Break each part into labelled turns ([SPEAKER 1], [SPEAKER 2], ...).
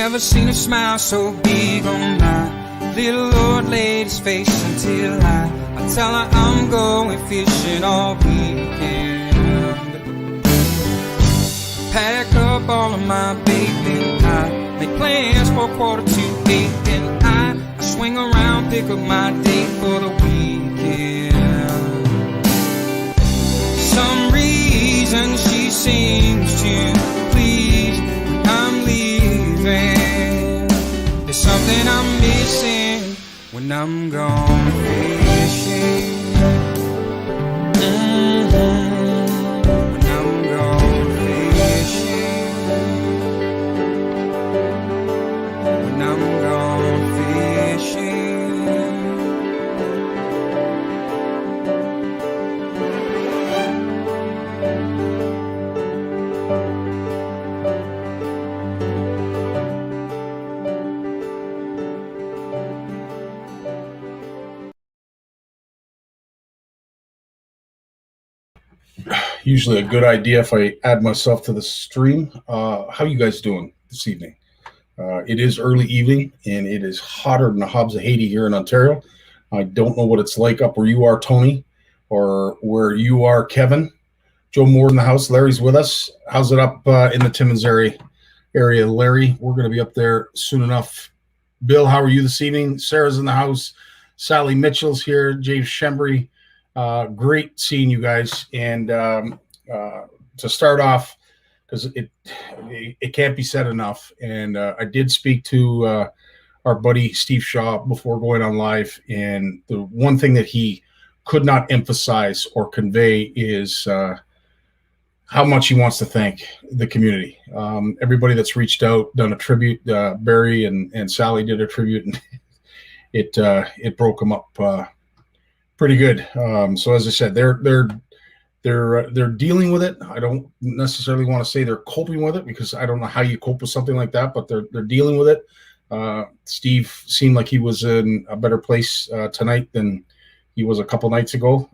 [SPEAKER 1] never seen a smile so big on my little Lord lady's face until I tell her I'm going fishing all weekend. Pack up all of my bacon, I make plans for 7:45, and I swing around, pick up my date for the weekend. Some reason she seems to please when I'm leaving. There's something I'm missing when I'm gone fishing. When I'm gone fishing. When I'm gone fishing.
[SPEAKER 2] Usually a good idea if I add myself to the stream. How you guys doing this evening? It is early evening, and it is hotter than the Hobbs of Haiti here in Ontario. I don't know what it's like up where you are, Tony, or where you are, Kevin. Joe Moore in the house. Larry's with us. How's it up in the Timmins area? Larry, we're going to be up there soon enough. Bill, how are you this evening? Sarah's in the house. Sally Mitchell's here. James Shembry. Great seeing you guys. And to start off, because it can't be said enough, and I did speak to our buddy Steve Shaw before going on live, and the one thing that he could not emphasize or convey is how much he wants to thank the community. Everybody that's reached out, done a tribute. Barry and Sally did a tribute, and it broke them up pretty good. So as I said, they're dealing with it. I don't necessarily want to say they're coping with it, because I don't know how you cope with something like that, but they're dealing with it. Steve seemed like he was in a better place tonight than he was a couple nights ago.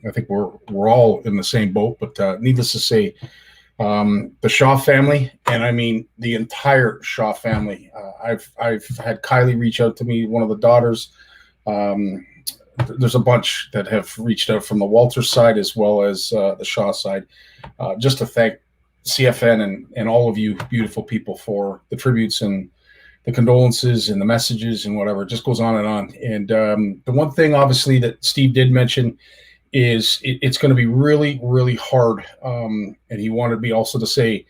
[SPEAKER 2] I think we're all in the same boat, but needless to say, the Shaw family, and I mean the entire Shaw family. I've had Kylie reach out to me, one of the daughters. There's a bunch that have reached out from the Walter side as well as the Shaw side, just to thank CFN and all of you beautiful people for the tributes and the condolences and the messages and whatever. It just goes on and on. And the one thing, obviously, that Steve did mention is it's going to be really, really hard. And he wanted me also to say,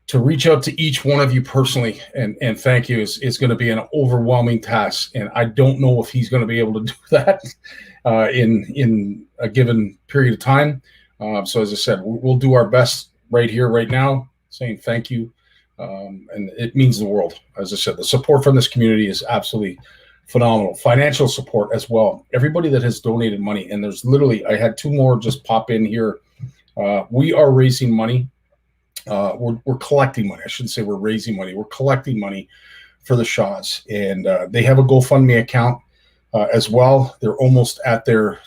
[SPEAKER 2] to reach out to each one of you personally and thank you is going to be an overwhelming task. And I don't know if he's going to be able to do that in a given period of time. So as I said, we'll do our best right here, right now, saying thank you. And it means the world. As I said, the support from this community is absolutely phenomenal. Financial support as well. Everybody that has donated money, and there's literally, I had two more just pop in here. We are raising money. We're collecting money. I shouldn't say we're raising money. We're collecting money for the Shaws, and they have a GoFundMe account as well. They're almost at their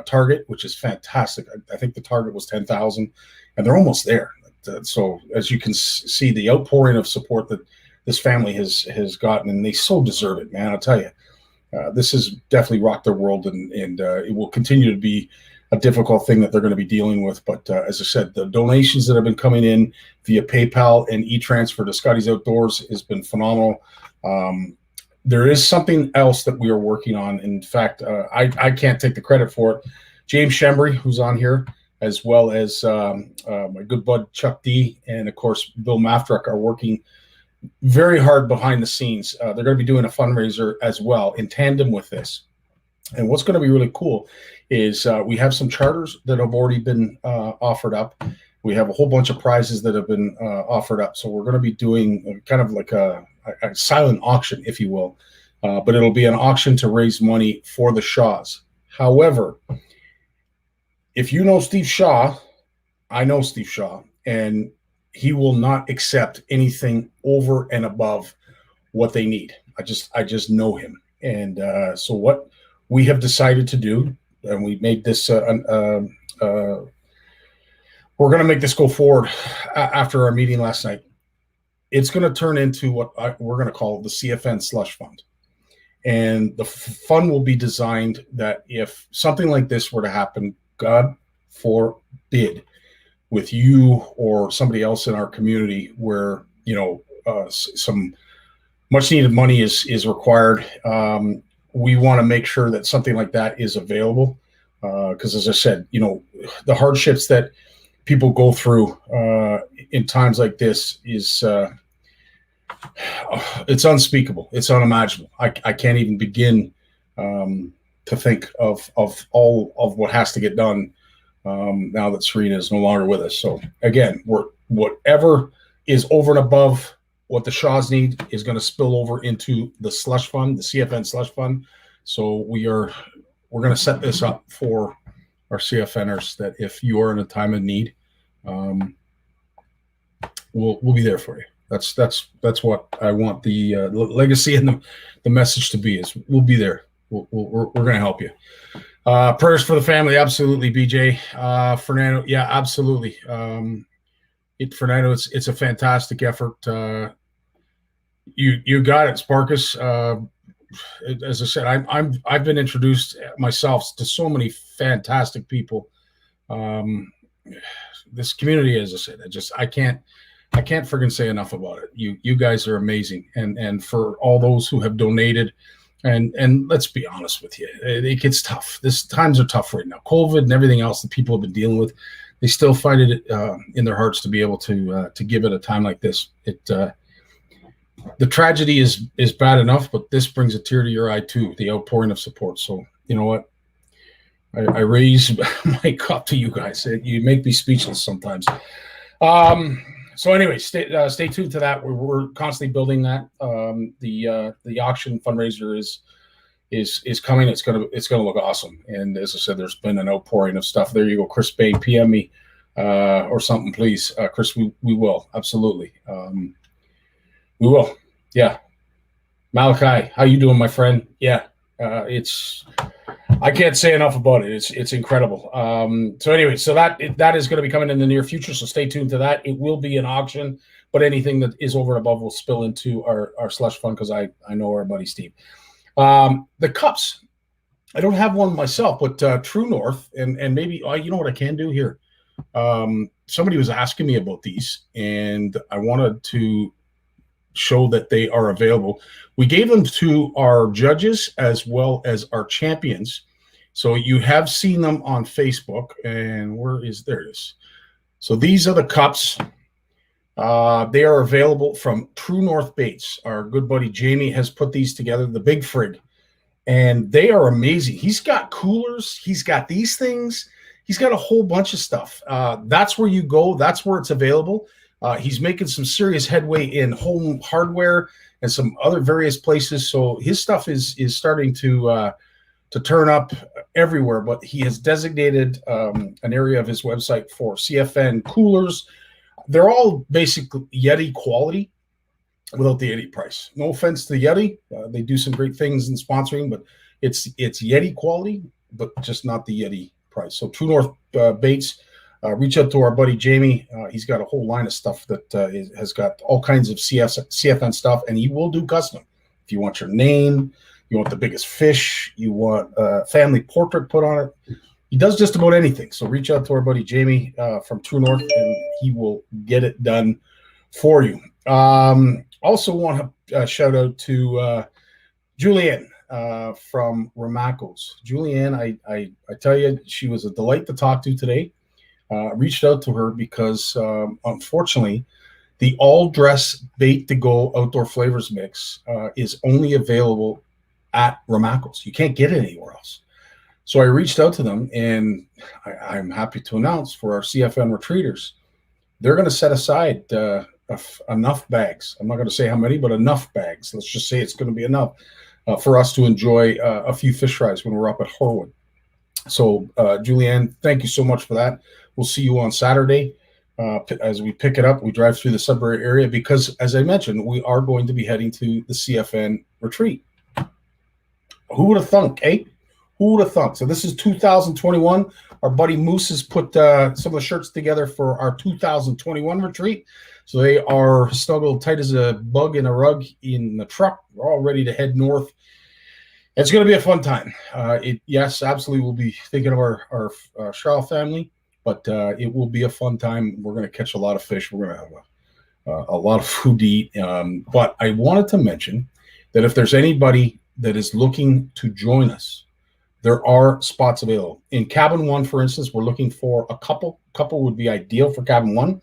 [SPEAKER 2] target, which is fantastic. I think the target was 10,000, and they're almost there. So as you can see, the outpouring of support that this family has gotten, and they so deserve it, man. I'll tell you, this has definitely rocked their world, and it will continue to be a difficult thing that they're going to be dealing with. But as I said, the donations that have been coming in via PayPal and e-transfer to Scotty's Outdoors has been phenomenal. There is something else that we are working on. In fact, I can't take the credit for it. James Shembry, who's on here, as well as my good bud Chuck D, and of course Bill Maftrek, are working very hard behind the scenes. They're going to be doing a fundraiser as well in tandem with this. And what's going to be really cool is we have some charters that have already been offered up. We have a whole bunch of prizes that have been offered up. So we're going to be doing kind of like a silent auction, if you will. But it'll be an auction to raise money for the Shaws. However, if you know Steve Shaw, I know Steve Shaw, and he will not accept anything over and above what they need. I just know him. And so what we have decided to do, and we made this we're going to make this go forward after our meeting last night. it's going to turn into what we're going to call the CFN slush fund. And the fund will be designed that if something like this were to happen, God forbid, with you or somebody else in our community where, some much needed money is required, we want to make sure that something like that is available. Because as I said, the hardships that people go through in times like this is it's unspeakable. It's unimaginable. I can't even begin to think of all of what has to get done now that Serena is no longer with us. So again, whatever is over and above what the Shaws need is going to spill over into the slush fund, the CFN slush fund. So we're going to set this up for our CFNers that if you are in a time of need, we'll be there for you. That's what I want the legacy and the message to be is we'll be there. We're going to help you. Prayers for the family. Absolutely. BJ, Fernando. Yeah, absolutely. Fernando, it's a fantastic effort. You got it, Sparkus. As I said, I've been introduced myself to so many fantastic people. This community, as I said, I can't friggin' say enough about it. You guys are amazing, and for all those who have donated, and let's be honest with you, it gets tough. Times are tough right now. COVID and everything else that people have been dealing with, they still find it in their hearts to be able to give it a time like this. The tragedy is bad enough, but this brings a tear to your eye too. The outpouring of support. So you know what? I raise my cup to you guys. You make me speechless sometimes. So anyway, stay tuned to that. We're constantly building that. The auction fundraiser is coming. It's gonna look awesome. And as I said, there's been an outpouring of stuff. There you go, Chris Bain, PM me or something, please, Chris. We will absolutely. We will. Yeah. Malachi, how you doing, my friend? Yeah. I can't say enough about it. It's incredible. So anyway, so that is going to be coming in the near future. So stay tuned to that. It will be an auction, but anything that is over and above will spill into our slush fund because I know our buddy Steve. The cups, I don't have one myself, but True North and maybe you know what I can do here. Somebody was asking me about these, and I wanted to show that they are available. We gave them to our judges as well as our champions. So you have seen them on Facebook, and there it is. So these are the cups. They are available from True North Baits. Our good buddy Jamie has put these together, the Big Frig, and they are amazing. He's got coolers. He's got these things. He's got a whole bunch of stuff. That's where you go. That's where it's available. He's making some serious headway in home hardware and some other various places. So his stuff is starting to turn up everywhere. But he has designated an area of his website for CFN coolers. They're all basically Yeti quality without the Yeti price. No offense to the Yeti. They do some great things in sponsoring, but it's Yeti quality, but just not the Yeti price. So True North Baits. Reach out to our buddy Jamie. He's got a whole line of stuff that has got all kinds of CFN stuff, and he will do custom. If you want your name, you want the biggest fish, you want a family portrait put on it, he does just about anything. So reach out to our buddy Jamie from True North, and he will get it done for you. Also want to shout out to Julianne from Barnucz. Julianne, I tell you, she was a delight to talk to today. Reached out to her because, unfortunately, the all-dress bait-to-go outdoor flavors mix is only available at Barnucz. You can't get it anywhere else. So I reached out to them, and I'm happy to announce for our CFN retreaters, they're going to set aside enough bags. I'm not going to say how many, but enough bags. Let's just say it's going to be enough for us to enjoy a few fish fries when we're up at Horwood. So, Julianne, thank you so much for that. We'll see you on Saturday as we pick it up. We drive through the Sudbury area because, as I mentioned, we are going to be heading to the CFN retreat. Who would have thunk, eh? Who would have thought? So this is 2021. Our buddy Moose has put some of the shirts together for our 2021 retreat. So they are snuggled tight as a bug in a rug in the truck. We're all ready to head north. It's going to be a fun time. Yes, absolutely. We'll be thinking of our Charles family, but it will be a fun time. We're going to catch a lot of fish. We're going to have a lot of food to eat. But I wanted to mention that if there's anybody that is looking to join us, there are spots available. In Cabin 1, for instance, we're looking for a couple. Couple would be ideal for Cabin 1.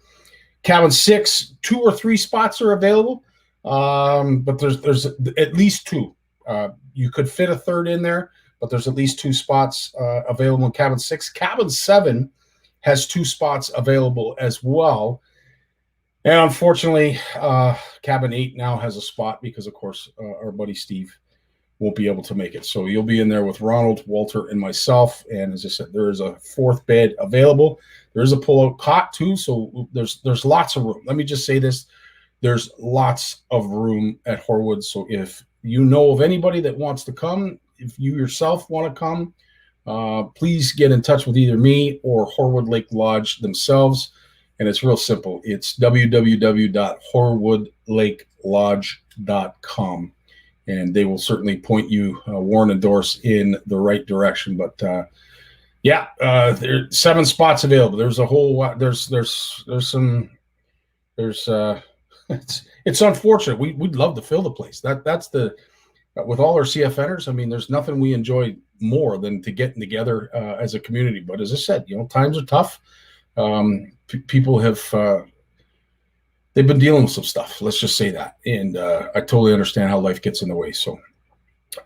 [SPEAKER 2] Cabin 6, 2 or 3 spots are available, but there's at least 2. You could fit a third in there, but there's at least 2 spots available in Cabin 6. Cabin 7 has 2 spots available as well. And unfortunately, Cabin 8 now has a spot because, of course, our buddy Steve won't be able to make it. So you'll be in there with Ronald, Walter, and myself. And as I said, there is a 4th bed available. There is a pull-out cot too, so there's lots of room. Let me just say this. There's lots of room at Horwood. So if you know of anybody that wants to come, if you yourself want to come, please get in touch with either me or Horwood Lake Lodge themselves. And it's real simple. It's www.horwoodlakelodge.com. And they will certainly point you, warn and endorse, in the right direction. But there's 7 spots available. There's a whole it's unfortunate. We'd love to fill the place. That's the with all our CFNers. I mean, there's nothing we enjoy more than to getting together as a community. But as I said, times are tough. People have. They've been dealing with some stuff. Let's just say that. And I totally understand how life gets in the way. So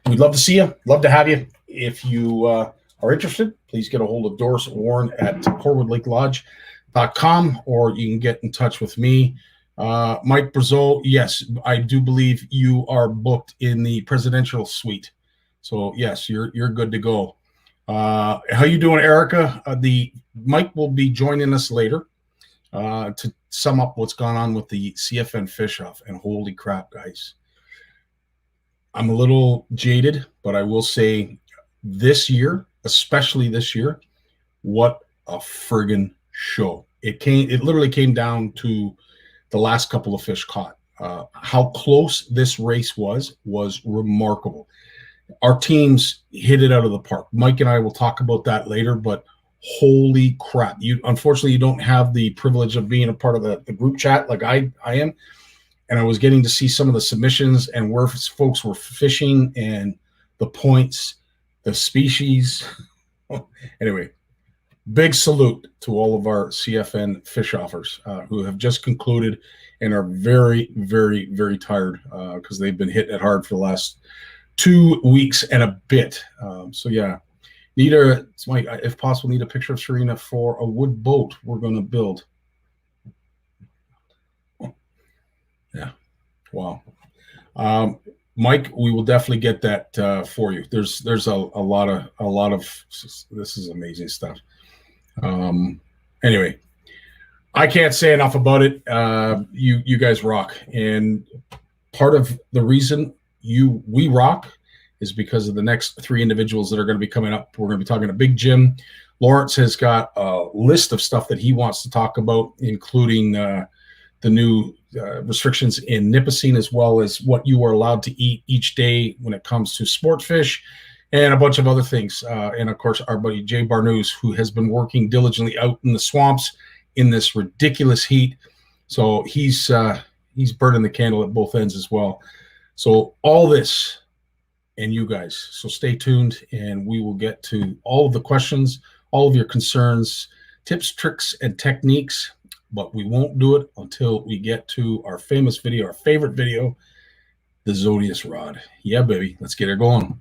[SPEAKER 2] we'd love to see you. Love to have you. If you are interested, please get a hold of Doris Warren at HorwoodLakeLodge.com, or you can get in touch with me. Mike Brazeau, yes, I do believe you are booked in the presidential suite. So, yes, you're good to go. How you doing, Erica? Mike will be joining us later to sum up what's gone on with the CFN fish off. And holy crap, guys. I'm a little jaded, but I will say this year, especially this year, what a friggin' show. It literally came down to the last couple of fish caught. How close this race was remarkable. Our teams hit it out of the park. Mike and I will talk about that later, but holy crap. Unfortunately, you don't have the privilege of being a part of the group chat like I am. And I was getting to see some of the submissions and where folks were fishing and the points, the species. Anyway, big salute to all of our CFN fish offers who have just concluded and are very, very, very tired because they've been hitting it hard for the last 2 weeks and a bit. So yeah, if possible, need a picture of Serena for a wood boat we're going to build. Yeah, wow. Mike, we will definitely get that for you. There's a lot of this is amazing stuff. Anyway, I can't say enough about it. You guys rock, and part of the reason we rock is because of the next 3 individuals that are going to be coming up. We're going to be talking to Big Jim. Lawrence has got a list of stuff that he wants to talk about, including the new restrictions in Nipissing, as well as what you are allowed to eat each day when it comes to sport fish and a bunch of other things. And of course, our buddy Jay Barnucz, who has been working diligently out in the swamps in this ridiculous heat. So he's burning the candle at both ends as well. So all this and you guys. So stay tuned, and we will get to all of the questions, all of your concerns, tips, tricks, and techniques. But we won't do it until we get to our famous video, our favorite video, the Zodius rod. Yeah, baby. Let's get her going.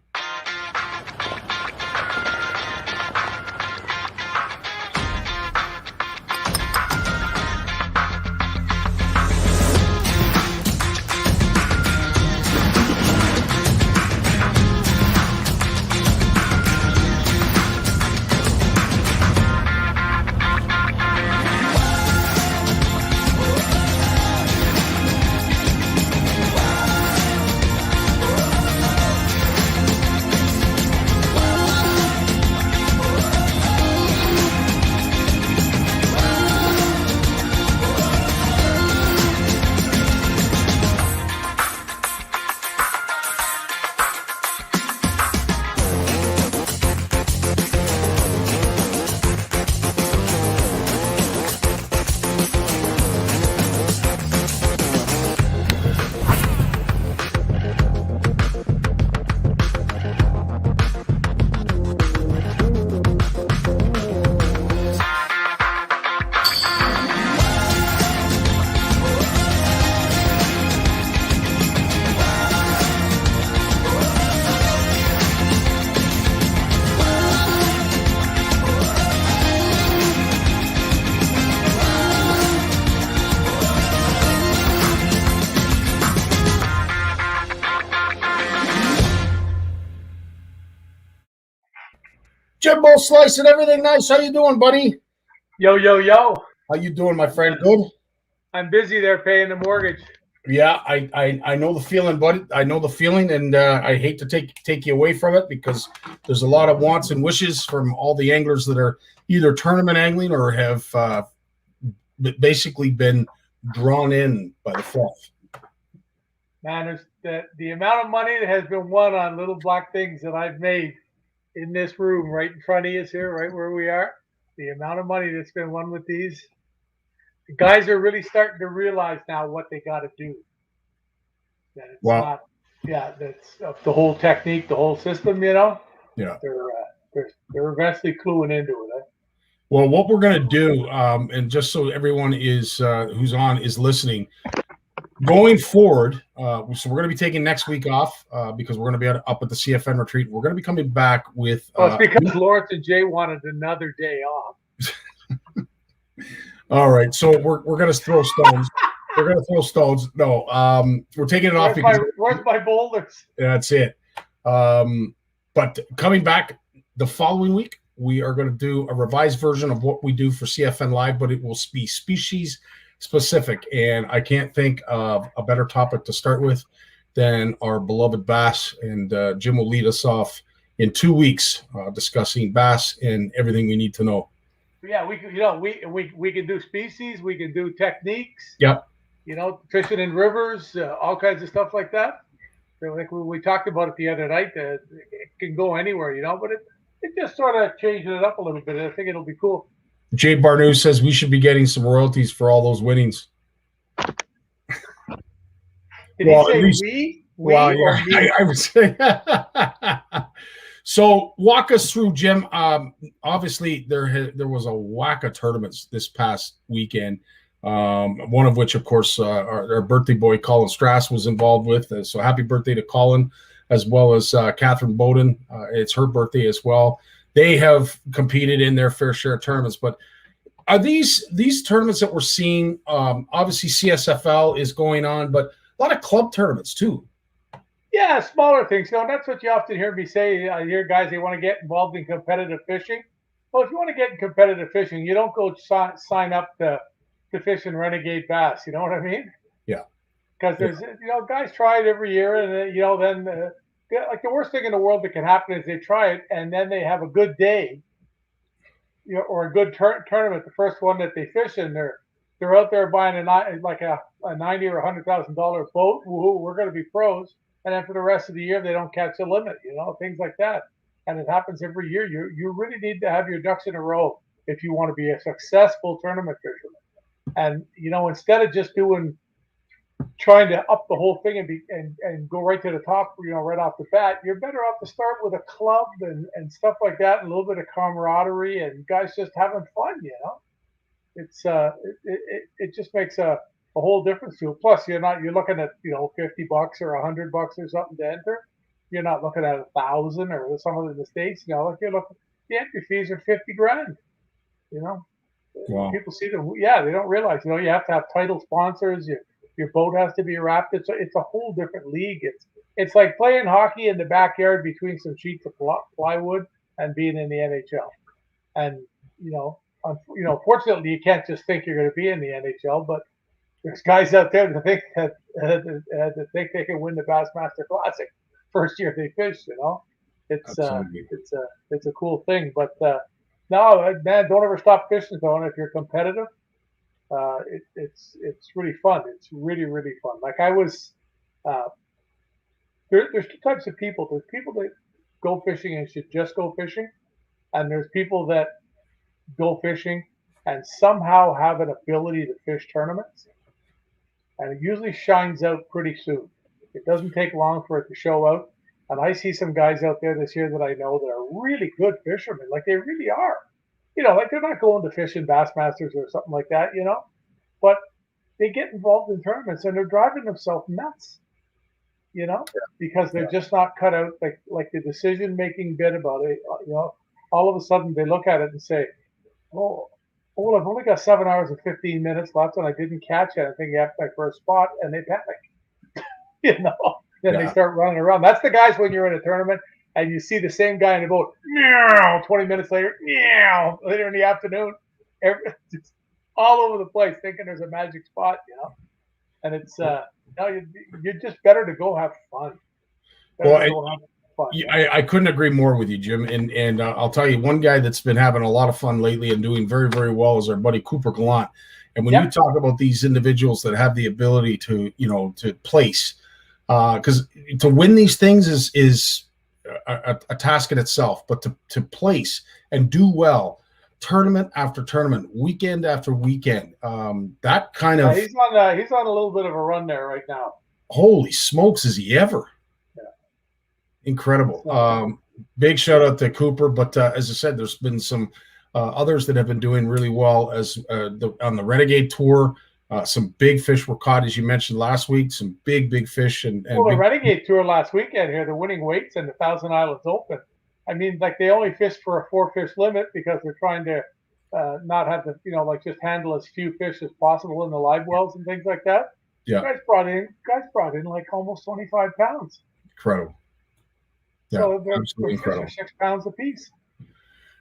[SPEAKER 2] Jimbo slicing everything nice. How you doing, buddy?
[SPEAKER 3] Yo, yo, yo.
[SPEAKER 2] How you doing, my friend? Good?
[SPEAKER 3] I'm busy there paying the mortgage.
[SPEAKER 2] Yeah, I know the feeling, buddy. I know the feeling, and I hate to take you away from it because there's a lot of wants and wishes from all the anglers that are either tournament angling or have basically been drawn in by the fluff.
[SPEAKER 3] Man, the amount of money that has been won on little black things that I've made in this room right in front of us here, right where we are, the amount of money that's been won with these, the guys are really starting to realize now what they got to do. That it's not, that's the whole technique, the whole system, you know.
[SPEAKER 2] Yeah.
[SPEAKER 3] They're eventually cluing into it. Eh?
[SPEAKER 2] Well, what we're going to do, and just so everyone is who's on is listening, going forward, so we're going to be taking next week off because we're going to be up at the CFN retreat. We're going to be coming back with.
[SPEAKER 3] It's because Lawrence and Jay wanted another day off.
[SPEAKER 2] All right, so we're going to throw stones. We're going to throw stones. No, we're taking it off because
[SPEAKER 3] where's my boulders?
[SPEAKER 2] That's it. But coming back the following week, we are going to do a revised version of what we do for CFN Live, but it will be species specific. And I can't think of a better topic to start with than our beloved bass. And Jim will lead us off in 2 weeks discussing bass and everything we need to know.
[SPEAKER 3] Yeah, we can do species, we can do techniques.
[SPEAKER 2] Yep.
[SPEAKER 3] You know, fishing in rivers, all kinds of stuff like that. So like we talked about it the other night. It can go anywhere, you know, but it just sort of changing it up a little bit. I think it'll be cool.
[SPEAKER 2] Jay Barnucz says we should be getting some royalties for all those winnings.
[SPEAKER 3] Did he say we?
[SPEAKER 2] Well, yeah, I would say. So walk us through, Jim. Obviously, there was a whack of tournaments this past weekend. One of which, of course, our birthday boy Colin Strass was involved with. So happy birthday to Colin, as well as Catherine Bowden. It's her birthday as well. They have competed in their fair share of tournaments. But are these tournaments that we're seeing? Obviously, CSFL is going on, but a lot of club tournaments too.
[SPEAKER 3] Yeah, smaller things. You know, that's what you often hear me say. I hear guys, they want to get involved in competitive fishing. Well, if you want to get in competitive fishing, you don't go sign up to fish in renegade bass. You know what I mean?
[SPEAKER 2] Yeah.
[SPEAKER 3] Because there's, guys try it every year, and then like the worst thing in the world that can happen is they try it and then they have a good day, or a good tournament. The first one that they fish in, they're out there buying a $90,000 or $100,000 boat. Woohoo, we're going to be pros. And then for the rest of the year, they don't catch a limit. Things like that. And it happens every year. You really need to have your ducks in a row if you want to be a successful tournament fisherman. And instead of just trying to up the whole thing and go right to the top, right off the bat, you're better off to start with a club and stuff like that, and a little bit of camaraderie and guys just having fun. It's it just makes a whole difference to it. Plus, you're looking at $50 or $100 or something to enter. You're not looking at 1,000 or some of the States. Like you're looking, the entry fees are $50,000.
[SPEAKER 2] Wow.
[SPEAKER 3] People see them. Yeah, they don't realize. You have to have title sponsors. Your boat has to be wrapped. It's a whole different league. It's like playing hockey in the backyard between some sheets of plywood and being in the NHL. And fortunately, you can't just think you're going to be in the NHL. But there's guys out there that think they can win the Bassmaster Classic first year they fish. It's a cool thing. But no, man, don't ever stop fishing, though. If you're competitive, it's really fun. It's really, really fun. Like I was, there's two types of people. There's people that go fishing and should just go fishing, and there's people that go fishing and somehow have an ability to fish tournaments, and it usually shines out pretty soon. It doesn't take long for it to show out. And I see some guys out there this year that I know that are really good fishermen. Like they really are. Like they're not going to fish in Bassmasters or something like that, but they get involved in tournaments and they're driving themselves nuts, because they're just not cut out like the decision-making bit about it. All of a sudden they look at it and say, oh, I've only got 7 hours and 15 minutes left and I didn't catch it. I think after my first spot, and they panic, Then they start running around. That's the guys when you're in a tournament and you see the same guy in the boat, meow, 20 minutes later, meow, later in the afternoon, just all over the place, thinking there's a magic spot, and it's no, you're just better to go have fun. Better to go have fun.
[SPEAKER 2] I couldn't agree more with you, Jim. And I'll tell you, one guy that's been having a lot of fun lately and doing very, very well is our buddy Cooper Gallant. And when you talk about these individuals that have the ability to, to place, because to win these things is a task in itself, but to place and do well, tournament after tournament, weekend after weekend, that kind of
[SPEAKER 3] he's on a little bit of a run there right now.
[SPEAKER 2] Holy smokes, is he ever? Yeah. Incredible. Big shout out to Cooper, but as I said, there's been some others that have been doing really well as on the Renegade Tour. Some big fish were caught, as you mentioned last week. Some big fish. And
[SPEAKER 3] the Renegade Tour last weekend here, the winning weights in the Thousand Islands Open. I mean, like they only fished for a 4-fish limit because they're trying to not have to, just handle as few fish as possible in the live wells and things like that.
[SPEAKER 2] Yeah,
[SPEAKER 3] guys brought in like almost 25 pounds.
[SPEAKER 2] Incredible. Yeah,
[SPEAKER 3] so they're
[SPEAKER 2] incredible.
[SPEAKER 3] 6 pounds a piece.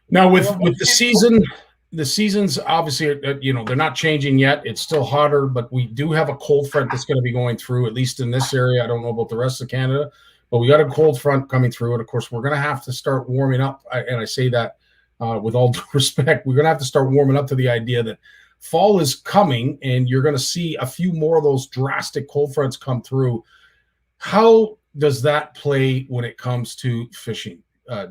[SPEAKER 2] Now with the season. The seasons, obviously, they're not changing yet. It's still hotter, but we do have a cold front that's going to be going through, at least in this area. I don't know about the rest of Canada, but we got a cold front coming through. And, of course, we're going to have to start warming up. And I say that with all due respect. We're going to have to start warming up to the idea that fall is coming, and you're going to see a few more of those drastic cold fronts come through. How does that play when it comes to fishing?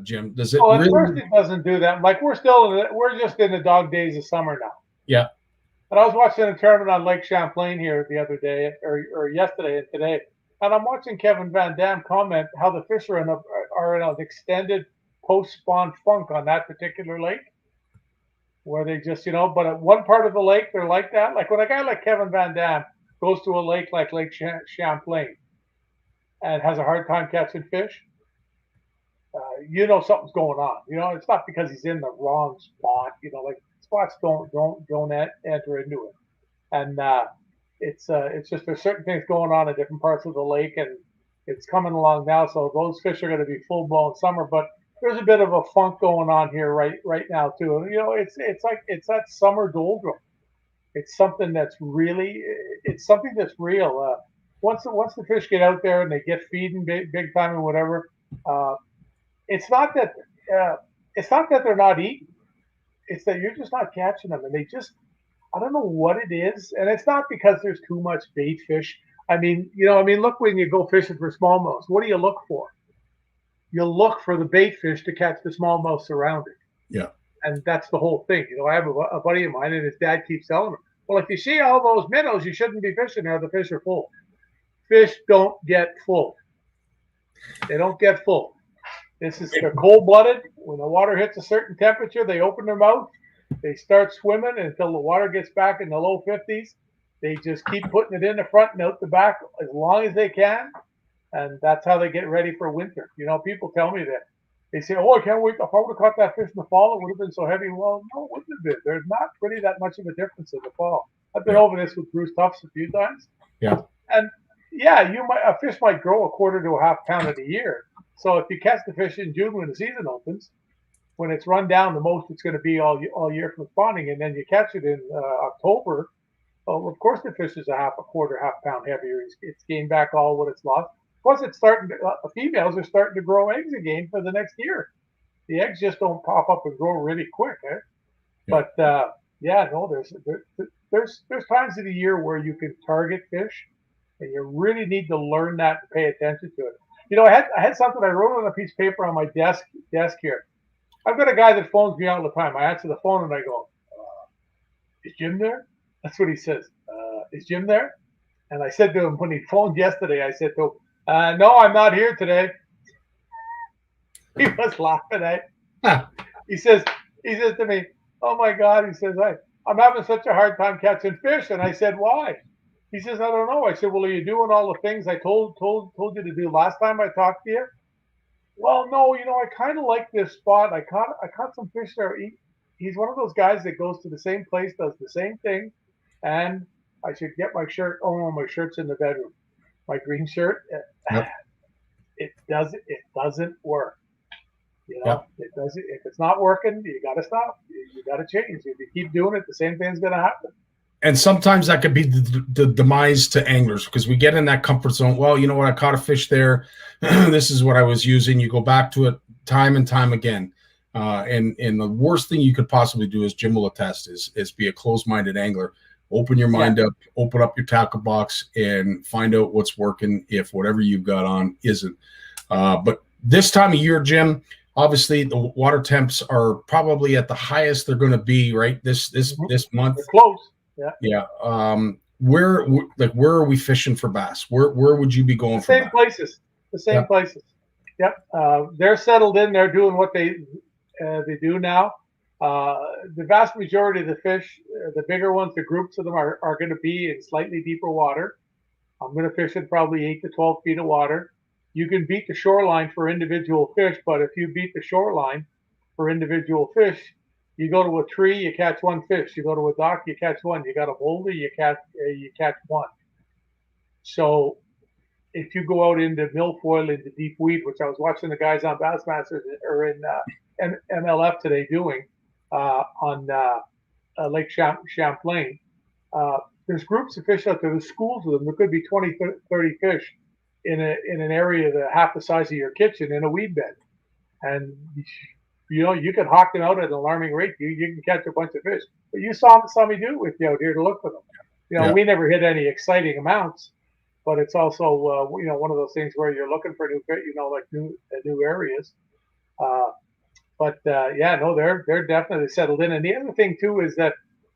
[SPEAKER 2] Jim, does it?
[SPEAKER 3] Well, at first it doesn't do that. Like we're just in the dog days of summer now.
[SPEAKER 2] Yeah.
[SPEAKER 3] But I was watching a tournament on Lake Champlain here the other day, or yesterday and today, and I'm watching Kevin Van Dam comment how the fish are in an extended post-spawn funk on that particular lake, where they just but at one part of the lake they're like that. Like when a guy like Kevin Van Dam goes to a lake like Lake Champlain and has a hard time catching fish. Something's going on. It's not because he's in the wrong spot. Like spots don't enter into it, and it's just there's certain things going on in different parts of the lake, and it's coming along now. So those fish are going to be full blown summer, but there's a bit of a funk going on here right now too. It's that summer doldrum. It's something that's real. Once the fish get out there and they get feeding big time and whatever. It's not that they're not eating. It's that you're just not catching them, and I don't know what it is, and it's not because there's too much bait fish. I mean, look when you go fishing for smallmouth. What do you look for? You look for the bait fish to catch the smallmouth surrounding.
[SPEAKER 2] Yeah,
[SPEAKER 3] and that's the whole thing. I have a buddy of mine, and his dad keeps telling him, "Well, if you see all those minnows, you shouldn't be fishing there. The fish are full. Fish don't get full. They don't get full." They're cold-blooded. When the water hits a certain temperature, they open their mouth. They start swimming until the water gets back in the low 50s. They just keep putting it in the front and out the back as long as they can, and that's how they get ready for winter. People tell me that. They say, "Oh, I can't wait. If I would have caught that fish in the fall, it would have been so heavy." Well, no, it wouldn't have been. There's not really that much of a difference in the fall. I've been over this with Bruce Tufts a few times.
[SPEAKER 2] Yeah.
[SPEAKER 3] And yeah, a fish might grow a quarter to a half pound in a year. So if you catch the fish in June when the season opens, when it's run down the most it's going to be all year from spawning, and then you catch it in October, well, of course the fish is half pound heavier. It's gained back all what it's lost. Plus, it's females are starting to grow eggs again for the next year. The eggs just don't pop up and grow really quick, eh? Yeah. But there's times of the year where you can target fish, and you really need to learn that and pay attention to it. I had something I wrote on a piece of paper on my desk here. I've got a guy that phones me all the time. I answer the phone and I go, "Is Jim there?" That's what he says. "Is Jim there?" And I said to him when he phoned yesterday, I said to him, "No, I'm not here today." He was laughing at it. He says to me, "Oh my God," he says, I'm having such a hard time catching fish. And I said, "Why?" He says, "I don't know." I said, "Well, are you doing all the things I told you to do last time I talked to you?" "Well, no, I kind of like this spot. I caught some fish there." He's one of those guys that goes to the same place, does the same thing, and I should get my shirt. Oh no, my shirt's in the bedroom. My green shirt. Yep. It doesn't work. You
[SPEAKER 2] Yeah.
[SPEAKER 3] know, it does. If it's not working, you got to stop. You got to change. If you keep doing it, the same thing's going to happen.
[SPEAKER 2] And sometimes that could be the demise to anglers, because we get in that comfort zone. Well, you know what? I caught a fish there. This is what I was using. You go back to it time and time again. And the worst thing you could possibly do, as Jim will attest, is be a closed-minded angler. Open your mind up, open up your tackle box, and find out what's working if whatever you've got on isn't. But this time of year, Jim, obviously the water temps are probably at the highest they're going to be, right? This month.
[SPEAKER 3] They're close. Yeah.
[SPEAKER 2] Yeah. Where are we fishing for bass? Where would you be going
[SPEAKER 3] The
[SPEAKER 2] for
[SPEAKER 3] same
[SPEAKER 2] bass?
[SPEAKER 3] places. The same places. Yep. They're settled in. They're doing what they do now. The vast majority of the fish, the bigger ones, the groups of them are going to be in slightly deeper water. I'm going to fish in probably 8 to 12 feet of water. You can beat the shoreline for individual fish, but if you beat the shoreline for individual fish, you go to a tree, you catch one fish. You go to a dock, you catch one. You got a boulder, you catch one. So if you go out into milfoil, into deep weed, which I was watching the guys on Bassmasters or in MLF today doing on Lake Champlain, there's groups of fish out there. There's schools of them. There could be 20, 30 fish in an area that half the size of your kitchen in a weed bed. And you know, you can hawk them out at an alarming rate. You can catch a bunch of fish. But you saw me do it with you out here to look for them. You know, we never hit any exciting amounts, but it's also you know, one of those things where you're looking for new, you know, like new areas. Yeah, no, they're definitely settled in. And the other thing too is that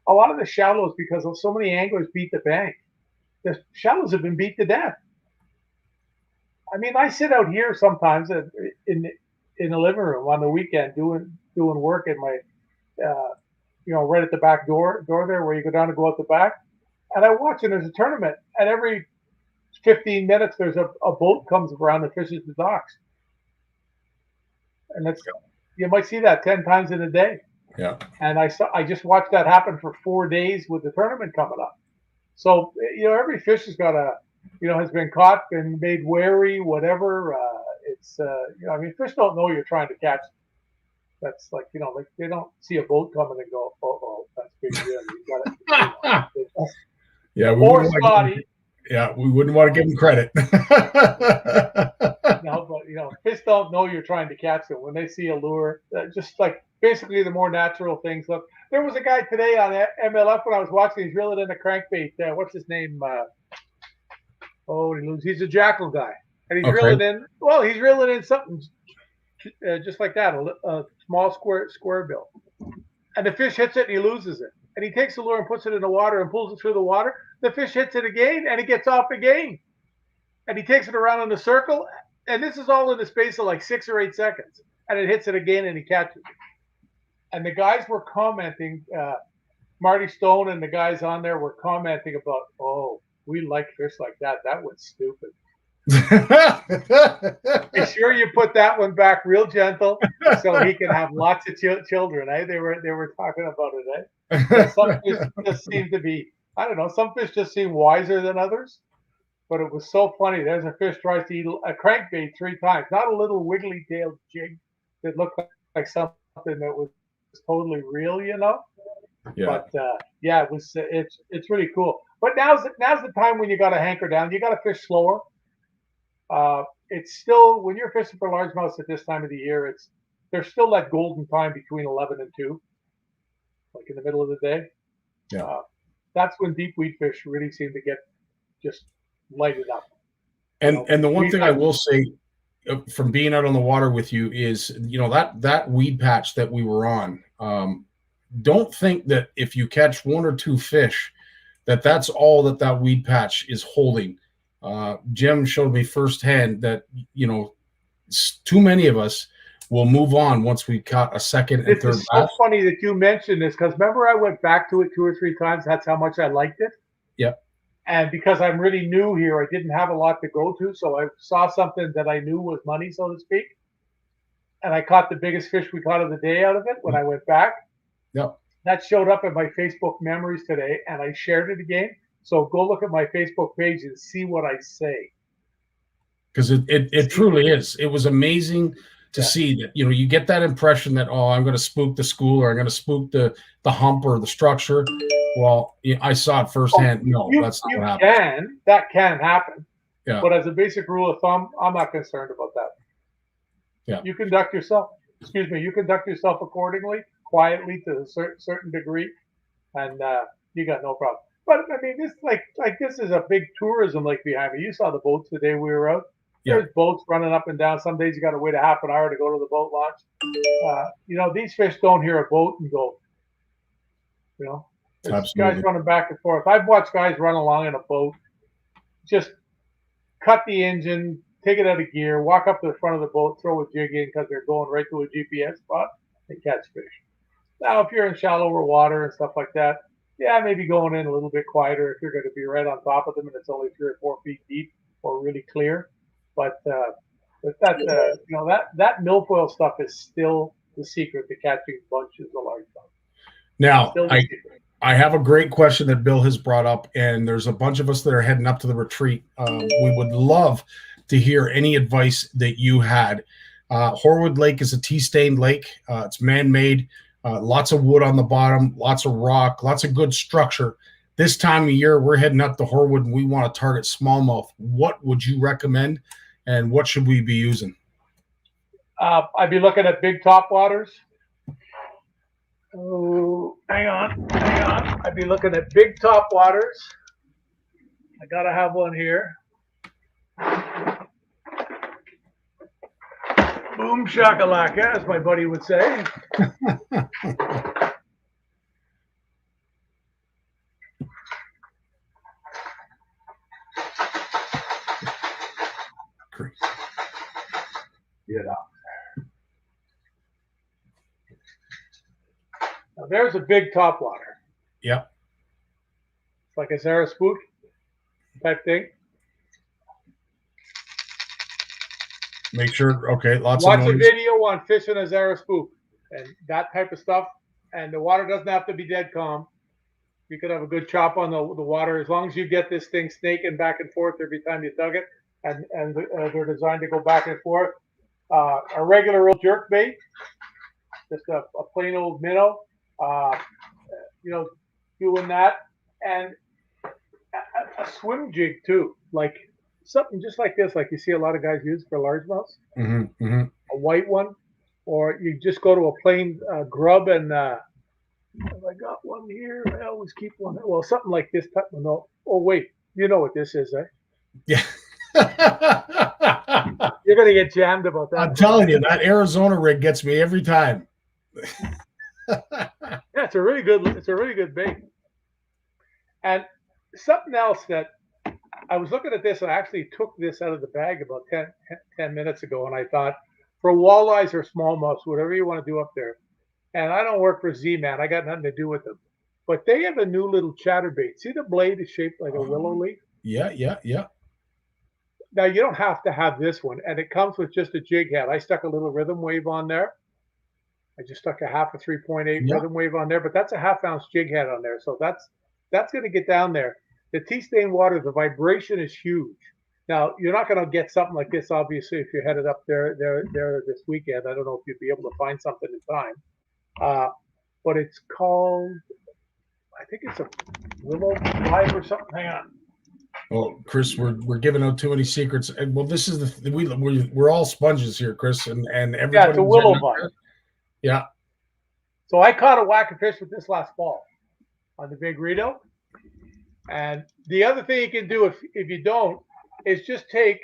[SPEAKER 3] a lot of the shallows, because of so many anglers beat the bank, the shallows have been beat to death. I mean, I sit out here sometimes in the living room on the weekend doing work in my, you know, right at the back door there where you go down and go out the back, and I watch, and there's a tournament, and every 15 minutes there's a boat comes around and fishes the docks, and that's you might see that 10 times in a day.
[SPEAKER 2] Yeah.
[SPEAKER 3] And I just watched that happen for 4 days with the tournament coming up. So, you know, every fish has got has been caught, been made wary, whatever. It's, you know, I mean, fish don't know you're trying to catch. That's like, you know, like they don't see a boat coming and go, oh, that's big deal. You got it.
[SPEAKER 2] Yeah.
[SPEAKER 3] Or Scotty.
[SPEAKER 2] We wouldn't want to give him credit.
[SPEAKER 3] No, but, you know, fish don't know you're trying to catch them when they see a lure. Just like basically the more natural things. Look, there was a guy today on MLF when I was watching. He's reeling in a crankbait. What's his name? He's a jackal guy, and he's reeling in. Well, he's reeling in something just like that, a small square bill, and the fish hits it and he loses it. And he takes the lure and puts it in the water and pulls it through the water. The fish hits it again and it gets off again, and he takes it around in a circle. And this is all in the space of like 6 or 8 seconds, and it hits it again and he catches it. And the guys were commenting, Marty Stone and the guys on there were commenting about, oh, we like fish like that. That was stupid. Make sure you put that one back real gentle so he can have lots of children. They were talking about it. Some fish just seem to be, I don't know, some fish just seem wiser than others. But it was so funny. There's a fish tries to eat a crankbait 3 times, not a little wiggly-tailed jig that looked like something that was totally real, you know. Yeah. But it was. It's really cool. But now's the time when you got to hanker down. You got to fish slower. It's still, when you're fishing for largemouths at this time of the year, there's still that golden time between 11 and 2, like in the middle of the day.
[SPEAKER 2] Yeah.
[SPEAKER 3] That's when deep weed fish really seem to get just lighted up.
[SPEAKER 2] And the one thing I will say from being out on the water with you is, you know, that weed patch that we were on, don't think that if you catch 1 or 2 fish, that's all that weed patch is holding. Jim showed me firsthand that, you know, too many of us will move on once we caught a second and third bass.
[SPEAKER 3] It's so funny that you mentioned this, because remember I went back to it 2 or 3 times. That's how much I liked it.
[SPEAKER 2] Yep.
[SPEAKER 3] And because I'm really new here, I didn't have a lot to go to. So I saw something that I knew was money, so to speak. And I caught the biggest fish we caught of the day out of it when I went back.
[SPEAKER 2] Yep.
[SPEAKER 3] That showed up in my Facebook memories today, and I shared it again. So go look at my Facebook page and see what I say.
[SPEAKER 2] Because it truly is. It was amazing to see that, you get that impression that, oh, I'm going to spook the school, or I'm going to spook the hump or the structure. Well, I saw it firsthand. No, that's not what happens.
[SPEAKER 3] That can happen.
[SPEAKER 2] Yeah.
[SPEAKER 3] But as a basic rule of thumb, I'm not concerned about that.
[SPEAKER 2] Yeah.
[SPEAKER 3] You conduct yourself accordingly, quietly to a certain degree, and you got no problem. But I mean, this this is a big tourism lake behind me. You saw the boats the day we were out.
[SPEAKER 2] Yeah.
[SPEAKER 3] There's boats running up and down. Some days you got to wait a half an hour to go to the boat launch. These fish don't hear a boat and go. There's guys running back and forth. I've watched guys run along in a boat, just cut the engine, take it out of gear, walk up to the front of the boat, throw a jig in because they're going right to a GPS spot and catch fish. Now, if you're in shallower water and stuff like that, yeah, maybe going in a little bit quieter if you're going to be right on top of them and it's only 3 or 4 feet deep or really clear. But that milfoil stuff is still the secret to catching bunches of largemouth.
[SPEAKER 2] Now, I have a great question that Bill has brought up, and there's a bunch of us that are heading up to the retreat. We would love to hear any advice that you had. Horwood Lake is a tea-stained lake. It's man-made, lots of wood on the bottom, lots of rock, lots of good structure. This time of year, we're heading up to Horwood, and we want to target smallmouth. What would you recommend, and what should we be using?
[SPEAKER 3] I'd be looking at big topwaters. Oh, hang on. I'd be looking at big topwaters. I gotta have one here. Boom shakalaka, as my buddy would say. Yeah. Now there's a big topwater.
[SPEAKER 2] Yep.
[SPEAKER 3] It's like a Zara spook type thing.
[SPEAKER 2] Make sure, okay, lots
[SPEAKER 3] Watch
[SPEAKER 2] of
[SPEAKER 3] a
[SPEAKER 2] noise.
[SPEAKER 3] video on fishing a Zara spook and that type of stuff. And the water doesn't have to be dead calm. You could have a good chop on the water as long as you get this thing snaking back and forth every time you tug it. And they're designed to go back and forth. A regular old jerk bait, just a plain old minnow, doing that, and a swim jig too, like something just like this, like you see a lot of guys use for largemouths. A white one, or you just go to a plain grub and I got one here. I always keep one. Well, something like this type of no. Oh wait, you know what this is, eh?
[SPEAKER 2] Yeah.
[SPEAKER 3] You're gonna get jammed about that.
[SPEAKER 2] I'm telling you, that Arizona rig gets me every time.
[SPEAKER 3] Yeah, it's a really good bait. And something else that I was looking at this, and I actually took this out of the bag about 10 minutes ago, and I thought, for walleyes or smallmouths, whatever you want to do up there, and I don't work for Z-Man, I got nothing to do with them, but they have a new little chatterbait. See the blade is shaped like a willow leaf?
[SPEAKER 2] Yeah.
[SPEAKER 3] Now, you don't have to have this one, and it comes with just a jig head. I stuck a little rhythm wave on there. I just stuck a half a 3.8 rhythm wave on there, but that's a half-ounce jig head on there, so that's going to get down there. The tea-stained water, the vibration is huge. Now, you're not going to get something like this, obviously, if you're headed up there this weekend. I don't know if you'd be able to find something in time. But it's called, I think it's a willow live or something. Hang on.
[SPEAKER 2] Well, Chris, we're giving out too many secrets. Well, this is we're all sponges here, Chris, and everybody.
[SPEAKER 3] Yeah, it's a willow vine.
[SPEAKER 2] Yeah.
[SPEAKER 3] So I caught a whack of fish with this last fall on the Big Rito. And the other thing you can do if you don't is just take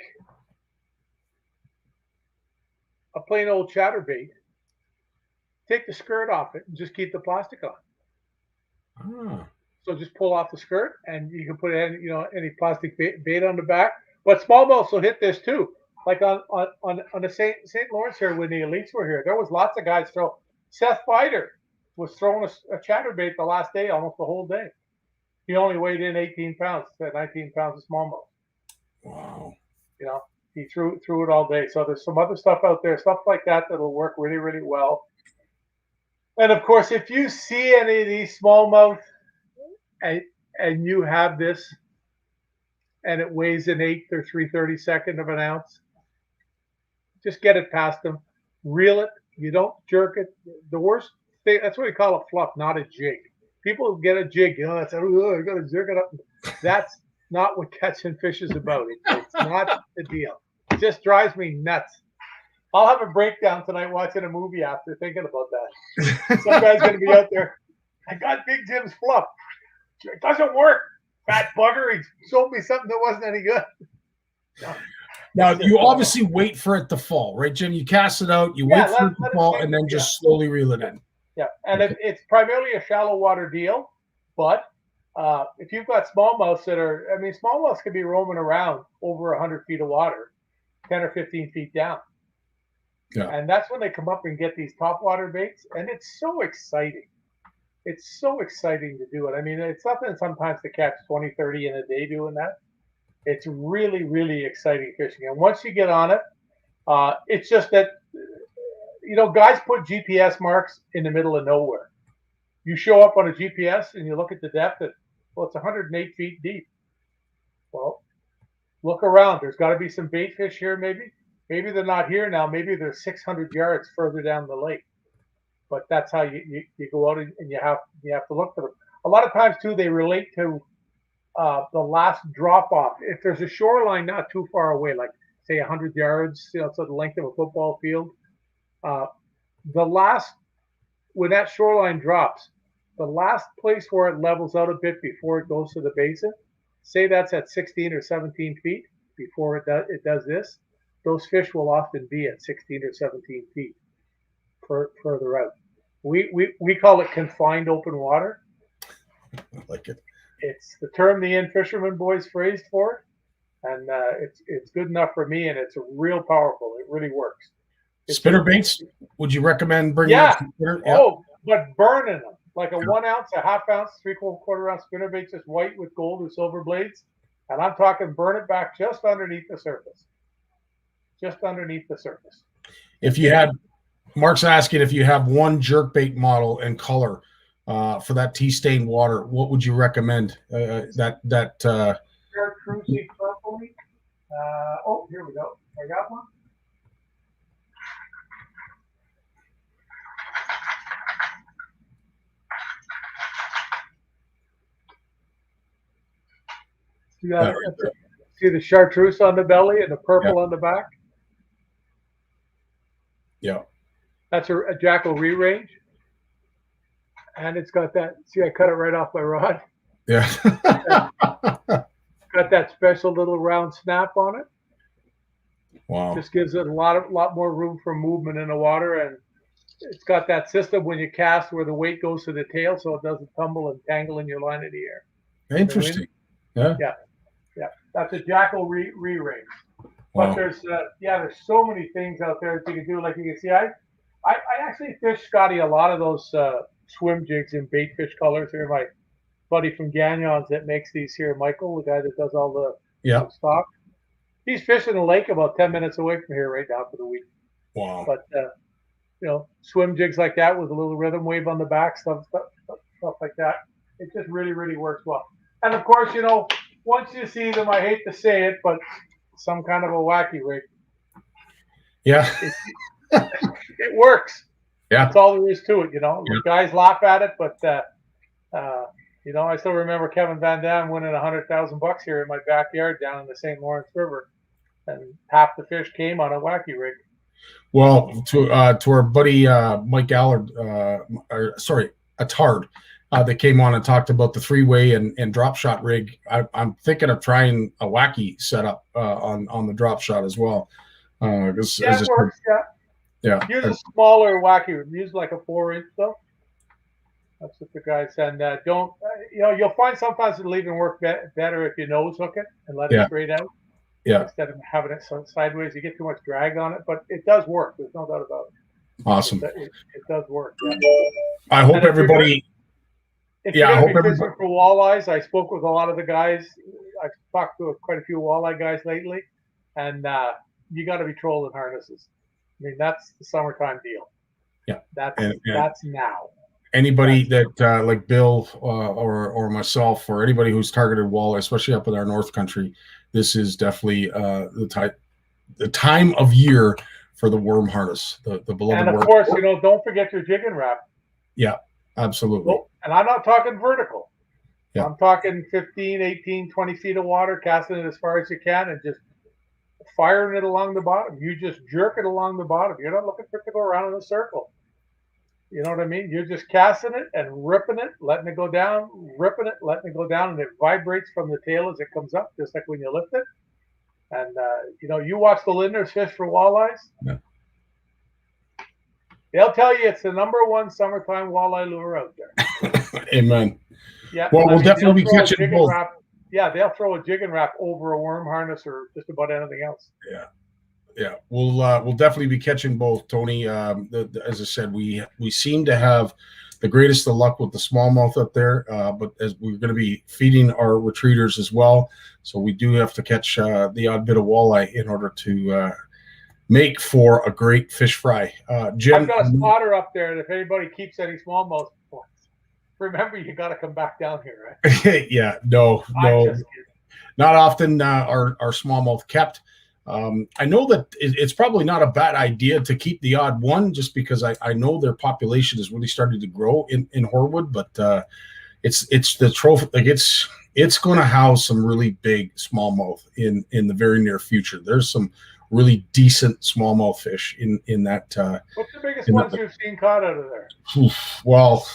[SPEAKER 3] a plain old chatterbait, take the skirt off it, and just keep the plastic on. So just pull off the skirt, and you can put any plastic bait on the back. But smallmouths will hit this too. Like on the St. Lawrence here, when the elites were here, there was lots of guys throw. Seth Fider was throwing a chatterbait the last day, almost the whole day. He only weighed in 18 pounds, 19 pounds of smallmouth.
[SPEAKER 2] Wow.
[SPEAKER 3] He threw it all day. So there's some other stuff out there, stuff like that that'll work really, really well. And of course, if you see any of these smallmouth and you have this and it weighs an 1/8 or 3/32 of an ounce, just get it past them. reel it. You don't jerk it. The worst thing, that's what we call a fluff, not a jig. People get a jig, you know, that's, oh, I got to jerk it up. That's not what catching fish is about. It's not the deal. It just drives me nuts. I'll have a breakdown tonight watching a movie after thinking about that. Some guy's going to be out there, I got Big Jim's fluff. It doesn't work. Fat bugger, he sold me something that wasn't any good. No.
[SPEAKER 2] Now, you obviously wait for it to fall, right, Jim? You cast it out, you wait for it to fall, and then just slowly reel it in.
[SPEAKER 3] Yeah, and it's primarily a shallow water deal, but if you've got smallmouths that are, I mean, smallmouths can be roaming around over 100 feet of water, 10 or 15 feet down. Yeah. And that's when they come up and get these topwater baits, and it's so exciting. It's so exciting to do it. I mean, it's nothing sometimes to catch 20, 30 in a day doing that. It's really, really exciting fishing. And once you get on it, it's just that, you know, guys put GPS marks in the middle of nowhere. You show up on a GPS and you look at the depth at, well, it's 108 feet deep. Well, look around. There's got to be some bait fish here, maybe. Maybe they're not here now. Maybe they're 600 yards further down the lake. But that's how you go out and you have to look for them. A lot of times, too, they relate to the last drop-off. If there's a shoreline not too far away, like, say, 100 yards, you know, so the length of a football field, when that shoreline drops, the last place where it levels out a bit before it goes to the basin, say that's at 16 or 17 feet before it does this, those fish will often be at 16 or 17 feet further out. We call it confined open water.
[SPEAKER 2] I like it.
[SPEAKER 3] It's the term the in-fisherman boys phrased for it, and it's good enough for me, and it's real powerful. It really works.
[SPEAKER 2] Spinner baits, would you recommend bringing
[SPEAKER 3] yeah.
[SPEAKER 2] Spinner?
[SPEAKER 3] Yeah. Oh, but burning them. Like a 1 ounce, a half ounce, 3/4 ounce spinner bait, just white with gold or silver blades. And I'm talking burn it back just underneath the surface. Just underneath the surface.
[SPEAKER 2] If you had, Mark's asking if you have one jerkbait model and color for that tea-stained water, what would you recommend?
[SPEAKER 3] Chartreusey purpley. Oh, here we go. I got one. See the chartreuse on the belly and the purple on the back?
[SPEAKER 2] Yeah.
[SPEAKER 3] That's a Jackal re-range. And it's got that, see, I cut it right off my rod.
[SPEAKER 2] Yeah.
[SPEAKER 3] Got that special little round snap on it.
[SPEAKER 2] Wow.
[SPEAKER 3] Just gives it a lot more room for movement in the water. And it's got that system when you cast where the weight goes to the tail so it doesn't tumble and tangle in your line of the air.
[SPEAKER 2] Interesting. Yeah.
[SPEAKER 3] Yeah. Yeah. That's a Jackal re-range.
[SPEAKER 2] Wow.
[SPEAKER 3] But there's so many things out there that you can do. Like you can see, I actually fish, Scotty, a lot of those swim jigs in bait fish colors. Here, my buddy from Gagnon's that makes these here, Michael, the guy that does all the stock. He's fishing the lake about 10 minutes away from here right now for the week.
[SPEAKER 2] Wow.
[SPEAKER 3] But, you know, swim jigs like that with a little rhythm wave on the back, stuff like that. It just really, really works well. And, of course, you know, once you see them, I hate to say it, but some kind of a wacky rig.
[SPEAKER 2] Yeah.
[SPEAKER 3] It works.
[SPEAKER 2] Yeah.
[SPEAKER 3] That's all there is to it, you know. Yeah. Guys laugh at it, but, you know, I still remember Kevin Van Dam winning $100,000 here in my backyard down in the St. Lawrence River. And half the fish came on a wacky rig.
[SPEAKER 2] Well, to our buddy Mike Allard, Attard, that came on and talked about the three-way and drop shot rig. I'm thinking of trying a wacky setup on the drop shot as well.
[SPEAKER 3] It works. Yeah. Use a smaller wacky. Use like a 4-inch though. That's what the guy said. Don't you know? You'll find sometimes it'll even work better if you nose hook it and let it straight out.
[SPEAKER 2] Yeah.
[SPEAKER 3] Instead of having it sideways, you get too much drag on it, but it does work. There's no doubt about it.
[SPEAKER 2] Awesome.
[SPEAKER 3] It does work. Yeah.
[SPEAKER 2] I hope everybody.
[SPEAKER 3] If you're going to be fishing for walleyes, I spoke with a lot of the guys. I've talked to quite a few walleye guys lately, and you got to be trolling harnesses. I mean, that's the summertime deal.
[SPEAKER 2] Yeah,
[SPEAKER 3] that's now.
[SPEAKER 2] Anybody that like Bill or myself or anybody who's targeted walleye, especially up in our North Country, this is definitely the time of year for the worm harness, the beloved
[SPEAKER 3] And of
[SPEAKER 2] worm.
[SPEAKER 3] course, don't forget your jig and wrap.
[SPEAKER 2] Yeah, absolutely.
[SPEAKER 3] Oh, and I'm not talking vertical.
[SPEAKER 2] Yeah.
[SPEAKER 3] I'm talking 15, 18, 20 feet of water, casting it as far as you can, and just firing it along the bottom. You just jerk it along the bottom. You're not looking for it to go around in a circle. You know what I mean? You're just casting it and ripping it, letting it go down, ripping it, letting it go down, and it vibrates from the tail as it comes up, just like when you lift it. And, you watch the Lindners fish for walleyes.
[SPEAKER 2] Yeah.
[SPEAKER 3] They'll tell you it's the number one summertime walleye lure out there.
[SPEAKER 2] Amen.
[SPEAKER 3] Yeah.
[SPEAKER 2] Well, we'll definitely be catching both.
[SPEAKER 3] They'll throw a jig and wrap over a worm harness or just about anything else.
[SPEAKER 2] Yeah. We'll definitely be catching both, Tony. As I said, we seem to have the greatest of luck with the smallmouth up there, but as we're going to be feeding our retreaters as well, so we do have to catch the odd bit of walleye in order to make for a great fish fry. Jim,
[SPEAKER 3] I've got a spotter up there, and if anybody keeps any smallmouth points, remember you got to come back down here, right?
[SPEAKER 2] Yeah, no, not often are smallmouth kept. I know that it's probably not a bad idea to keep the odd one, just because I know their population is really starting to grow in Horwood, but it's the trophy. Like it's going to house some really big smallmouth in the very near future. There's some really decent smallmouth fish in that.
[SPEAKER 3] What's the biggest ones you've seen caught out of there?
[SPEAKER 2] Well,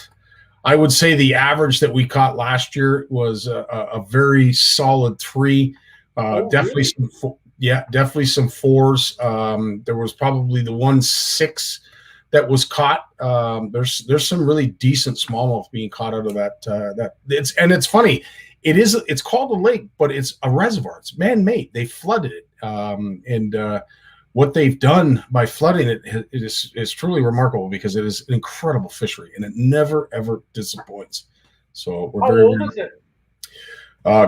[SPEAKER 2] I would say the average that we caught last year was a very solid 3. Definitely really? Definitely some 4s. There was probably the 1.6 that was caught. There's some really decent smallmouth being caught out of that. It's funny. It's called a lake, but it's a reservoir. It's man-made. They flooded it, and what they've done by flooding it is truly remarkable, because it is an incredible fishery and it never ever disappoints. So we're
[SPEAKER 3] How old is it?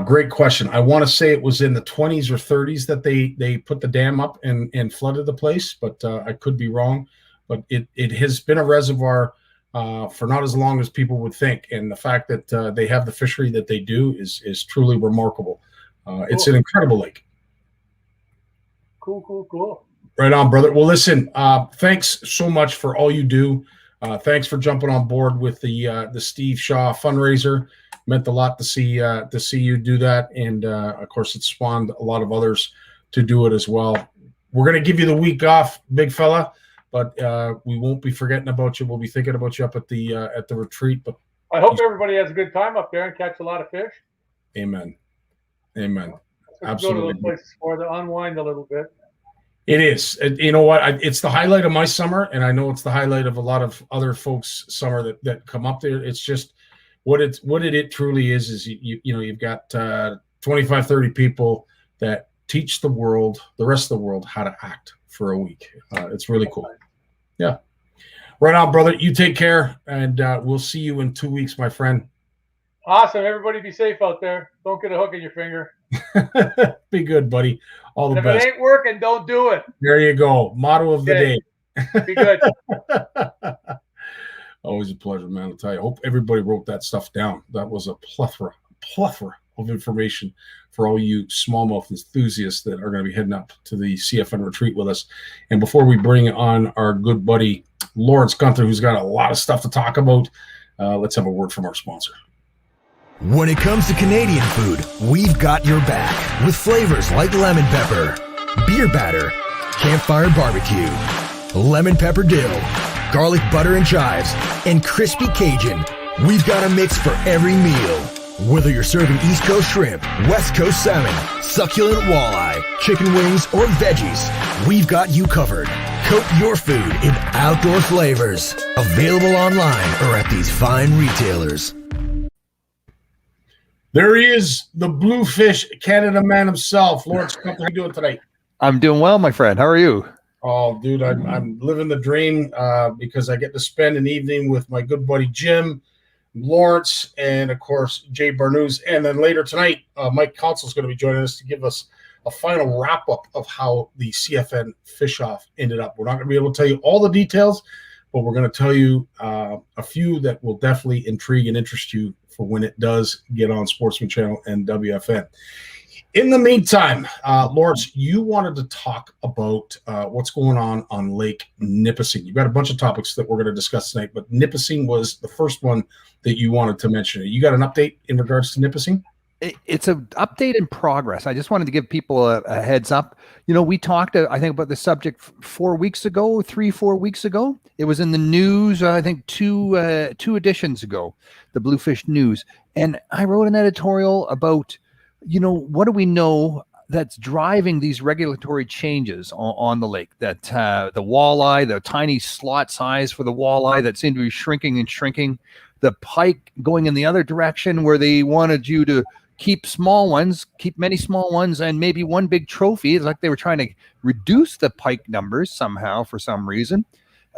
[SPEAKER 2] Great question. I want to say it was in the 20s or 30s that they put the dam up and flooded the place, but I could be wrong. But it has been a reservoir for not as long as people would think, and the fact that they have the fishery that they do is truly remarkable. It's an incredible lake.
[SPEAKER 3] Cool.
[SPEAKER 2] Right on, brother. Well, listen, thanks so much for all you do. Thanks for jumping on board with the Steve Shaw fundraiser. Meant a lot to see you do that, and of course, it spawned a lot of others to do it as well. We're gonna give you the week off, big fella, but we won't be forgetting about you. We'll be thinking about you up at the retreat. But
[SPEAKER 3] I hope everybody has a good time up there and catch a lot of fish.
[SPEAKER 2] Amen.
[SPEAKER 3] Absolutely. Go to those places to unwind a little bit.
[SPEAKER 2] It is. You know what? It's the highlight of my summer, and I know it's the highlight of a lot of other folks' summer that come up there. It's just what it truly is you've got 25, 30 people that teach the rest of the world how to act for a week. It's really cool. Yeah. Right on, brother. You take care, and we'll see you in 2 weeks, my friend.
[SPEAKER 3] Awesome. Everybody be safe out there. Don't get a hook in your finger.
[SPEAKER 2] Be good, buddy. All the best.
[SPEAKER 3] If it ain't working, don't do it.
[SPEAKER 2] There you go. Motto of the day.
[SPEAKER 3] Be good.
[SPEAKER 2] Always a pleasure, man. I'll tell you. I hope everybody wrote that stuff down. That was a plethora of information for all you smallmouth enthusiasts that are going to be heading up to the CFN retreat with us. And before we bring on our good buddy Lawrence Gunther, who's got a lot of stuff to talk about, let's have a word from our sponsor.
[SPEAKER 4] When it comes to Canadian food, we've got your back with flavors like lemon pepper, beer batter, campfire barbecue, lemon pepper dill, garlic butter and chives, and crispy Cajun. We've got a mix for every meal. Whether you're serving East Coast shrimp, West Coast salmon, succulent walleye, chicken wings, or veggies, we've got you covered. Coat your food in outdoor flavors. Available online or at these fine retailers.
[SPEAKER 2] There he is, the Bluefish Canada man himself. Lawrence, how are you doing tonight?
[SPEAKER 5] I'm doing well, my friend. How are you?
[SPEAKER 2] Oh, dude, I'm living the dream because I get to spend an evening with my good buddy Jim, Lawrence, and of course Jay Barnucz. And then later tonight, Mike Council is going to be joining us to give us a final wrap up of how the CFN fish off ended up. We're not going to be able to tell you all the details, but we're going to tell you a few that will definitely intrigue and interest you for when it does get on Sportsman Channel and WFN. In the meantime, Lawrence, you wanted to talk about what's going on Lake Nipissing. You've got a bunch of topics that we're going to discuss tonight, but Nipissing was the first one that you wanted to mention. You got an update in regards to Nipissing?
[SPEAKER 5] It's an update in progress. I just wanted to give people a heads up. We talked, I think, about the subject 4 weeks ago, 4 weeks ago. It was in the news, I think, two editions ago, the Bluefish News. And I wrote an editorial about, what do we know that's driving these regulatory changes on the lake? That the walleye, the tiny slot size for the walleye that seemed to be shrinking and shrinking, the pike going in the other direction where they wanted you to keep many small ones and maybe one big trophy. It's like they were trying to reduce the pike numbers somehow for some reason.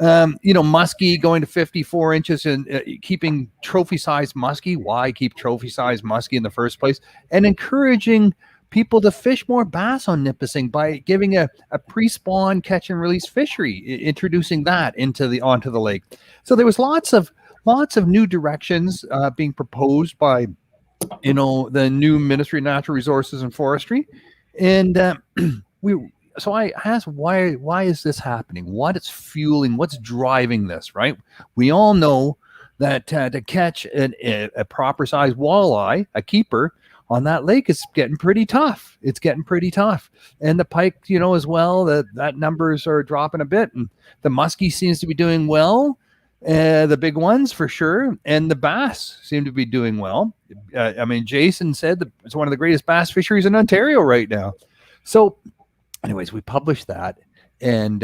[SPEAKER 5] Muskie going to 54 inches and keeping trophy-sized muskie. Why keep trophy-sized muskie in the first place? And encouraging people to fish more bass on Nipissing by giving a pre-spawn catch and release fishery, introducing that onto the lake. So there was lots of new directions being proposed by the new Ministry of Natural Resources and Forestry, and So I asked, why is this happening? What's driving this, right? We all know that to catch a proper size walleye, a keeper on that lake, is getting pretty tough. It's getting pretty tough. And the pike, as well, that numbers are dropping a bit. And the muskie seems to be doing well, the big ones for sure. And the bass seem to be doing well. Jason said that it's one of the greatest bass fisheries in Ontario right now. So anyways, we published that, and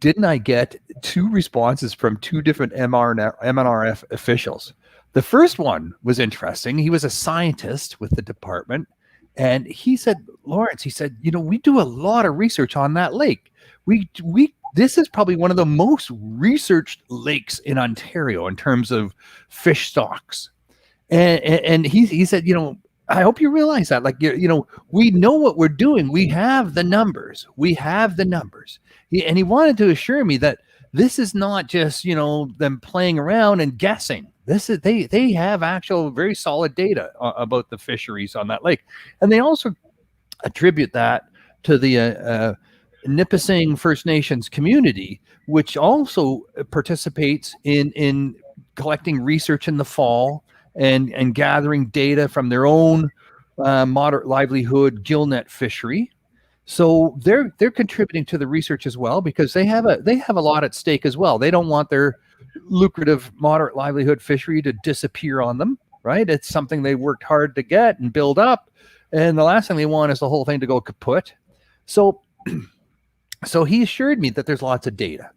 [SPEAKER 5] didn't I get two responses from two different MNRF officials? The first one was interesting. He was a scientist with the department, and he said, Lawrence, we do a lot of research on that lake. This is probably one of the most researched lakes in Ontario in terms of fish stocks, and he said, I hope you realize that, we know what we're doing. We have the numbers. And he wanted to assure me that this is not just, them playing around and guessing. They have actual very solid data about the fisheries on that lake. And they also attribute that to the Nipissing First Nations community, which also participates in collecting research in the fall and gathering data from their own moderate livelihood gillnet fishery. So they're contributing to the research as well, because they have a lot at stake as well. They don't want their lucrative moderate livelihood fishery to disappear on them, right? It's something they worked hard to get and build up, and the last thing they want is the whole thing to go kaput. So he assured me that there's lots of data,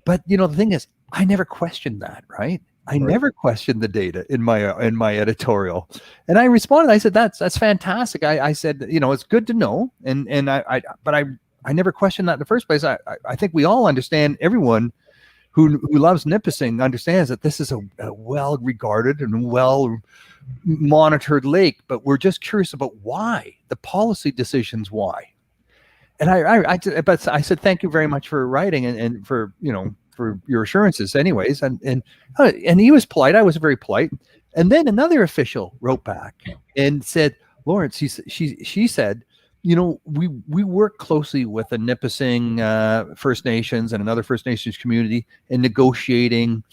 [SPEAKER 5] but the thing is, I never questioned that, right? I never questioned the data in my editorial, and I responded. I said, "That's fantastic." I said, it's good to know, but I never questioned that in the first place. I think we all understand. Everyone who loves Nipissing understands that this is a well-regarded and well-monitored lake, but we're just curious about why, the policy decisions, why. And I said, thank you very much for writing and for for your assurances anyways. And he was polite. I was very polite. And then another official wrote back and said, Lawrence, she said, we work closely with the Nipissing First Nations and another First Nations community in negotiating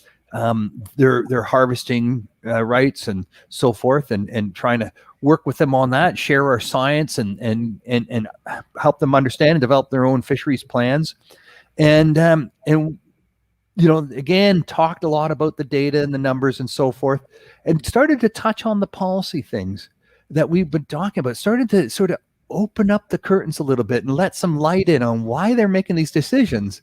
[SPEAKER 5] their harvesting rights and so forth, and trying to work with them on that, share our science and help them understand and develop their own fisheries plans. And again, talked a lot about the data and the numbers and so forth, and started to touch on the policy things that we've been talking about, started to sort of open up the curtains a little bit and let some light in on why they're making these decisions.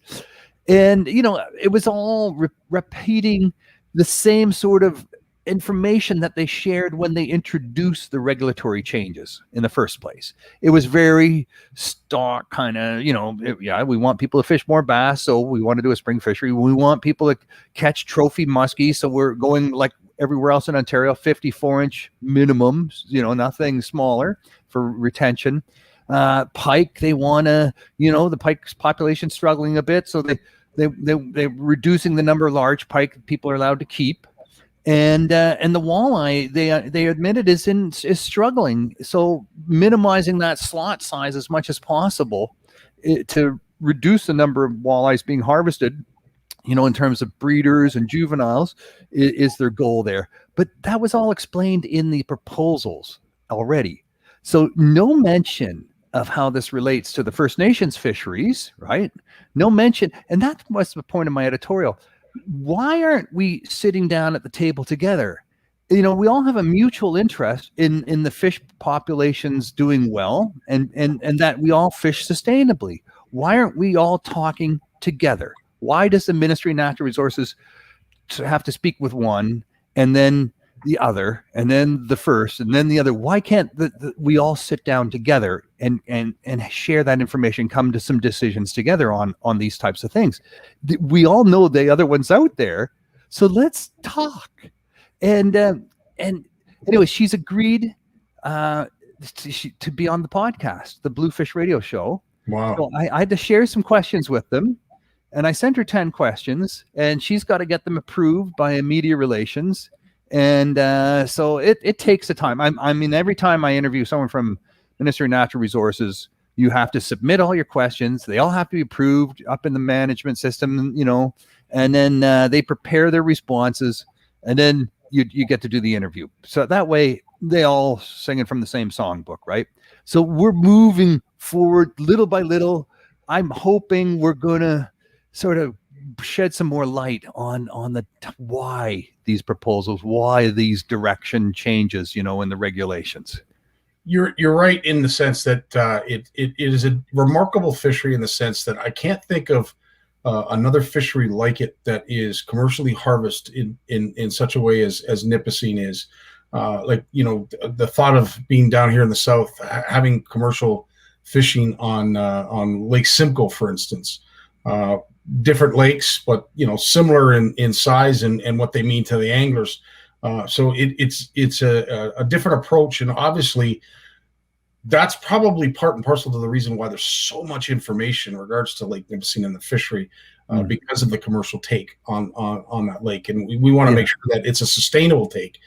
[SPEAKER 5] And, it was all repeating the same sort of information that they shared when they introduced the regulatory changes in the first place. It was very stock kind of, we want people to fish more bass, so we want to do a spring fishery. We want people to catch trophy muskie, so we're going like everywhere else in Ontario, 54-inch minimum, nothing smaller for retention. Pike, they want to, the pike's population struggling a bit, so they're reducing the number of large pike that people are allowed to keep. And the walleye, they admitted is struggling. So minimizing that slot size as much as possible to reduce the number of walleyes being harvested, in terms of breeders and juveniles, is their goal there. But that was all explained in the proposals already. So no mention of how this relates to the First Nations fisheries, right? No mention, and that was the point of my editorial. Why aren't we sitting down at the table together? We all have a mutual interest in the fish populations doing well and that we all fish sustainably. Why aren't we all talking together? Why does the Ministry of Natural Resources have to speak with one and then the other and then the first and then the other? Why can't we all sit down together and share that information, come to some decisions together on these types of things? We all know the other one's out there, so let's talk. And anyway, she's agreed to be on the podcast, the Bluefish Radio Show.
[SPEAKER 2] Wow.
[SPEAKER 5] So I had to share some questions with them. And I sent her 10 questions, and she's got to get them approved by media relations. And so it takes a time. I mean, every time I interview someone from Ministry of Natural Resources, you have to submit all your questions. They all have to be approved up in the management system, and then they prepare their responses, and then you get to do the interview. So that way they all singing from the same songbook, right? So we're moving forward little by little. I'm hoping we're going to sort of shed some more light on why these proposals, why these direction changes, in the regulations.
[SPEAKER 2] You're right in the sense that it is a remarkable fishery in the sense that I can't think of another fishery like it that is commercially harvested in such a way as Nipissing is. The thought of being down here in the south, having commercial fishing on Lake Simcoe, for instance. Different lakes, but similar in size and what they mean to the anglers. So it's a different approach, and obviously that's probably part and parcel to the reason why there's so much information in regards to Lake Nipissing and the fishery, because of the commercial take on that lake, and we want to make sure that it's a sustainable take.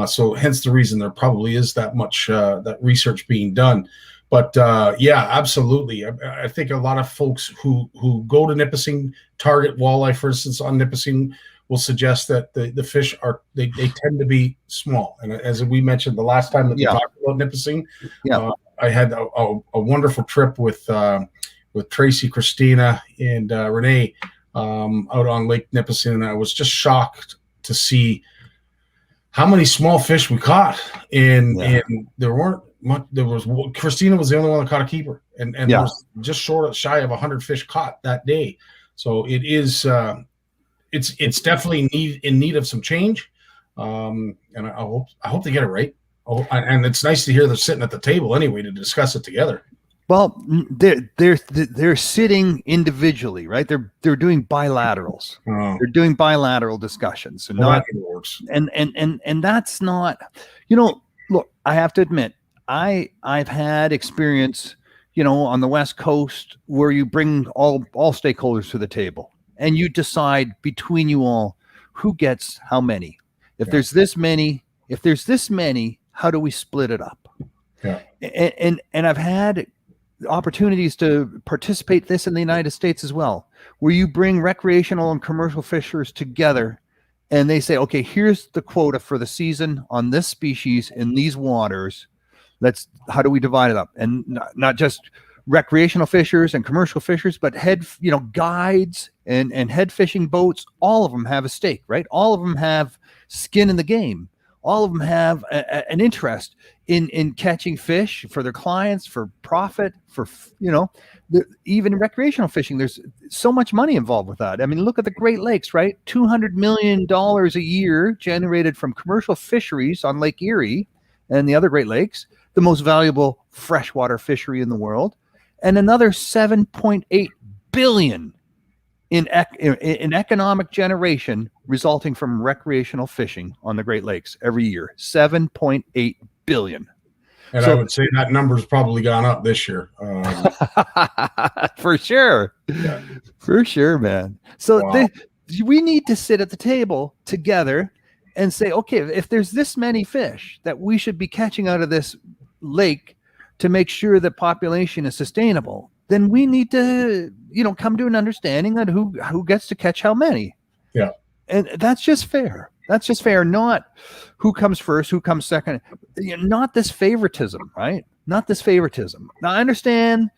[SPEAKER 2] So hence the reason there probably is that much that research being done. But yeah, absolutely. I think a lot of folks who go to Nipissing, target walleye, for instance, on Nipissing, will suggest that the fish they tend to be small. And as we mentioned the last time that we talked about Nipissing, I had a wonderful trip with Tracy, Christina, and Renee out on Lake Nipissing, and I was just shocked to see how many small fish we caught. And there weren't. Christina was the only one that caught a keeper, and there was just shy of 100 fish caught that day. So it is it's definitely in need of some change, and I hope they get it right. And it's nice to hear they're sitting at the table anyway to discuss it together.
[SPEAKER 5] Well, they're sitting individually, right? They're doing bilaterals. They're doing bilateral discussions, and and that's not, look, I have to admit, I've had experience, on the West Coast where you bring all stakeholders to the table and you decide between you all who gets how many. If there's this many, how do we split it up?
[SPEAKER 2] Yeah.
[SPEAKER 5] And I've had opportunities to participate this in the United States as well, where you bring recreational and commercial fishers together and they say, okay, here's the quota for the season on this species in these waters. How do we divide it up? And not just recreational fishers and commercial fishers, but guides and head fishing boats. All of them have a stake, right? All of them have skin in the game. All of them have an interest in catching fish for their clients, for profit, for, even recreational fishing. There's so much money involved with that. I mean, look at the Great Lakes, right? $200 million a year generated from commercial fisheries on Lake Erie and the other Great Lakes, the most valuable freshwater fishery in the world, and another $7.8 billion in economic generation resulting from recreational fishing on the Great Lakes every year. $7.8 billion.
[SPEAKER 2] And
[SPEAKER 5] So
[SPEAKER 2] I would say that number's probably gone up this year.
[SPEAKER 5] for sure.
[SPEAKER 2] Yeah.
[SPEAKER 5] For sure, man. So
[SPEAKER 2] Wow.
[SPEAKER 5] we need to sit at the table together and say, okay, if there's this many fish that we should be catching out of this lake to make sure that population is sustainable, then we need to, come to an understanding that who gets to catch how many.
[SPEAKER 2] Yeah.
[SPEAKER 5] And that's just fair. That's just fair. Not who comes first, who comes second. Not this favoritism, right? Not this favoritism. Now, I understand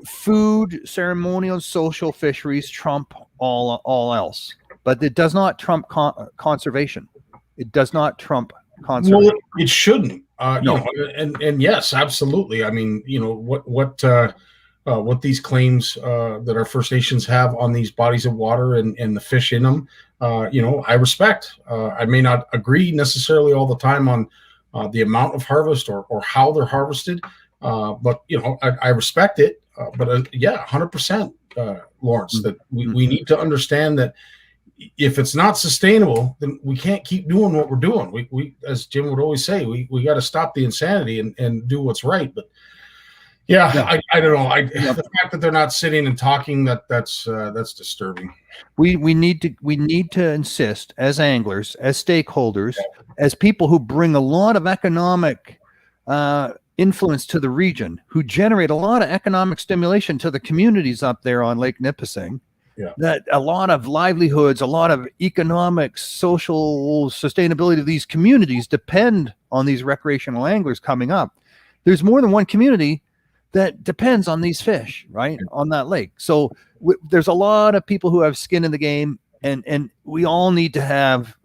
[SPEAKER 5] food, ceremonial, social fisheries trump all else, but it does not trump conservation. It does not trump conservation.
[SPEAKER 2] Well, it shouldn't.
[SPEAKER 5] No.
[SPEAKER 2] And yes, absolutely. I mean, what these claims that our First Nations have on these bodies of water and the fish in them, I respect. I may not agree necessarily all the time on the amount of harvest or how they're harvested, but I respect it. But yeah, 100%, Lawrence, that we need to understand that if it's not sustainable, then we can't keep doing what we're doing. We as Jim would always say, we got to stop the insanity and do what's right. But yeah. I don't know. The fact that they're not sitting and talking, that's disturbing.
[SPEAKER 5] We need to insist as anglers, as stakeholders, as people who bring a lot of economic influence to the region, who generate a lot of economic stimulation to the communities up there on Lake Nipissing.
[SPEAKER 2] Yeah.
[SPEAKER 5] That a lot of livelihoods, a lot of economic, social sustainability of these communities depend on these recreational anglers coming up. There's more than one community that depends on these fish, right, on that lake. So there's a lot of people who have skin in the game, and we all need to have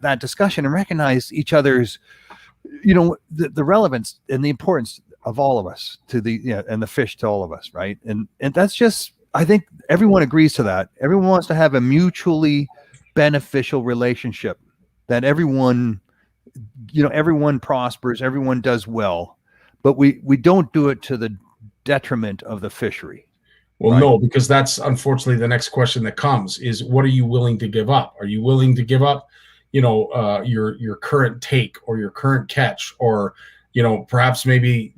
[SPEAKER 5] that discussion and recognize each other's, the relevance and the importance of all of us to and the fish to all of us, right? And that's just, I think everyone agrees to that. Everyone wants to have a mutually beneficial relationship, that everyone prospers, everyone does well, but we don't do it to the detriment of the fishery.
[SPEAKER 2] Well,
[SPEAKER 5] right?
[SPEAKER 2] No, because that's unfortunately the next question that comes is, what are you willing to give up? Are you willing to give up, your current take or your current catch, or, perhaps maybe,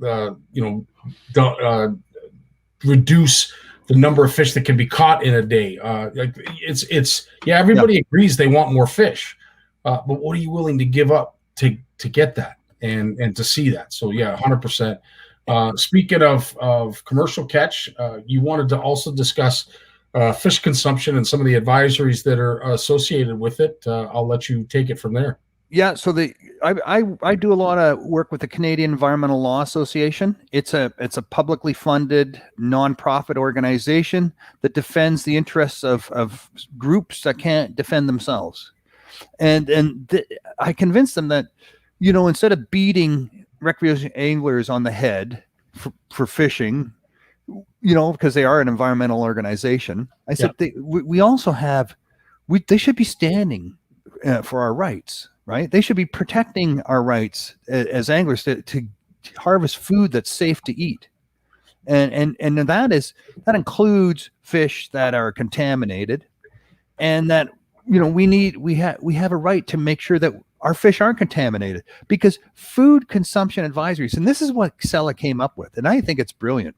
[SPEAKER 2] reduce the number of fish that can be caught in a day? Everybody agrees they want more fish, but what are you willing to give up to get that and to see that? So yeah, 100%. Speaking of commercial catch, you wanted to also discuss fish consumption and some of the advisories that are associated with it. I'll let you take it from there.
[SPEAKER 5] Yeah, so I do a lot of work with the Canadian Environmental Law Association. It's a publicly funded nonprofit organization that defends the interests of groups that can't defend themselves. And I convinced them that, instead of beating recreation anglers on the head for fishing, because they are an environmental organization, I said we also have, they should be standing for our rights. Right? They should be protecting our rights as anglers to harvest food that's safe to eat. And that includes fish that are contaminated, and that, we have a right to make sure that our fish aren't contaminated, because food consumption advisories, and this is what CELA came up with, and I think it's brilliant.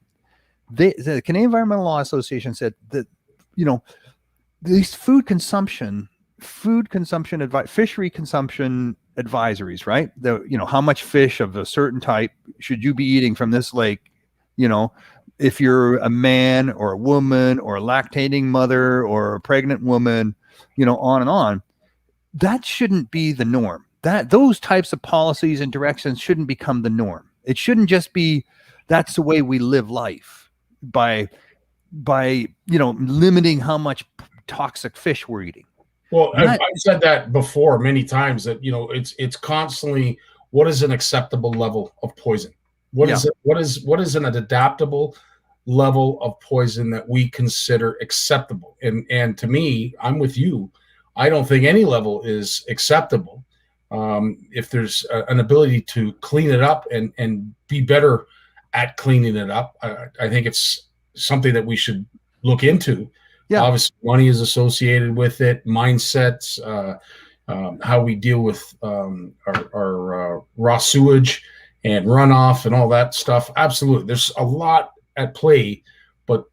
[SPEAKER 5] The Canadian Environmental Law Association said that, these fishery consumption advisories, right? How much fish of a certain type should you be eating from this lake? If you're a man or a woman or a lactating mother or a pregnant woman, on and on. That shouldn't be the norm. Those types of policies and directions shouldn't become the norm. It shouldn't just be that's the way we live life by limiting how much toxic fish we're eating.
[SPEAKER 2] Well, I've said that before many times, that it's constantly, what is an acceptable level of poison? What is an adaptable level of poison that we consider acceptable? And to me, I'm with you. I don't think any level is acceptable. If there's an ability to clean it up and be better at cleaning it up, I think it's something that we should look into. Yeah. Obviously, money is associated with it, mindsets, how we deal with our raw sewage, and runoff and all that stuff. Absolutely. There's a lot at play, but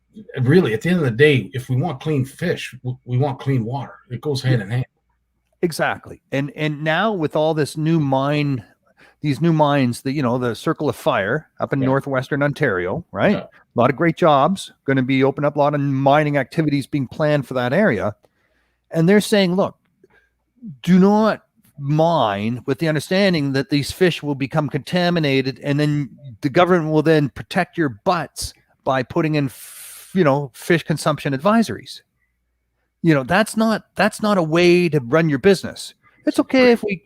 [SPEAKER 2] really at the end of the day, if we want clean fish, we want clean water. It goes hand in hand.
[SPEAKER 5] Exactly. And now with all this new mine, these new mines, the Circle of Fire up in northwestern Ontario, right?
[SPEAKER 2] Yeah.
[SPEAKER 5] A lot of great jobs going to be open up, a lot of mining activities being planned for that area. And they're saying, look, do not mine with the understanding that these fish will become contaminated, and then the government will then protect your butts by putting in, fish consumption advisories. That's not a way to run your business. It's okay if we,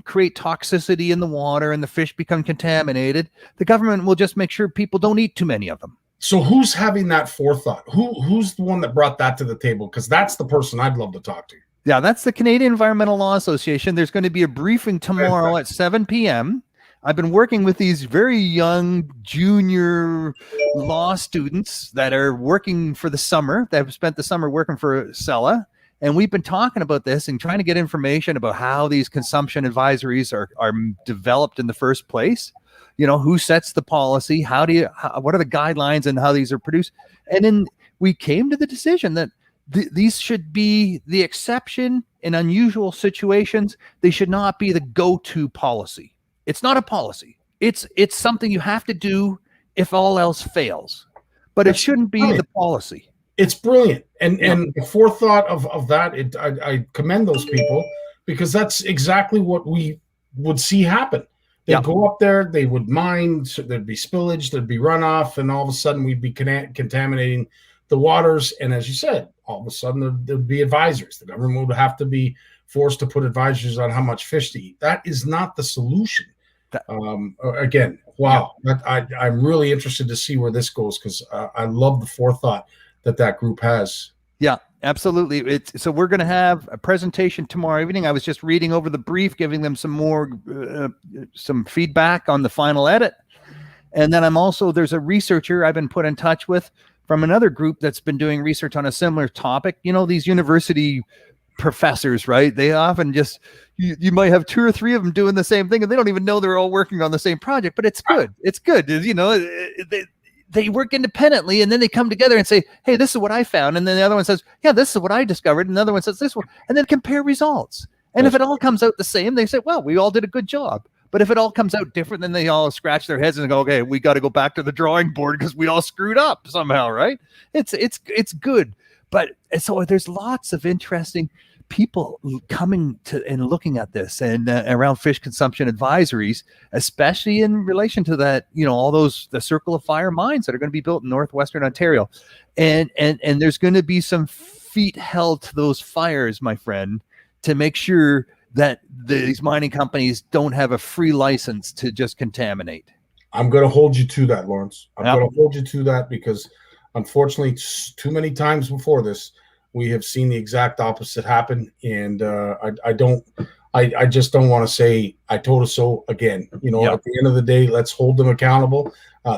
[SPEAKER 5] create toxicity in the water and the fish become contaminated. The government will just make sure people don't eat too many of them.
[SPEAKER 2] So who's having that forethought? Who's the one that brought that to the table? Because that's the person I'd love to talk to.
[SPEAKER 5] Yeah, that's the Canadian Environmental Law Association. There's going to be a briefing tomorrow at 7 p.m. I've been working with these very young junior law students that are working for the summer. They've spent the summer working for CELA. And we've been talking about this and trying to get information about how these consumption advisories are developed in the first place. Who sets the policy? What are the guidelines and how these are produced? And then we came to the decision that these should be the exception in unusual situations. They should not be the go-to policy. It's not a policy. It's something you have to do if all else fails, but it shouldn't be the policy. It's
[SPEAKER 2] brilliant. And the forethought of that, I commend those people, because that's exactly what we would see happen. They'd go up there, they would mine, so there'd be spillage, there'd be runoff, and all of a sudden we'd be contaminating the waters. And as you said, all of a sudden there'd be advisories. The government would have to be forced to put advisories on how much fish to eat. That is not the solution. Again, wow. I'm really interested to see where this goes, because I love the forethought that group has. Yeah,
[SPEAKER 5] absolutely. So we're going to have a presentation tomorrow evening. I was just reading over the brief, giving them some more, some feedback on the final edit. And then there's a researcher I've been put in touch with from another group that's been doing research on a similar topic. These university professors, right? They often just, you might have 2 or 3 of them doing the same thing, and they don't even know they're all working on the same project, but it's good. It's good. They work independently, and then they come together and say, hey, this is what I found. And then the other one says, yeah, this is what I discovered. And another one says this one, and then compare results. And if it all comes out the same, they say, well, we all did a good job. But if it all comes out different, then they all scratch their heads and go, okay, we got to go back to the drawing board because we all screwed up somehow, right? It's good. But so there's lots of interesting people coming to and looking at this and around fish consumption advisories, especially in relation to that, all the Circle of Fire mines that are going to be built in northwestern Ontario. And there's going to be some feet held to those fires, my friend, to make sure that these mining companies don't have a free license to just contaminate.
[SPEAKER 2] I'm going to hold you to that, Lawrence. I'm going to hold you to that, because unfortunately, too many times before this, we have seen the exact opposite happen. And I just don't want to say I told us so again. At the end of the day, let's hold them accountable.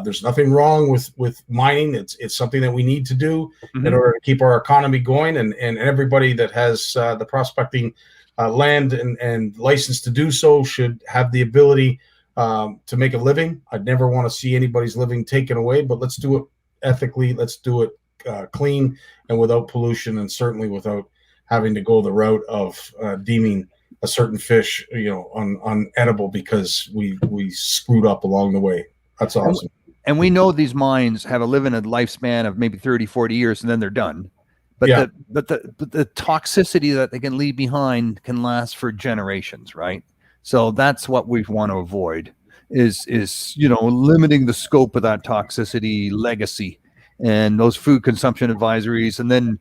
[SPEAKER 2] There's nothing wrong with mining. It's something that we need to do in order to keep our economy going. And everybody that has the prospecting land and license to do so should have the ability to make a living. I'd never want to see anybody's living taken away, but let's do it ethically. Let's do it clean and without pollution, and certainly without having to go the route of deeming a certain fish, unedible because we screwed up along the way. That's awesome.
[SPEAKER 5] And we know these mines have a lifespan of maybe 30, 40 years, and then they're done. But the toxicity that they can leave behind can last for generations, right? So that's what we want to avoid is limiting the scope of that toxicity legacy and those food consumption advisories, and then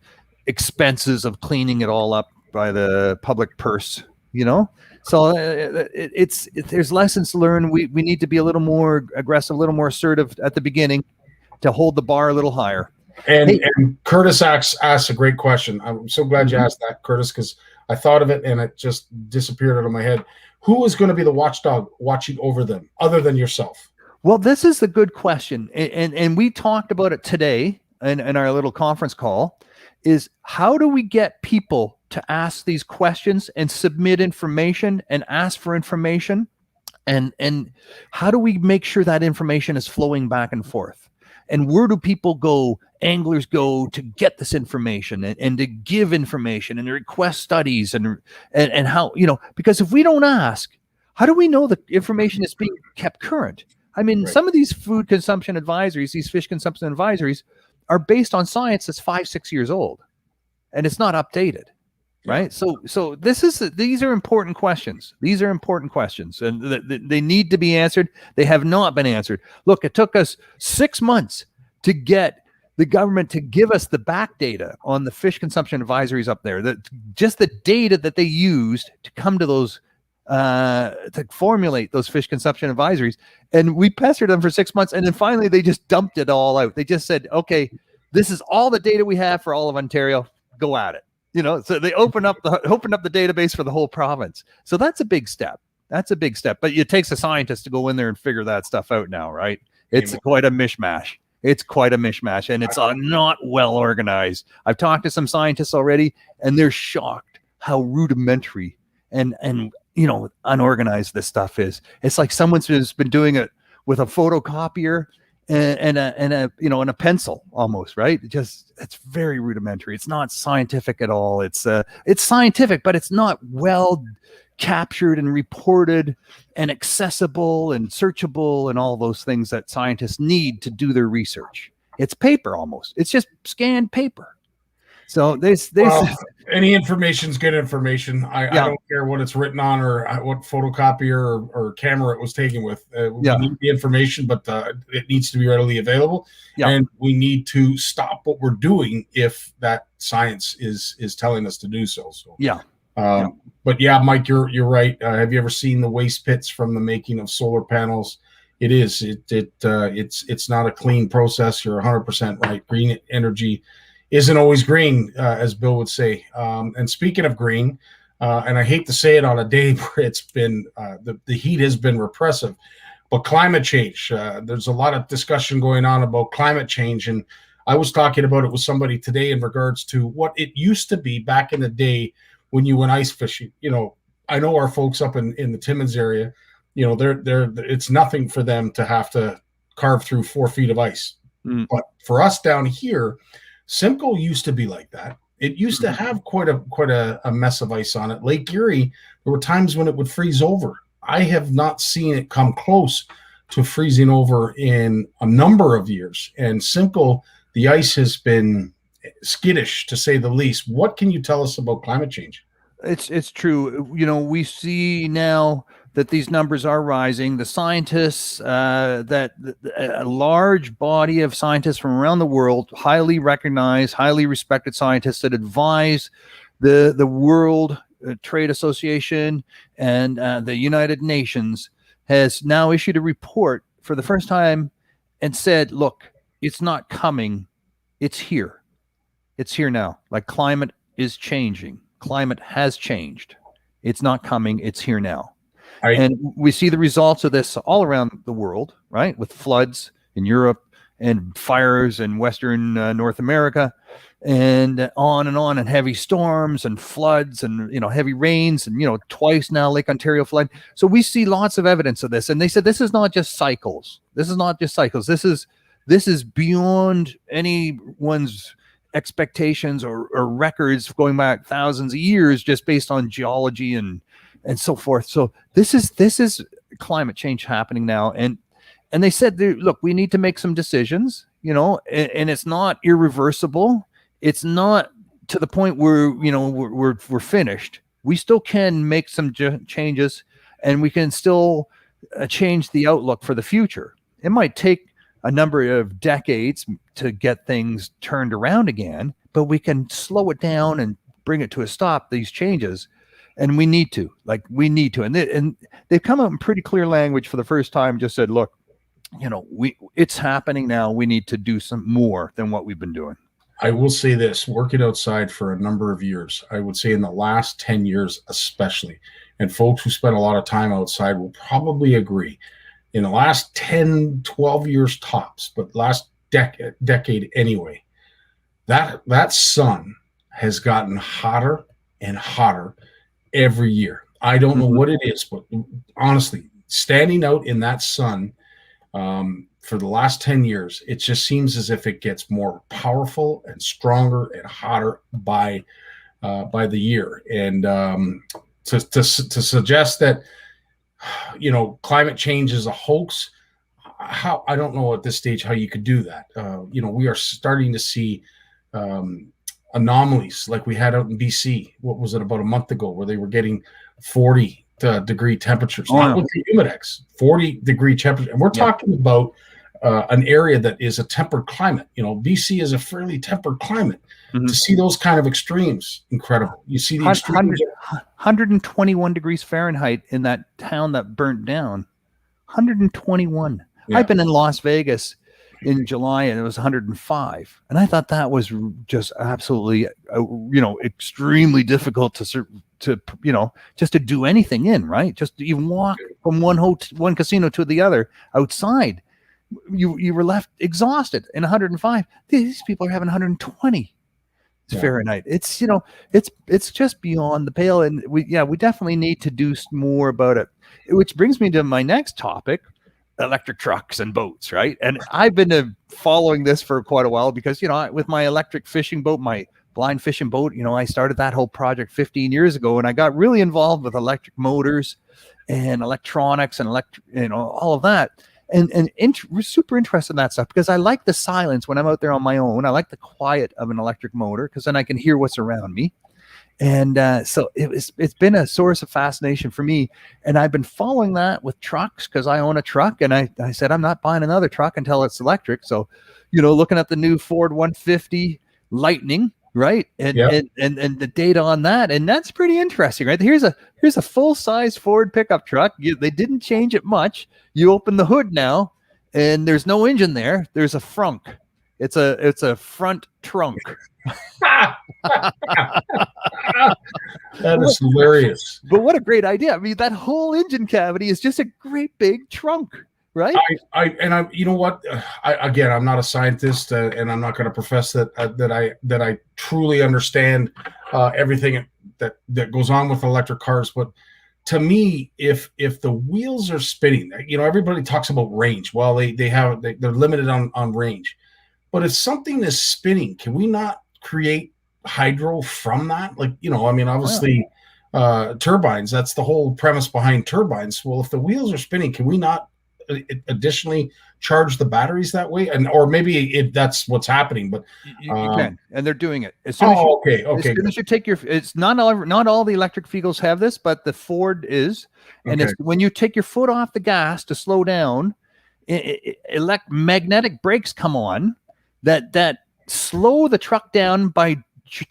[SPEAKER 5] expenses of cleaning it all up by the public purse, So there's lessons learned. We need to be a little more aggressive, a little more assertive at the beginning to hold the bar a little higher.
[SPEAKER 2] And Curtis asks a great question. I'm so glad you asked that, Curtis, because I thought of it and it just disappeared out of my head. Who is going to be the watchdog watching over them other than yourself?
[SPEAKER 5] Well, this is a good question. And we talked about it today in our little conference call, is how do we get people to ask these questions and submit information and ask for information And how do we make sure that information is flowing back and forth? And where do people go, anglers go, to get this information and to give information and to request studies and how, because if we don't ask, how do we know the information is being kept current? I mean, some of these food consumption advisories, these fish consumption advisories, are based on science that's 5-6 years old, and it's not updated. Right. So these are important questions. These are important questions, and they need to be answered. They have not been answered. Look, it took us 6 months to get the government to give us the back data on the fish consumption advisories up there. Just the data that they used to come to those, to formulate those fish consumption advisories. And we pestered them for 6 months, and then finally they just dumped it all out. They just said, okay, this is all the data we have for all of Ontario. Go at it. So they open up the database for the whole province. So that's a big step. But it takes a scientist to go in there and figure that stuff out now, right? It's quite a mishmash. And it's not well organized. I've talked to some scientists already, and they're shocked how rudimentary and unorganized this stuff is. It's like someone's just been doing it with a photocopier and a pencil almost, right? It's very rudimentary. It's not scientific at all. It's scientific, but it's not well captured and reported and accessible and searchable and all those things that scientists need to do their research. It's paper almost. It's just scanned paper. So
[SPEAKER 2] any information's good information. I don't care what it's written on or what photocopier or camera it was taken with. We need the information, but it needs to be readily available. Yeah. And we need to stop what we're doing if that science is telling us to do so. But yeah, Mike, you're right. Have you ever seen the waste pits from the making of solar panels? It is. It's not a clean process. You're 100% right. Green energy isn't always green, as Bill would say. And speaking of green, and I hate to say it on a day where it's been the heat has been repressive, but climate change. There's a lot of discussion going on about climate change, and I was talking about it with somebody today in regards to what it used to be back in the day when you went ice fishing. I know our folks up in the Timmins area. It's nothing for them to have to carve through 4 feet of ice, but for us down here. Simcoe used to be like that. It used to have quite a mess of ice on it. Lake Erie, there were times when it would freeze over. I have not seen it come close to freezing over in a number of years. And Simcoe, the ice has been skittish, to say the least. What can you tell us about climate change?
[SPEAKER 5] It's true. We see now that these numbers are rising. The scientists, that a large body of scientists from around the world, highly recognized, highly respected scientists that advise the World Trade Association and the United Nations, has now issued a report for the first time and said, look, it's not coming. It's here. It's here now. Like, climate is changing. Climate has changed. It's not coming. It's here now. And we see the results of this all around the world, right? With floods in Europe and fires in Western North America, and on, and heavy storms and floods and, heavy rains, and, twice now Lake Ontario flood. So we see lots of evidence of this. And they said, this is not just cycles. This is beyond anyone's expectations or records going back thousands of years, just based on geology and so forth. So this is climate change happening now. And they said, look, we need to make some decisions, and it's not irreversible. It's not to the point where, we're finished. We still can make some changes, and we can still change the outlook for the future. It might take a number of decades to get things turned around again, but we can slow it down and bring it to a stop, these changes. And we need to. And they've come out in pretty clear language for the first time, just said, look, it's happening now. We need to do some more than what we've been doing.
[SPEAKER 2] I will say this, working outside for a number of years, I would say in the last 10 years especially, and folks who spend a lot of time outside will probably agree, in the last 10, 12 years tops, but last decade anyway, that sun has gotten hotter and hotter every year. I don't know what it is, but honestly, standing out in that sun for the last 10 years, it just seems as if it gets more powerful and stronger and hotter by the year. And to suggest that, climate change is a hoax, I don't know at this stage how you could do that. We are starting to see anomalies like we had out in BC. What was it, about a month ago, where they were getting 40 degree temperatures, not with the humidex, 40-degree temperature. And we're talking about an area that is a tempered climate. BC is a fairly tempered climate. Mm-hmm. To see those kind of extremes, incredible. You see the
[SPEAKER 5] 121 degrees Fahrenheit in that town that burnt down. 121. Yeah. I've been in Las Vegas in July and it was 105, and I thought that was just absolutely, extremely difficult to just to do anything in, right? Just to even walk from one casino to the other outside. You were left exhausted. In 105, these people are having 120 Fahrenheit. It's it's just beyond the pale, and we definitely need to do more about it. Which brings me to my next topic: electric trucks and boats, right? And I've been following this for quite a while because with my electric fishing boat, my blind fishing boat, I started that whole project 15 years ago, and I got really involved with electric motors and electronics and all of that. And we're super interested in that stuff because I like the silence when I'm out there on my own. I like the quiet of an electric motor because then I can hear what's around me. And so it's been a source of fascination for me. And I've been following that with trucks because I own a truck. And I said, I'm not buying another truck until it's electric. So, looking at the new Ford 150 Lightning, right? And the data on that. And that's pretty interesting, right? Here's a full-size Ford pickup truck. They didn't change it much. You open the hood now and there's no engine there. There's a frunk. It's a front trunk.
[SPEAKER 2] That is hilarious.
[SPEAKER 5] But what a great idea. I mean, that whole engine cavity is just a great big trunk, right?
[SPEAKER 2] You know what? I'm not a scientist, and I'm not going to profess that I truly understand everything that goes on with electric cars. But to me, if the wheels are spinning, everybody talks about range. Well, they're limited on range. But if something is spinning, can we not create hydro from that? Obviously, turbines. That's the whole premise behind turbines. Well, if the wheels are spinning, can we not additionally charge the batteries that way? Or maybe that's what's happening, but
[SPEAKER 5] you can, and they're doing it. As soon as you take it's not all the electric vehicles have this, but the Ford is, and it's when you take your foot off the gas to slow down, magnetic brakes come on that slow the truck down by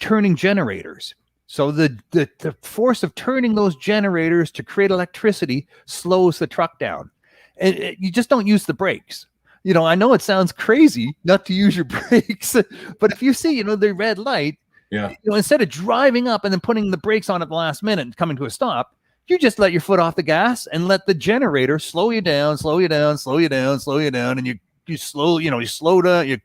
[SPEAKER 5] turning generators. So the force of turning those generators to create electricity slows the truck down. And you just don't use the brakes. I know it sounds crazy not to use your brakes, but if you see, the red light, instead of driving up and then putting the brakes on at the last minute and coming to a stop, you just let your foot off the gas and let the generator slow you down, and you slow down, you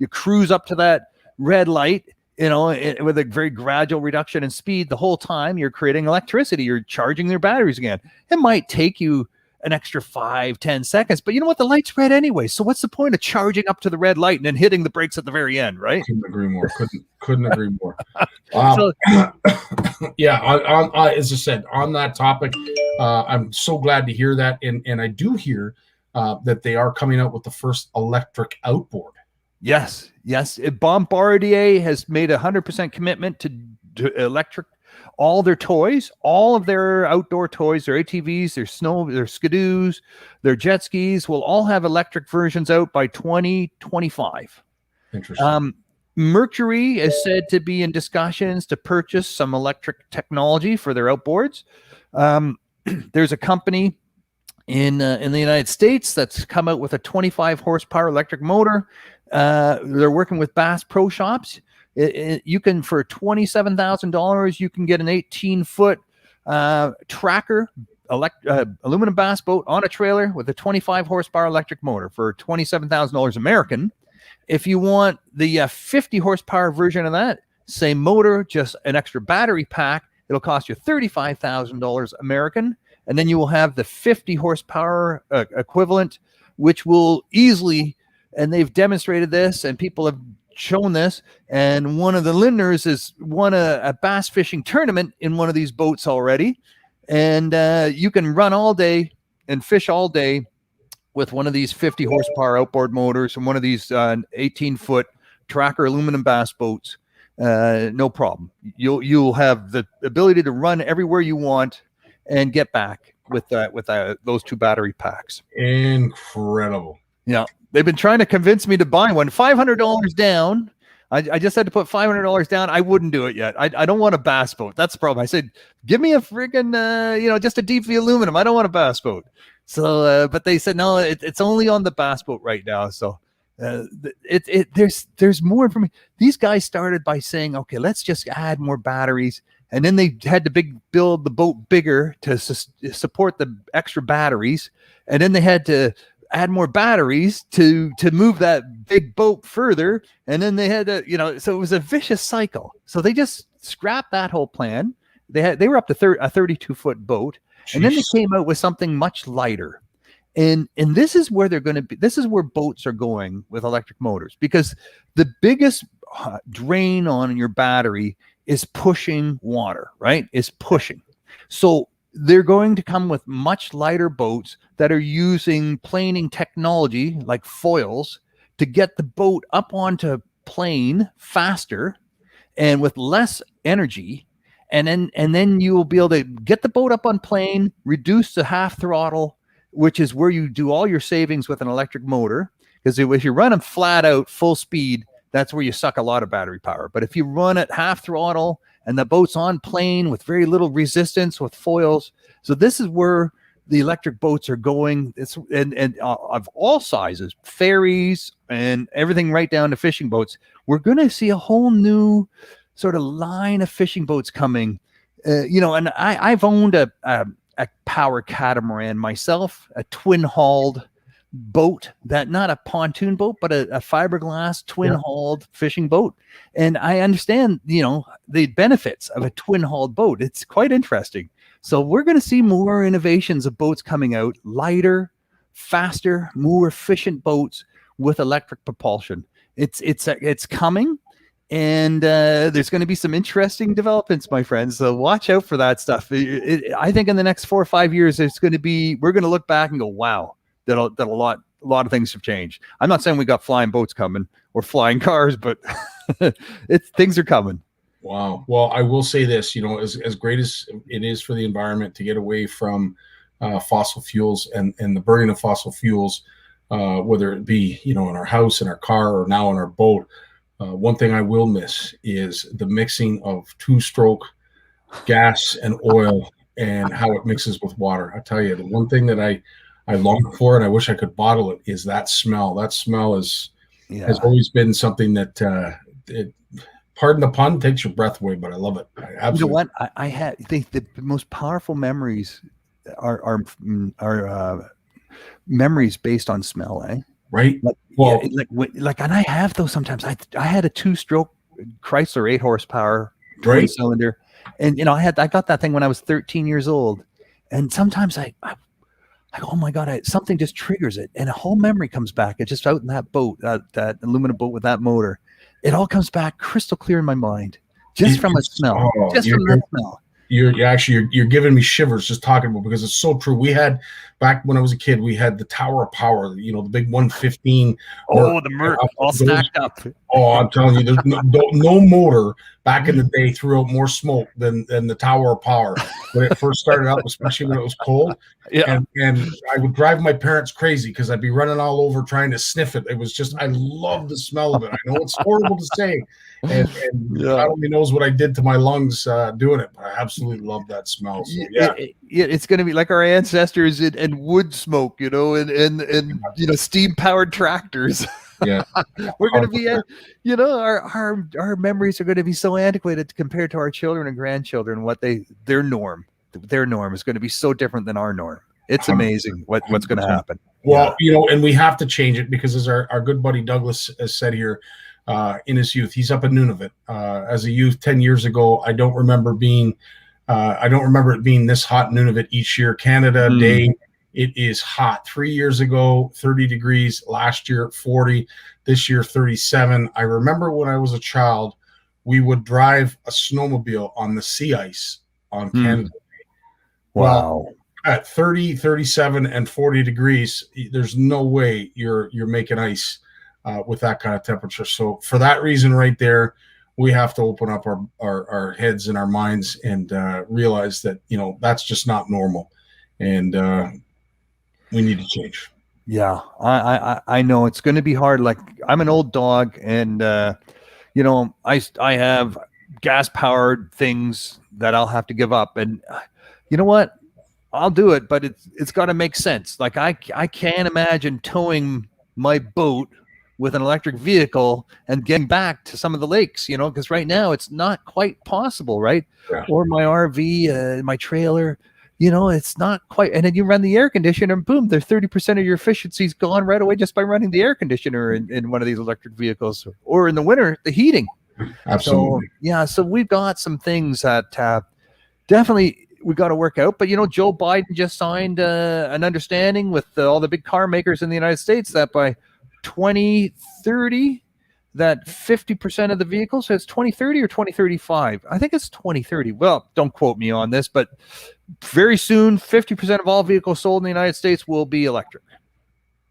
[SPEAKER 5] cruise up to that red light, with a very gradual reduction in speed. The whole time you're creating electricity, you're charging their batteries again. It might take you an extra 5-10 seconds, but you know what? The light's red anyway. So what's the point of charging up to the red light and then hitting the brakes at the very end, right?
[SPEAKER 2] Couldn't agree more. Couldn't agree more. As I said, on that topic, I'm so glad to hear that. And I do hear that they are coming out with the first electric outboard.
[SPEAKER 5] Yes. Bombardier has made 100% commitment to electric. All their toys, all of their outdoor toys, their ATVs, their skidoos, their jet skis will all have electric versions out by 2025.
[SPEAKER 2] Interesting.
[SPEAKER 5] Mercury is said to be in discussions to purchase some electric technology for their outboards. There's a company in the United States that's come out with a 25 horsepower electric motor. They're working with Bass Pro Shops. You can, for $27,000, you can get an 18-foot tracker aluminum bass boat on a trailer with a 25 horsepower electric motor for $27,000 American. If you want the 50 horsepower version of that, same motor, just an extra battery pack, it'll cost you $35,000 American. and then you will have the 50 horsepower equivalent, which will easily, and they've demonstrated this, and people have shown this, and one of the Lindners has won a bass fishing tournament in one of these boats already, and you can run all day and fish all day with one of these 50 horsepower outboard motors and one of these 18-foot tracker aluminum bass boats. No problem. You'll have the ability to run everywhere you want and get back with those 2 battery packs.
[SPEAKER 2] Incredible.
[SPEAKER 5] Yeah, they've been trying to convince me to buy one. $500 down. I just had to put $500 down. I wouldn't do it yet. I don't want a bass boat. That's the problem. I said, give me a friggin' just a deep V aluminum. I don't want a bass boat. So, but they said no, it's only on the bass boat right now. So, there's more information. These guys started by saying, okay, let's just add more batteries, and then they had to build the boat bigger to support the extra batteries, and then they had to add more batteries to move that big boat further, and then they had to, so it was a vicious cycle. So they just scrapped that whole plan. They were up to a 32-foot boat. Jeez. And then they came out with something much lighter. And this is where they're going to be. This is where boats are going with electric motors, because the biggest drain on your battery is pushing water, right? Is pushing. So they're going to come with much lighter boats that are using planing technology like foils to get the boat up onto plane faster and with less energy. And then you will be able to get the boat up on plane, reduce to half throttle, which is where you do all your savings with an electric motor. Because if you run them flat out, full speed, that's where you suck a lot of battery power. But if you run at half throttle and the boat's on plane with very little resistance with foils, so this is where the electric boats are going. It's and of all sizes, ferries and everything right down to fishing boats. We're going to see a whole new sort of line of fishing boats coming. And I've owned a power catamaran myself, a twin-hauled boat, that not a pontoon boat, but a fiberglass twin-hauled fishing boat. And I understand, the benefits of a twin-hauled boat. It's quite interesting. So we're going to see more innovations of boats coming out, lighter, faster, more efficient boats with electric propulsion. It's coming. And there's going to be some interesting developments, my friends. So watch out for that stuff. I think in the next 4 or 5 years, we're going to look back and go, wow, that a lot of things have changed. I'm not saying we got flying boats coming or flying cars, but things are coming.
[SPEAKER 2] Wow. Well, I will say this, as great as it is for the environment to get away from fossil fuels and the burning of fossil fuels, whether it be, in our house, in our car, or now in our boat. One thing I will miss is the mixing of 2-stroke gas and oil and how it mixes with water. I tell you, the one thing that I long for, and I wish I could bottle it, is that smell. That smell has always been something that, pardon the pun, takes your breath away, but I love it. I absolutely.
[SPEAKER 5] You know what? I think the most powerful memories are memories based on smell, eh?
[SPEAKER 2] Right.
[SPEAKER 5] And I have those sometimes. I had a 2-stroke Chrysler 8 horsepower twin cylinder, and I got that thing when I was 13 years old, and sometimes I go, oh my God, something just triggers it, and a whole memory comes back. It's just out in that boat, that aluminum boat with that motor. It all comes back crystal clear in my mind, just from a smell. Just from that smell.
[SPEAKER 2] You're giving me shivers just talking about, because it's so true. We had, back when I was a kid, we had the Tower of Power, the big 115.
[SPEAKER 5] The Merc all stacked up.
[SPEAKER 2] Oh, I'm telling you, there's no motor back in the day threw out more smoke than the Tower of Power when it first started out, especially when it was cold.
[SPEAKER 5] Yeah.
[SPEAKER 2] And I would drive my parents crazy because I'd be running all over trying to sniff it. It was just, I love the smell of it. I know it's horrible to say. And God only knows what I did to my lungs doing it, but I absolutely love that smell. So,
[SPEAKER 5] it's going to be like our ancestors and wood smoke, and steam powered tractors.
[SPEAKER 2] Yeah,
[SPEAKER 5] we're going to be, our memories are going to be so antiquated compared to our children and grandchildren. Their norm is going to be so different than our norm. It's amazing what's going to happen.
[SPEAKER 2] Well, and we have to change it, because as our good buddy Douglas has said here, in his youth, he's up in Nunavut. As a youth 10 years ago, I don't remember being I don't remember it being this hot, Nunavut each year. Canada Day, it is hot. 3 years ago, 30 degrees. Last year, 40. This year, 37. I remember when I was a child, we would drive a snowmobile on the sea ice on Canada Day.
[SPEAKER 5] Wow.
[SPEAKER 2] Well, at 30, 37, and 40 degrees, there's no way you're making ice with that kind of temperature. So for that reason right there, we have to open up our heads and our minds and realize that, that's just not normal. And we need to change.
[SPEAKER 5] Yeah, I know it's going to be hard. Like, I'm an old dog, and I have gas powered things that I'll have to give up. And you know what? I'll do it, but it's got to make sense. Like, I can't imagine towing my boat with an electric vehicle and getting back to some of the lakes, because right now it's not quite possible, right? Yeah. Or my RV, my trailer, it's not quite. And then you run the air conditioner and boom, there's 30% of your efficiency's gone right away just by running the air conditioner in one of these electric vehicles, or in the winter, the heating.
[SPEAKER 2] Absolutely.
[SPEAKER 5] So we've got some things that definitely we got to work out. But, Joe Biden just signed an understanding with all the big car makers in the United States that by 2030, that 50% of the vehicles, so it's 2030 or 2035. I think it's 2030. Well, don't quote me on this, but very soon, 50% of all vehicles sold in the United States will be electric.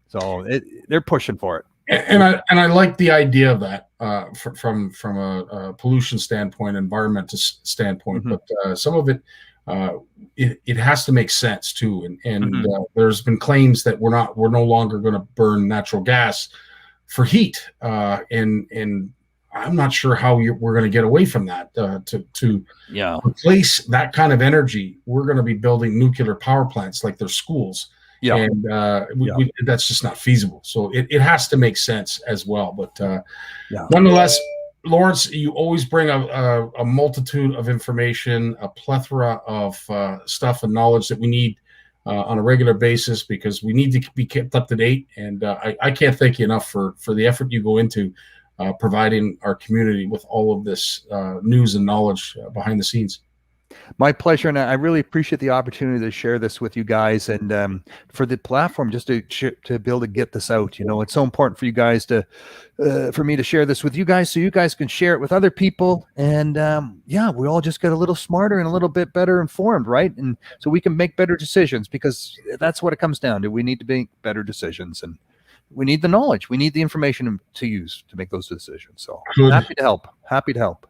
[SPEAKER 5] So they're pushing for it.
[SPEAKER 2] And I like the idea of that from a pollution standpoint, environmental standpoint, but some of it, it has to make sense too. And there's been claims that we're no longer going to burn natural gas for heat, and I'm not sure how we're going to get away from that. To replace that kind of energy, we're going to be building nuclear power plants like they're schools. Yeah, and that's just not feasible. So it has to make sense as well. But nonetheless, Lawrence, you always bring a multitude of information, a plethora of stuff and knowledge that we need on a regular basis, because we need to be kept up to date. And I can't thank you enough for the effort you go into providing our community with all of this news and knowledge behind the scenes.
[SPEAKER 5] My pleasure, and I really appreciate the opportunity to share this with you guys, and for the platform just to be able to get this out. It's so important for you guys for me to share this with you guys, so you guys can share it with other people, and we all just get a little smarter and a little bit better informed, right? And so we can make better decisions, because that's what it comes down to. We need to make better decisions, and we need the knowledge, we need the information to use to make those decisions. So happy to help.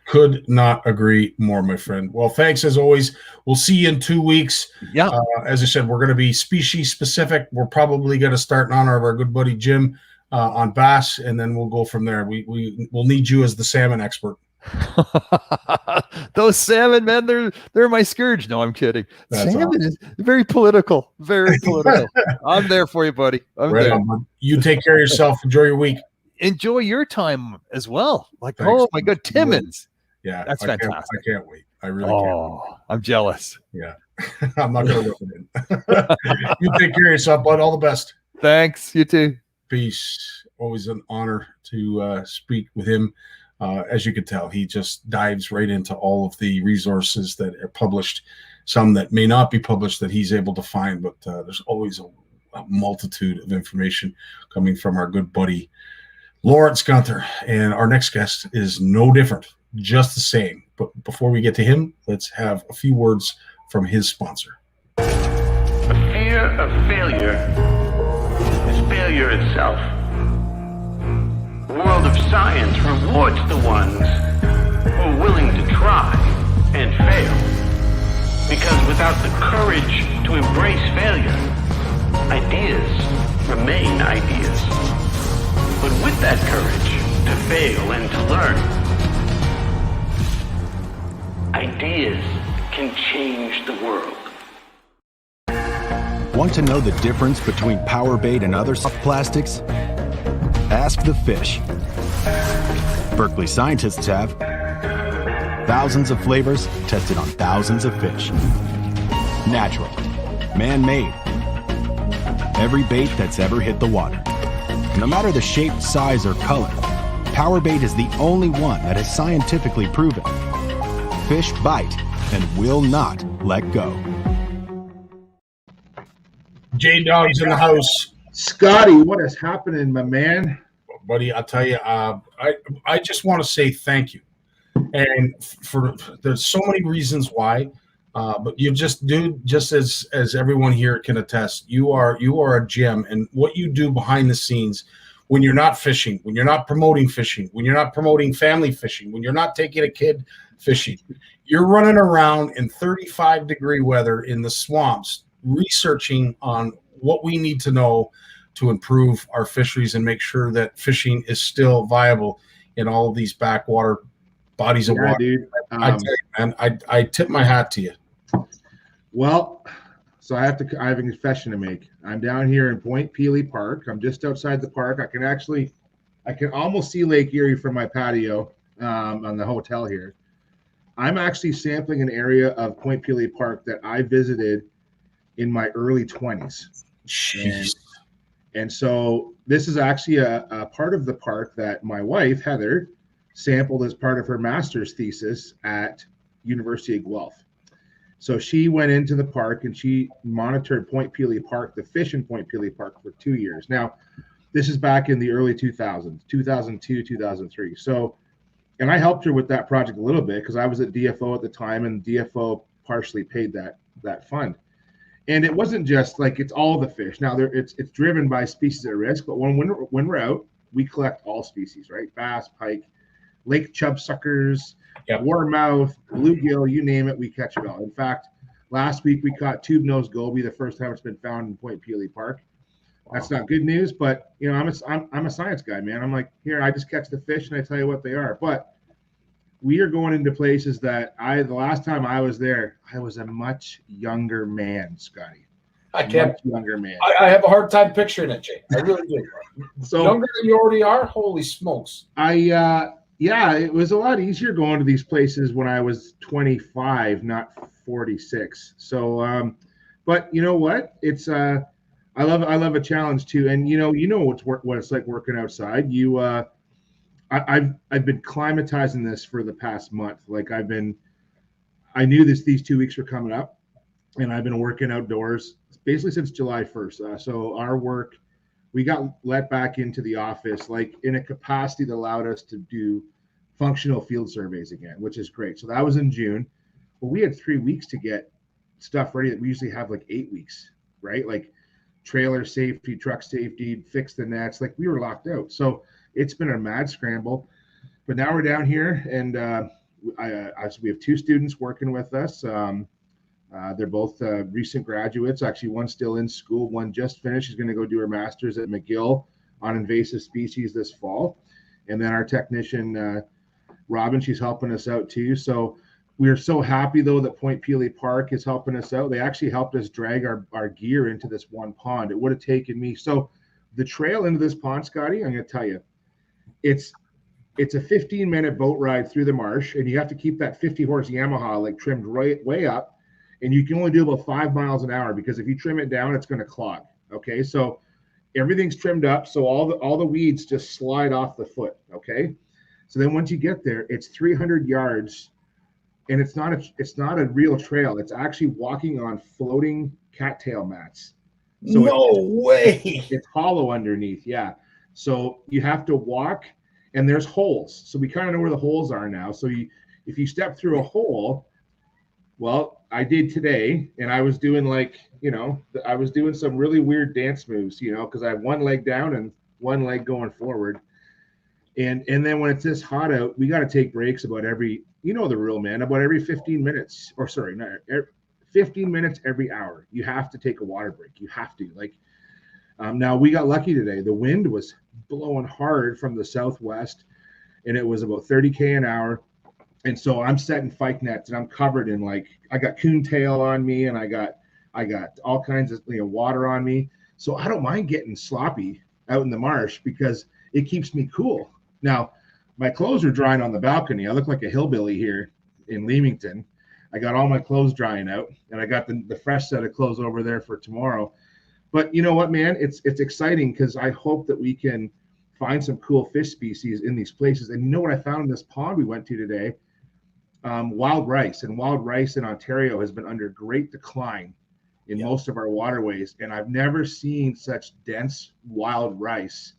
[SPEAKER 2] Could not agree more, my friend. Well, thanks as always. We'll see you in 2 weeks. Yeah. As I said, we're going to be species specific. We're probably going to start in honor of our good buddy Jim on bass, and then we'll go from there. We'll need you as the salmon expert.
[SPEAKER 5] Those salmon, man, they're my scourge. No, I'm kidding. That's salmon awesome. Is very political. Very political. I'm there for you, buddy. I'm there.
[SPEAKER 2] You take care of yourself. Enjoy your week.
[SPEAKER 5] Enjoy your time as well. Like, thanks. Oh my God, Timmins.
[SPEAKER 2] Yeah,
[SPEAKER 5] that's fantastic.
[SPEAKER 2] I can't wait. I really can't.
[SPEAKER 5] I'm jealous.
[SPEAKER 2] Yeah, I'm not going to rub it in. You take care of yourself, bud. All the best.
[SPEAKER 5] Thanks. You too.
[SPEAKER 2] Peace. Always an honor to speak with him. As you can tell, he just dives right into all of the resources that are published, some that may not be published that he's able to find, but there's always a multitude of information coming from our good buddy Lawrence Gunther. And our next guest is no different. Just the same. But before we get to him, let's have a few words from his sponsor.
[SPEAKER 6] The fear of failure is failure itself. The world of science rewards the ones who are willing to try and fail. Because without the courage to embrace failure, ideas remain ideas. But with that courage to fail and to learn, ideas can change the world.
[SPEAKER 4] Want to know the difference between power bait and other soft plastics? Ask the fish. Berkeley scientists have thousands of flavors tested on thousands of fish. Natural, man-made. Every bait that's ever hit the water. No matter the shape, size, or color, power bait is the only one that is scientifically proven. Fish bite, and will not let go.
[SPEAKER 2] J-Dog's in the house.
[SPEAKER 7] Scotty, what is happening, my man?
[SPEAKER 2] Buddy, I'll tell you, I just want to say thank you. And for there's so many reasons why, but you just as everyone here can attest, you are a gem, and what you do behind the scenes when you're not fishing, when you're not promoting fishing, when you're not promoting family fishing, when you're not taking a kid fishing, you're running around in 35-degree weather in the swamps, researching on what we need to know to improve our fisheries and make sure that fishing is still viable in all of these backwater bodies of water.
[SPEAKER 7] Dude.
[SPEAKER 2] I tell you, man, I tip my hat to you.
[SPEAKER 7] Well, so I have a confession to make. I'm down here in Point Pelee Park. I'm just outside the park. I can almost see Lake Erie from my patio on the hotel here. I'm actually sampling an area of Point Pelee Park that I visited in my early 20s. And so this is actually a part of the park that my wife, Heather, sampled as part of her master's thesis at University of Guelph. So she went into the park and she monitored Point Pelee Park, the fish in Point Pelee Park, for 2 years. Now, this is back in the early 2000s, 2002, 2003. So, and I helped her with that project a little bit because I was at DFO at the time, and DFO partially paid that fund. And it wasn't just like it's all the fish. Now, it's driven by species at risk, but when we're out, we collect all species, right? Bass, pike, lake chub suckers, warmouth, bluegill, you name it, we catch it all. In fact, last week we caught tube-nosed goby, the first time it's been found in Point Pelee Park. That's not good news, but you know, I'm a science guy, man. I'm like, here, I just catch the fish and I tell you what they are. But we are going into places that the last time I was there, I was a much younger man, Scotty.
[SPEAKER 2] I can't.
[SPEAKER 7] Much younger man.
[SPEAKER 2] I have a hard time picturing it, Jay. I really do.
[SPEAKER 7] So
[SPEAKER 2] younger than you already are? Holy smokes.
[SPEAKER 7] Yeah, it was a lot easier going to these places when I was 25, not 46. So, but you know what? It's I love a challenge too, and you know what it's like working outside. I've been climatizing this for the past month. Like I knew these 2 weeks were coming up, and I've been working outdoors basically since July 1st. So our work, we got let back into the office like in a capacity that allowed us to do functional field surveys again, which is great. So that was in June. Well, we had 3 weeks to get stuff ready that we usually have like 8 weeks, right? Like trailer safety, truck safety, fix the nets. Like we were locked out. So it's been a mad scramble. But now we're down here, and we have 2 students working with us. They're both recent graduates. Actually, one's still in school. One just finished. She's going to go do her master's at McGill on invasive species this fall. And then our technician, Robin, she's helping us out too. So we're so happy, though, that Point Pelee Park is helping us out. They actually helped us drag our gear into this one pond. It would have taken me. So the trail into this pond, Scotty, I'm going to tell you, it's a 15-minute boat ride through the marsh, and you have to keep that 50-horse Yamaha like trimmed right way up. And you can only do about 5 miles an hour because if you trim it down, it's going to clog. Okay, so everything's trimmed up, so all the weeds just slide off the foot. Okay, so then once you get there, it's 300 yards, and it's not a real trail. It's actually walking on floating cattail mats. So
[SPEAKER 2] no way.
[SPEAKER 7] It's hollow underneath. Yeah, so you have to walk, and there's holes. So we kind of know where the holes are now. So if you step through a hole. Well, I did today, and I was doing I was doing some really weird dance moves, because I have one leg down and one leg going forward. And then when it's this hot out, we got to take breaks about every, the rule, man, about every 15 minutes, 15 minutes every hour. You have to take a water break. You have to. Now we got lucky today. The wind was blowing hard from the southwest, and it was about 30K an hour. And so I'm setting fike nets, and I'm covered in I got coontail on me, and I got all kinds of water on me. So I don't mind getting sloppy out in the marsh because it keeps me cool. Now, my clothes are drying on the balcony. I look like a hillbilly here in Leamington. I got all my clothes drying out, and I got the fresh set of clothes over there for tomorrow. But you know what, man? It's exciting because I hope that we can find some cool fish species in these places. And you know what I found in this pond we went to today? wild rice. And wild rice in Ontario has been under great decline in most of our waterways. And I've never seen such dense wild rice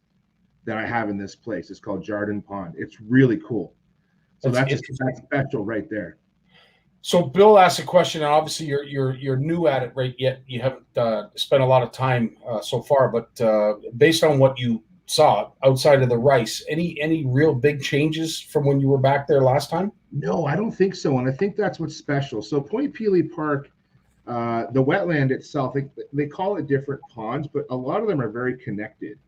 [SPEAKER 7] that I have in this place. It's called Jardin Pond. It's really cool. So that's special right there.
[SPEAKER 2] So Bill asked a question, and obviously you're new at it, right? Yet you haven't spent a lot of time so far. But based on what you saw outside of the rice, any real big changes from when you were back there last time?
[SPEAKER 7] No, I don't think so, and I think that's what's special. So Point Pelee Park, the wetland itself, they call it different ponds, but a lot of them are very connected.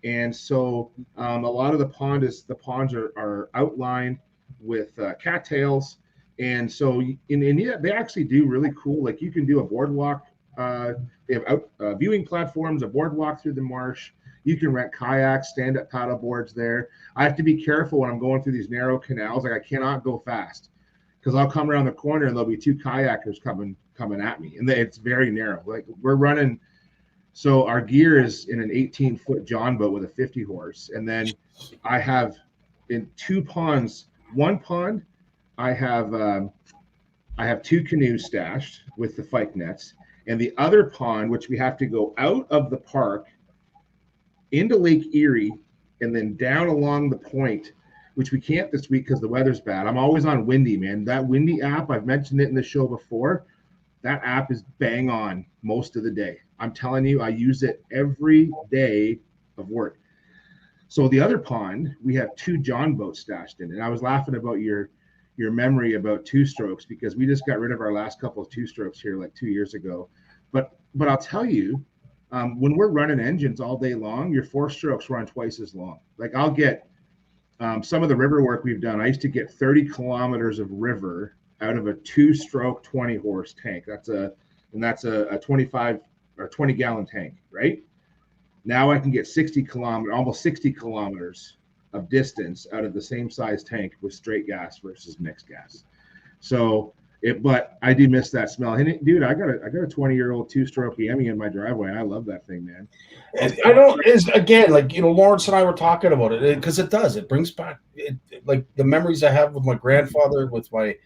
[SPEAKER 7] And so a lot of the ponds are outlined with cattails. And so in India, they actually do really cool, like you can do a boardwalk. They have viewing platforms, a boardwalk through the marsh. You can rent kayaks, stand-up paddle boards there. I have to be careful when I'm going through these narrow canals. Like I cannot go fast because I'll come around the corner and there'll be two kayakers coming at me. And it's very narrow. Like we're running. So our gear is in an 18-foot John boat with a 50 horse. And then I have in two ponds, one pond, I have two canoes stashed with the fike nets. And the other pond, which we have to go out of the park into Lake Erie and then down along the point, which we can't this week because the weather's bad. I'm always on Windy, man. That Windy app, I've mentioned it in the show before. That app is bang on most of the day. I'm telling you, I use it every day of work. So the other pond, we have two John boats stashed in. And I was laughing about your memory about two strokes because we just got rid of our last couple of two strokes here like 2 years ago. But I'll tell you, when we're running engines all day long, your four strokes run twice as long. Like I'll get some of the river work we've done. I used to get 30 kilometers of river out of a two-stroke 20-horse tank. That's a 25 or 20-gallon tank, right? Now I can get almost 60 kilometers of distance out of the same size tank with straight gas versus mixed gas. So but I do miss that smell. And dude, I got a 20-year-old two-stroke Yemi in my driveway, and I love that thing, man.
[SPEAKER 2] I don't. Is again, like Lawrence and I were talking about it because it brings back like the memories I have with my grandfather, with my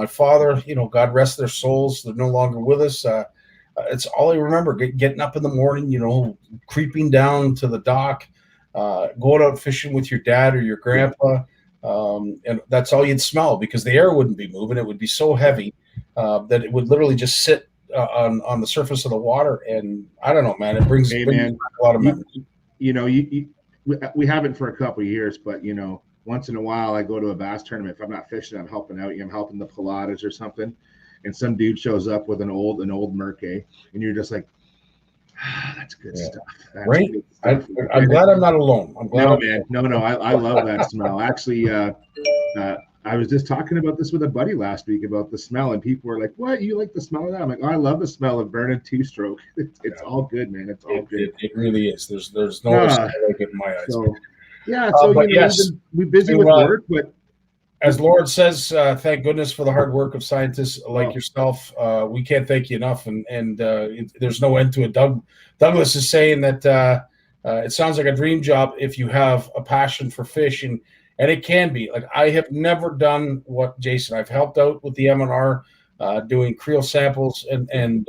[SPEAKER 2] father. God rest their souls. They're no longer with us. It's all I remember. Getting up in the morning, creeping down to the dock, going out fishing with your dad or your grandpa. And that's all you'd smell because the air wouldn't be moving. It would be so heavy that it would literally just sit on the surface of the water. And I don't know, man, it brings back a lot of memories.
[SPEAKER 7] We haven't for a couple of years, but once in a while I go to a bass tournament. If I'm not fishing, I'm helping out. I'm helping the Pilates or something, and some dude shows up with an old Merkay, and you're just like, that's good stuff. That's
[SPEAKER 2] right.
[SPEAKER 7] Good stuff.
[SPEAKER 2] I'm glad I'm not alone. I'm glad.
[SPEAKER 7] No. I love that smell. Actually, I was just talking about this with a buddy last week about the smell, and people were like, "What? You like the smell of that?" I'm like, "Oh, I love the smell of burning two-stroke. It's all good, man. It's all good.
[SPEAKER 2] It really is. There's no like it in my eyes."
[SPEAKER 7] So, we're busy with work, but
[SPEAKER 2] as Lawrence says, thank goodness for the hard work of scientists like yourself. We can't thank you enough, and there's no end to it. Douglas is saying that it sounds like a dream job if you have a passion for fish, and it can be. Like I have never done what Jason. I've helped out with the M&R, doing creel samples and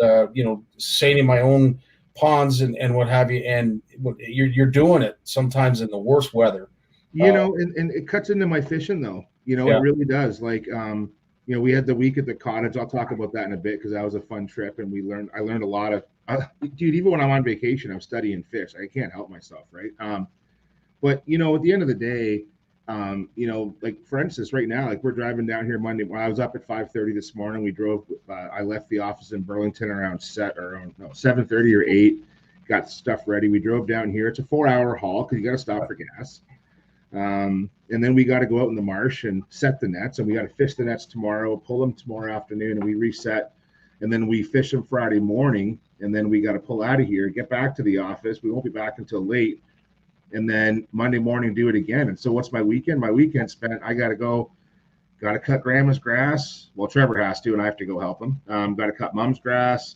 [SPEAKER 2] seining my own ponds and what have you. And you're doing it sometimes in the worst weather.
[SPEAKER 7] And it cuts into my fishing though. It really does. Like, we had the week at the cottage. I'll talk about that in a bit because that was a fun trip, and I learned a lot of. Dude, even when I'm on vacation, I'm studying fish. I can't help myself, right? But at the end of the day, like for instance, right now, like we're driving down here Monday. When I was up at 5:30 this morning, we drove. I left the office in Burlington around 7:30 or 8. Got stuff ready. We drove down here. It's a 4-hour haul because you got to stop for gas. And then we got to go out in the marsh and set the nets, and we got to fish the nets tomorrow, pull them tomorrow afternoon, and we reset, and then we fish them Friday morning, and then we got to pull out of here, get back to the office. We won't be back until late, and then Monday morning do it again. And so what's my weekend? My weekend spent, I got to cut grandma's grass. Well, Trevor has to, and I have to go help him. Got to cut mom's grass.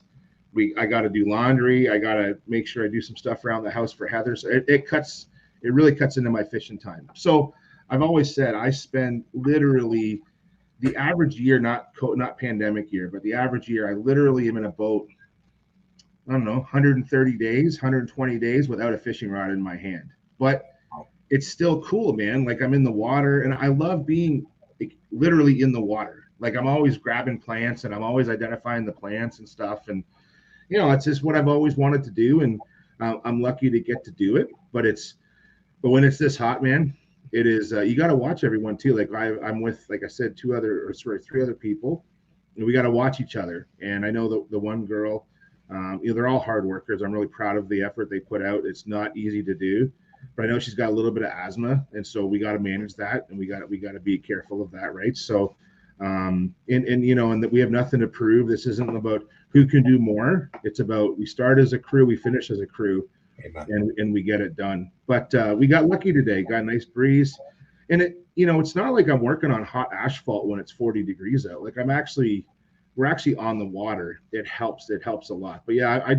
[SPEAKER 7] I got to do laundry. I got to make sure I do some stuff around the house for Heather. So it really cuts into my fishing time. So I've always said I spend literally the average year, not pandemic year, but the average year, I literally am in a boat, I don't know, 130 days, 120 days without a fishing rod in my hand. But it's still cool, man. Like I'm in the water, and I love being literally in the water. Like I'm always grabbing plants, and I'm always identifying the plants and stuff. And, you know, it's just what I've always wanted to do. And I'm lucky to get to do it. But when it's this hot, man, it is, you got to watch everyone too. Like I'm with, like I said, three other people, and we got to watch each other. And I know the one girl, you know, they're all hard workers. I'm really proud of the effort they put out. It's not easy to do, but I know she's got a little bit of asthma, and so we got to manage that, and we got to be careful of that, right? So, and you know, and that we have nothing to prove. This isn't about who can do more. It's about we start as a crew, we finish as a crew, and we get it done. But we got lucky today. Got a nice breeze, and you know, it's not like I'm working on hot asphalt when it's 40 degrees out. Like we're actually on the water. It helps a lot. But yeah, I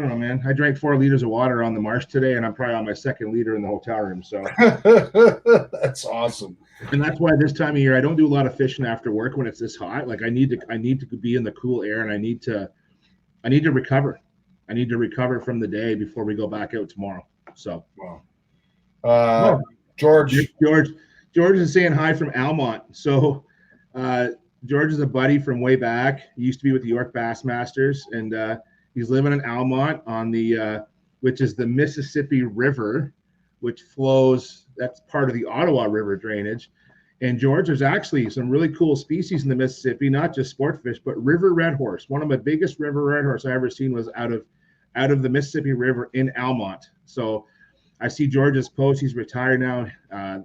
[SPEAKER 7] don't know, man. I drank 4 liters of water on the marsh today, and I'm probably on my 2nd liter in the hotel room. So
[SPEAKER 2] that's awesome.
[SPEAKER 7] And that's why this time of year I don't do a lot of fishing after work when it's this hot. Like I need to be in the cool air, and I need to recover. I need to recover from the day before we go back out tomorrow. So George is saying hi from Almont. So George is a buddy from way back. He used to be with the York Bassmasters, and he's living in Almont on the which is the Mississippi River, which flows. That's part of the Ottawa River drainage. And George, there's actually some really cool species in the Mississippi, not just sport fish, but river red horse. One of my biggest river red horse I ever seen was out of the Mississippi River in Almont. So I see George's post. He's retired now.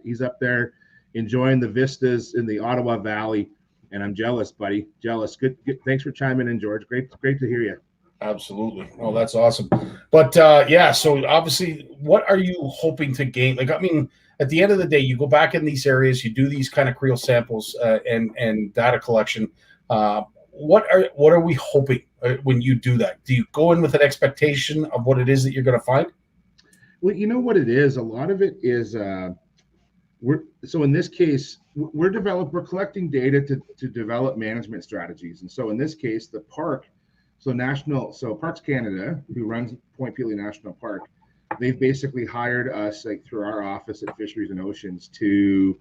[SPEAKER 7] He's up there enjoying the vistas in the Ottawa Valley. And I'm jealous, buddy. Jealous. Good. Thanks for chiming in, George. Great to hear you.
[SPEAKER 2] Absolutely. Oh, that's awesome. But yeah, so obviously, what are you hoping to gain? Like, I mean, at the end of the day, you go back in these areas, you do these kind of creel samples and data collection. What are we hoping when you do that? Do you go in with an expectation of what it is that you're going to find?
[SPEAKER 7] Well, you know what it is. A lot of it is so in this case, we're collecting data to develop management strategies. And so in this case, the park, so Parks Canada, who runs Point Pelee National Park, they've basically hired us, like through our office at Fisheries and Oceans, to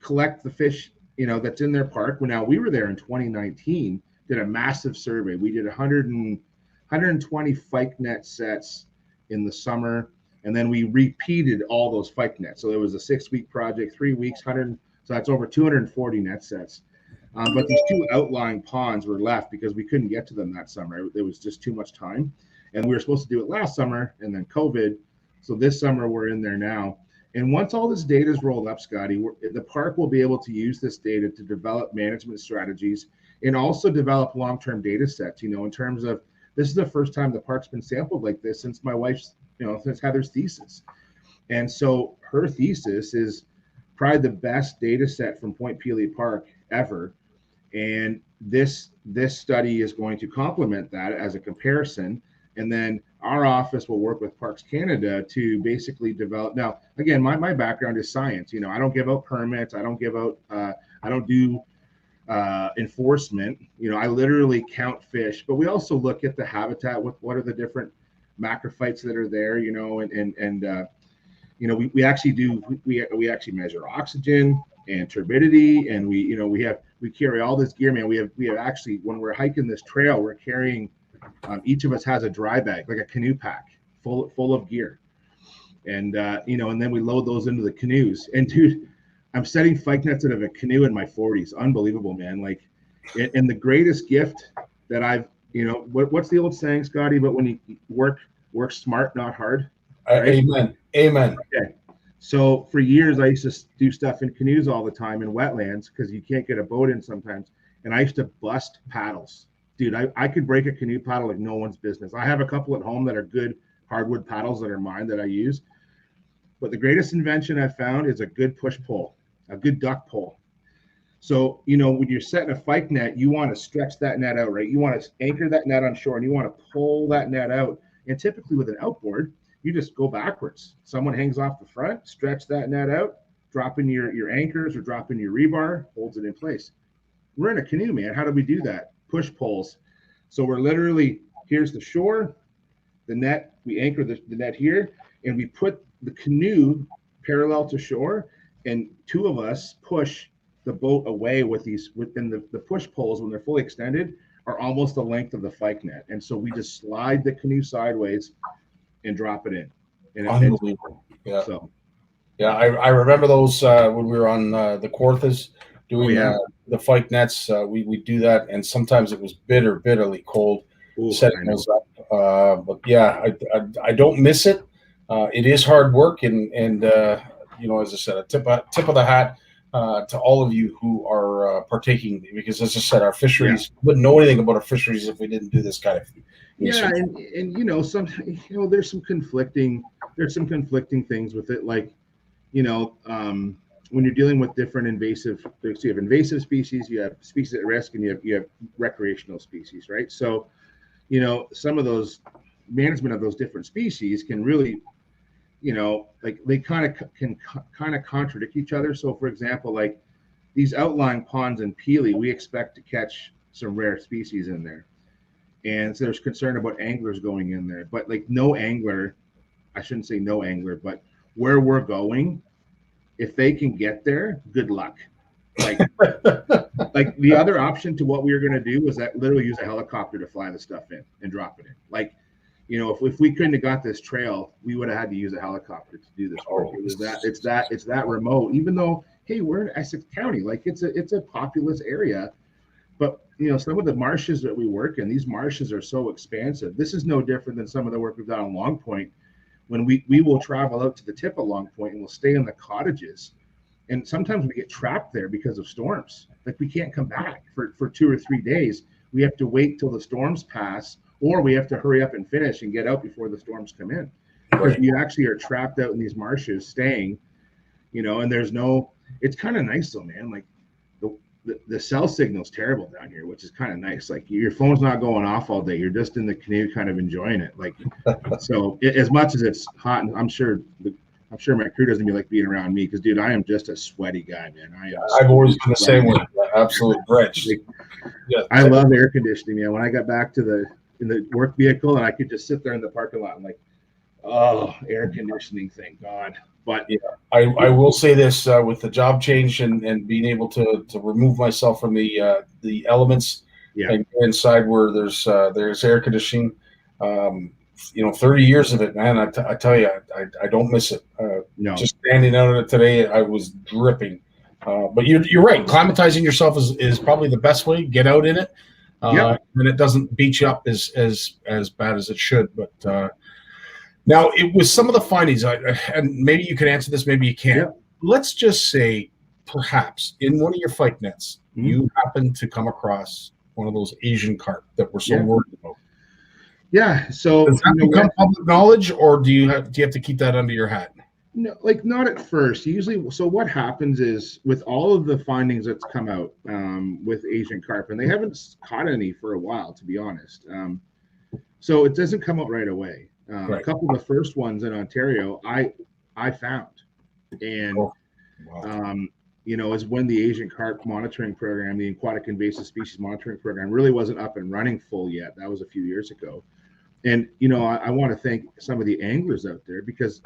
[SPEAKER 7] collect the fish, you know, that's in their park. Well, now we were there in 2019, did a massive survey. We did 120 fyke net sets in the summer. And then we repeated all those fyke nets. So it was a 6-week project, 3 weeks, 100. So that's over 240 net sets. But these 2 outlying ponds were left because we couldn't get to them that summer. It was just too much time. And we were supposed to do it last summer, and then COVID. So this summer we're in there now. And once all this data is rolled up, Scotty, the park will be able to use this data to develop management strategies and also develop long-term data sets, you know, in terms of this is the first time the park's been sampled like this since my wife's, you know, since Heather's thesis. And so her thesis is probably the best data set from Point Pelee Park ever. And this study is going to complement that as a comparison. And then our office will work with Parks Canada to basically develop. Now, again, my background is science. You know, I don't give out permits. I don't do enforcement. You know, I literally count fish, but we also look at the habitat. What are the different macrophytes that are there? You know, and you know, we actually measure oxygen and turbidity, and we carry all this gear, man. We have actually, when we're hiking this trail, we're carrying. Each of us has a dry bag, like a canoe pack, full of gear, and you know, and then we load those into the canoes. And dude, I'm setting fyke nets out of a canoe in my 40s. Unbelievable, man. Like, and the greatest gift that I've, you know, what's the old saying, Scotty? But when you work smart, not hard. Right?
[SPEAKER 2] Amen.
[SPEAKER 7] Okay. So for years, I used to do stuff in canoes all the time in wetlands because you can't get a boat in sometimes. And I used to bust paddles. Dude, I could break a canoe paddle like no one's business. I have a couple at home that are good hardwood paddles that are mine that I use. But the greatest invention I've found is a good push pole, a good duck pole. So, you know, when you're setting a fyke net, you want to stretch that net out, right? You want to anchor that net on shore and you want to pull that net out. And typically with an outboard, you just go backwards. Someone hangs off the front, stretch that net out, drop in your anchors or drop in your rebar, holds it in place. We're in a canoe, man. How do we do that? Push poles. So we're literally, here's the shore, the net, we anchor the net here, and we put the canoe parallel to shore, and two of us push the boat away with these, within the push poles, when they're fully extended, are almost the length of the fike net. And so we just slide the canoe sideways and drop it in. And
[SPEAKER 2] Unbelievable. Yeah.
[SPEAKER 7] So,
[SPEAKER 2] yeah, I remember those when we were on the Quarthas doing the fike nets. We do that, and sometimes it was bitterly cold setting those up. But yeah, I don't miss it. It is hard work, and you know, as I said, a tip of the hat to all of you who are partaking, because as I said, our fisheries wouldn't know anything about our fisheries if we didn't do this kind of thing.
[SPEAKER 7] Yeah, and you know, there's some conflicting things with it, like, you know, when you're dealing with different invasive, so you have invasive species, you have species at risk, and you have recreational species, right? So, you know, some of those management of those different species can really, you know, like they can contradict each other. So, for example, like these outlying ponds in Peely, we expect to catch some rare species in there, and so there's concern about anglers going in there. But like no angler, I shouldn't say no angler, but where we're going, if they can get there, good luck. Like, like the other option to what we were going to do was that literally use a helicopter to fly the stuff in and drop it in. Like, you know, if we couldn't have got this trail, we would have had to use a helicopter to do this work. It's that remote, even though, hey, we're in Essex County, like it's a populous area. But, you know, some of the marshes that we work in, these marshes are so expansive. This is no different than some of the work we've done on Long Point, when we will travel out to the tip of Long Point and we'll stay in the cottages. And sometimes we get trapped there because of storms. Like we can't come back for 2 or 3 days. We have to wait till the storms pass, or we have to hurry up and finish and get out before the storms come in. Because you actually are trapped out in these marshes staying, you know, and there's no, it's kind of nice though, man. Like the cell signal's terrible down here, which is kind of nice. Like your phone's not going off all day. You're just in the canoe kind of enjoying it. Like, so as much as it's hot, and I'm sure my crew doesn't like being around me, because dude, I am just a sweaty guy, man.
[SPEAKER 2] I've always been the same way. Absolute wretch.
[SPEAKER 7] I love air conditioning, man. When I got back to in the work vehicle and I could just sit there in the parking lot, I'm like, oh, air conditioning, thank God. But
[SPEAKER 2] yeah, I will say this with the job change and being able to remove myself from the elements and go inside where there's air conditioning. You know, 30 years of it, man. I tell you, I don't miss it.
[SPEAKER 7] No,
[SPEAKER 2] just standing out of it today, I was dripping. But you're right. Climatizing yourself is probably the best way. Get out in it, and it doesn't beat you up as bad as it should. But now, it was some of the findings, and maybe you can answer this, maybe you can't.
[SPEAKER 7] Yeah.
[SPEAKER 2] Let's just say, perhaps in one of your fike nets, you happen to come across one of those Asian carp that we're so worried about.
[SPEAKER 7] Yeah. So
[SPEAKER 2] does that become public knowledge, or do you have to keep that under your hat?
[SPEAKER 7] No, like not at first. Usually, so what happens is with all of the findings that's come out with Asian carp, and they haven't caught any for a while, to be honest. So it doesn't come out right away. A couple of the first ones in Ontario, I found, and you know, is when the Asian carp monitoring program, the aquatic invasive species monitoring program, really wasn't up and running full yet. That was a few years ago. And you know, I want to thank some of the anglers out there, because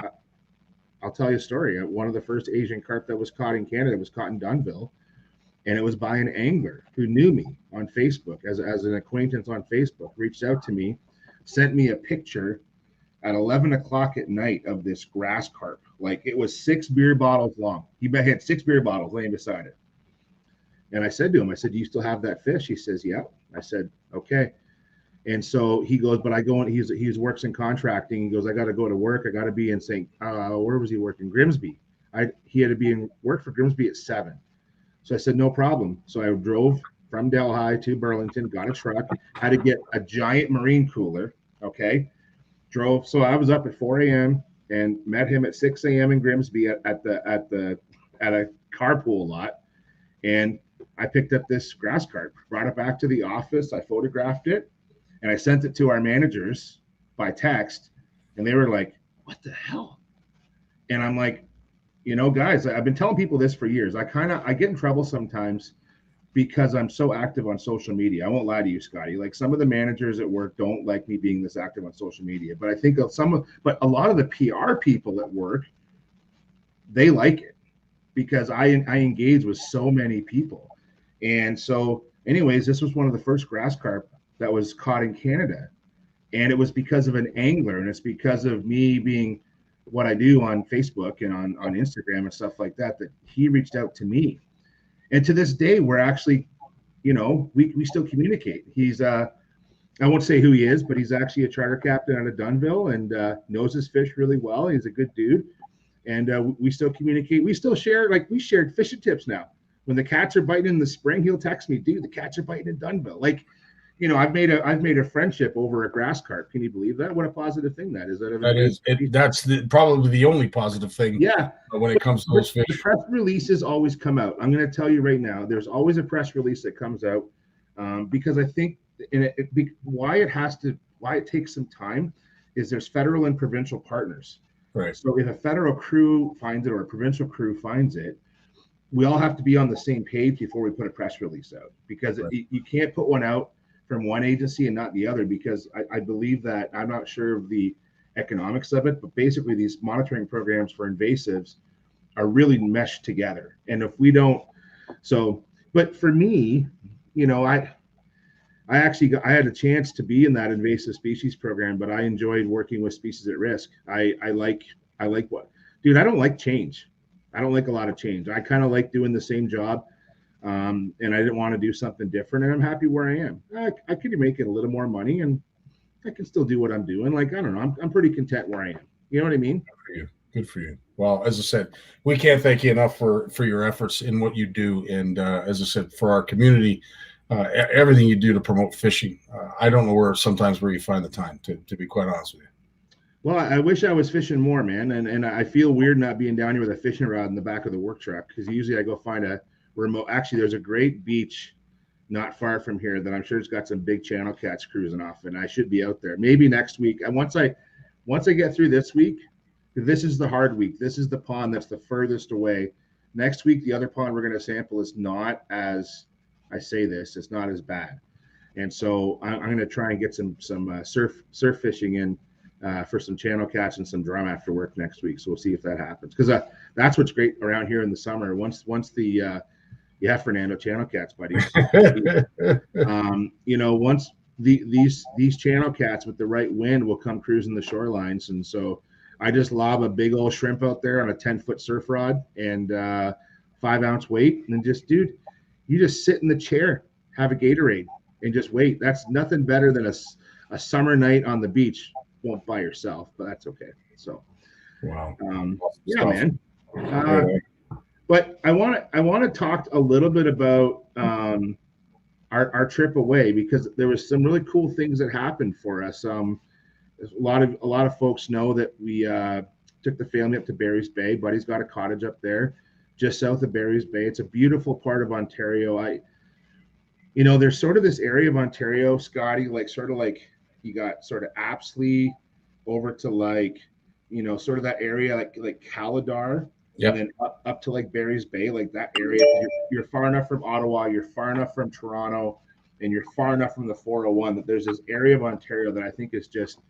[SPEAKER 7] I'll tell you a story. One of the first Asian carp that was caught in Canada was caught in Dunnville, and it was by an angler who knew me on Facebook as an acquaintance on Facebook. Reached out to me, sent me a picture at 11 o'clock at night of this grass carp. Like it was 6 beer bottles long. He had 6 beer bottles laying beside it. And I said to him, I said, "Do you still have that fish?" He says, "Yeah." I said, "Okay." And so he goes, "But I go in," he works in contracting. He goes, "I got to go to work. I got to be in where was he working? Grimsby." He had to be in work for Grimsby at 7. So I said, "No problem." So I drove from Delhi to Burlington, got a truck, had to get a giant marine cooler. Okay. Drove. So I was up at 4 a.m. and met him at 6 a.m. in Grimsby at a carpool lot. And I picked up this grass carp, brought it back to the office. I photographed it, and I sent it to our managers by text, and they were like, "What the hell?" And I'm like, you know, guys, I've been telling people this for years. I get in trouble sometimes because I'm so active on social media. I won't lie to you, Scotty. Like, some of the managers at work don't like me being this active on social media, but I think but a lot of the PR people at work, they like it because I engage with so many people. And so anyways, this was one of the first grass carp that was caught in Canada. And it was because of an angler, and it's because of me being what I do on Facebook and on Instagram and stuff like that, that he reached out to me. And to this day, we're actually, you know, we still communicate. He's I won't say who he is, but he's actually a charter captain out of Dunnville and knows his fish really well. He's a good dude. And we still communicate. We still share, like, we shared fishing tips now. When the cats are biting in the spring, he'll text me, dude, the cats are biting in Dunnville. Like, you know, I've made a friendship over a grass carp. Can you believe that? What a positive thing that is.
[SPEAKER 2] That's probably the only positive thing.
[SPEAKER 7] Yeah.
[SPEAKER 2] When it comes to those fish.
[SPEAKER 7] The press releases always come out. I'm going to tell you right now, there's always a press release that comes out because I think why it takes some time is there's federal and provincial partners.
[SPEAKER 2] Right.
[SPEAKER 7] So if a federal crew finds it or a provincial crew finds it, we all have to be on the same page before we put a press release out, because you can't put one out from one agency and not the other, because I believe that, I'm not sure of the economics of it, but basically these monitoring programs for invasives are really meshed together. And if we don't, but for me, you know, I had a chance to be in that invasive species program, but I enjoyed working with species at risk. I like what, dude, I don't like change. I don't like a lot of change. I kind of like doing the same job. And I didn't want to do something different, and I'm happy where I am. I could be making a little more money, and I can still do what I'm doing. Like, I don't know, I'm pretty content where I am. You know what I mean?
[SPEAKER 2] Good for you. Well, as I said, we can't thank you enough for your efforts in what you do. And as I said, for our community, everything you do to promote fishing. I don't know where you find the time, to be quite honest with you.
[SPEAKER 7] Well, I wish I was fishing more, man. And I feel weird not being down here with a fishing rod in the back of the work truck, because usually I go find a remote. Actually, there's a great beach not far from here that I'm sure it's got some big channel cats cruising off, and I should be out there maybe next week. And once I get through this week, this is the hard week. This is the pond that's the furthest away. Next week, the other pond we're going to sample is not as, I say this, it's not as bad. And so I'm going to try and get some surf fishing in for some channel cats and some drum after work next week. So we'll see if that happens, because that's what's great around here in the summer. Once the Fernando channel cats, buddy. You know, once these channel cats with the right wind will come cruising the shorelines, and so I just lob a big old shrimp out there on a 10-foot surf rod and 5-ounce weight, and then dude, you just sit in the chair, have a Gatorade, and just wait. That's nothing better than a summer night on the beach. Won't by yourself, but that's okay. So,
[SPEAKER 2] wow.
[SPEAKER 7] Yeah, man. But I want to talk a little bit about our trip away, because there was some really cool things that happened for us. A lot of folks know that we took the family up to Barry's Bay. Buddy's got a cottage up there, just south of Barry's Bay. It's a beautiful part of Ontario. There's sort of this area of Ontario, Scotty, like sort of like you got sort of Apsley over to like, sort of that area like Caladar.
[SPEAKER 2] Yep.
[SPEAKER 7] And then up to like Barry's Bay, like that area. You're far enough from Ottawa, you're far enough from Toronto, and you're far enough from the 401 that there's this area of Ontario that I think is just,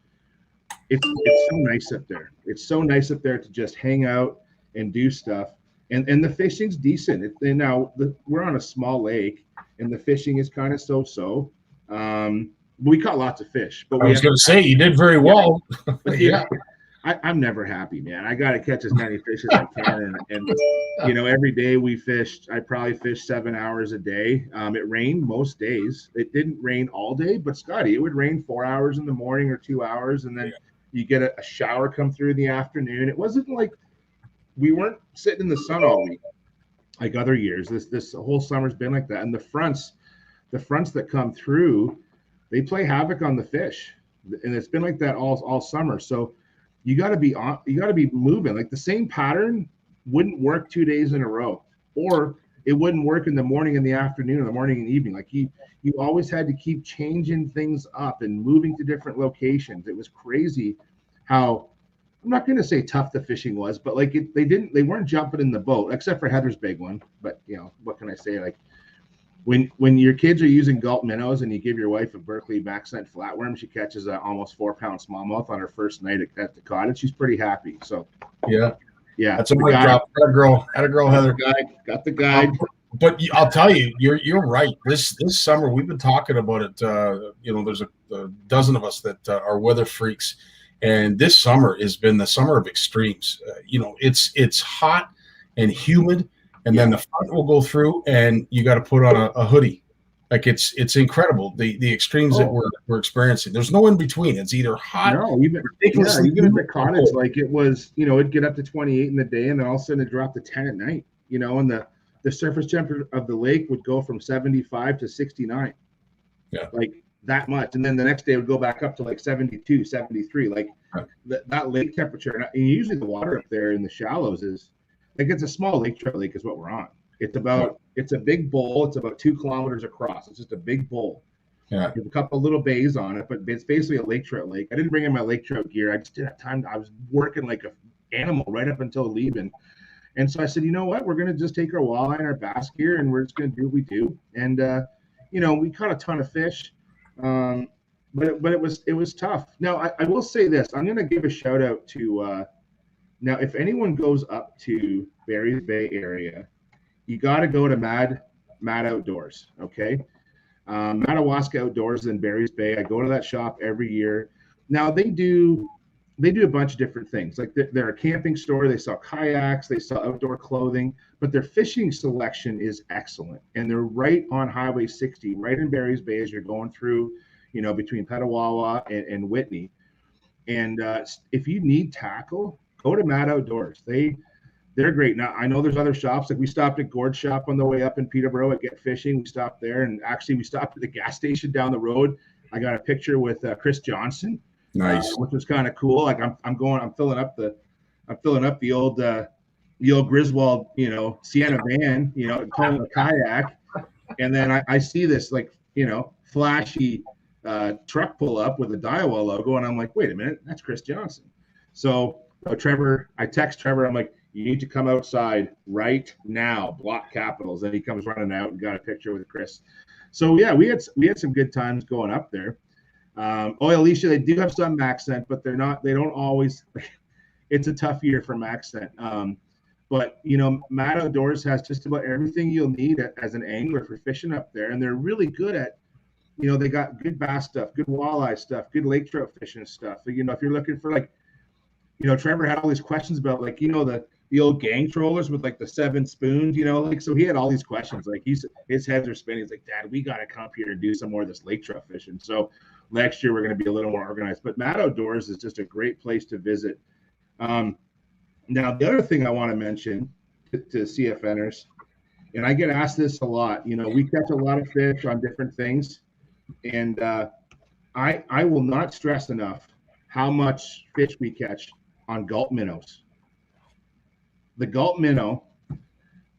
[SPEAKER 7] it's so nice up there. It's so nice up there to just hang out and do stuff. And the fishing's decent. Now we're on a small lake, and the fishing is kind of so-so. We caught lots of fish. But
[SPEAKER 2] I was going to say, you did very well.
[SPEAKER 7] Yeah. I'm never happy, man. I got to catch as many fish as I can. And every day we fished, I probably fished 7 hours a day. It rained most days. It didn't rain all day, but Scotty, it would rain 4 hours in the morning or 2 hours. And then you get a shower come through in the afternoon. It wasn't like we weren't sitting in the sun all week like other years. This whole summer's been like that. And the fronts that come through, they play havoc on the fish. And it's been like that all summer. So you got to be moving. Like the same pattern wouldn't work 2 days in a row, or it wouldn't work in the morning and the afternoon, or the morning and evening. Like you always had to keep changing things up and moving to different locations. It was crazy how I'm not going to say tough the fishing was, but like they weren't jumping in the boat, except for Heather's big one. But what can I say? Like when your kids are using gulp minnows and you give your wife a Berkeley accent flatworm, she catches a almost 4-pound smallmouth on her first night at the cottage. She's pretty happy. So
[SPEAKER 2] yeah,
[SPEAKER 7] that's
[SPEAKER 2] a mic drop. Had a girl, Heather.
[SPEAKER 7] Got the guide.
[SPEAKER 2] But I'll tell you, you're right. This summer we've been talking about it. There's a dozen of us that are weather freaks, and this summer has been the summer of extremes. It's hot and humid, and then the front will go through, and you got to put on a hoodie. Like it's incredible the extremes that we're experiencing. There's no in between. It's either hot.
[SPEAKER 7] No, even at the cottage, like it was, it'd get up to 28 in the day, and then all of a sudden it dropped to 10 at night. And the surface temperature of the lake would go from 75 to 69.
[SPEAKER 2] Yeah.
[SPEAKER 7] Like that much. And then the next day it would go back up to like 72, 73. Like that lake temperature. And usually the water up there in the shallows is like, it's a small lake trout lake is what we're on. It's a big bowl. It's about 2 kilometers across. It's just a big bowl.
[SPEAKER 2] Yeah.
[SPEAKER 7] There's a couple little bays on it, but it's basically a lake trout lake. I didn't bring in my lake trout gear. I just didn't have time. I was working like an animal right up until leaving. And so I said, you know what, we're going to just take our walleye and our bass gear, and we're just going to do what we do. And, we caught a ton of fish, but it was tough. Now, I will say this. I'm going to give a shout out to now, if anyone goes up to Barry's Bay area, you got to go to Mad Outdoors, okay? Madawaska Outdoors in Barry's Bay. I go to that shop every year. Now, they do a bunch of different things. Like they're a camping store. They sell kayaks. They sell outdoor clothing. But their fishing selection is excellent. And they're right on Highway 60, right in Barry's Bay as you're going through, between Petawawa and Whitney. And if you need tackle, go to Mad Outdoors. They're great. Now, I know there's other shops. Like we stopped at Gord's shop on the way up in Peterborough at Get Fishing. We stopped there. And actually, we stopped at the gas station down the road. I got a picture with Chris Johnson.
[SPEAKER 2] Nice,
[SPEAKER 7] which was kind of cool. Like I'm filling up the old Griswold, Sienna van, towing a kayak, and then I see this flashy truck pull up with a Daiwa logo, and I'm like, wait a minute, that's Chris Johnson. So I text Trevor, I'm like, you need to come outside right now, block capitals, and he comes running out and got a picture with Chris. So yeah, we had some good times going up there. Alicia, they do have some accent, but they don't always, it's a tough year for accent. But Mad Outdoors has just about everything you'll need as an angler for fishing up there. And they're really good at, they got good bass stuff, good walleye stuff, good lake trout fishing stuff. So, if you're looking for Trevor had all these questions about the old gang trollers with the 7 spoons, so he had all these questions. Like his heads are spinning. He's like, Dad, we got to come up here and do some more of this lake trout fishing. So next year we're going to be a little more organized. But Mad Outdoors is just a great place to visit. Now the other thing I want to mention to CFNers, and I get asked this a lot. We catch a lot of fish on different things, and I will not stress enough how much fish we catch on gulp minnows. The gulp minnow,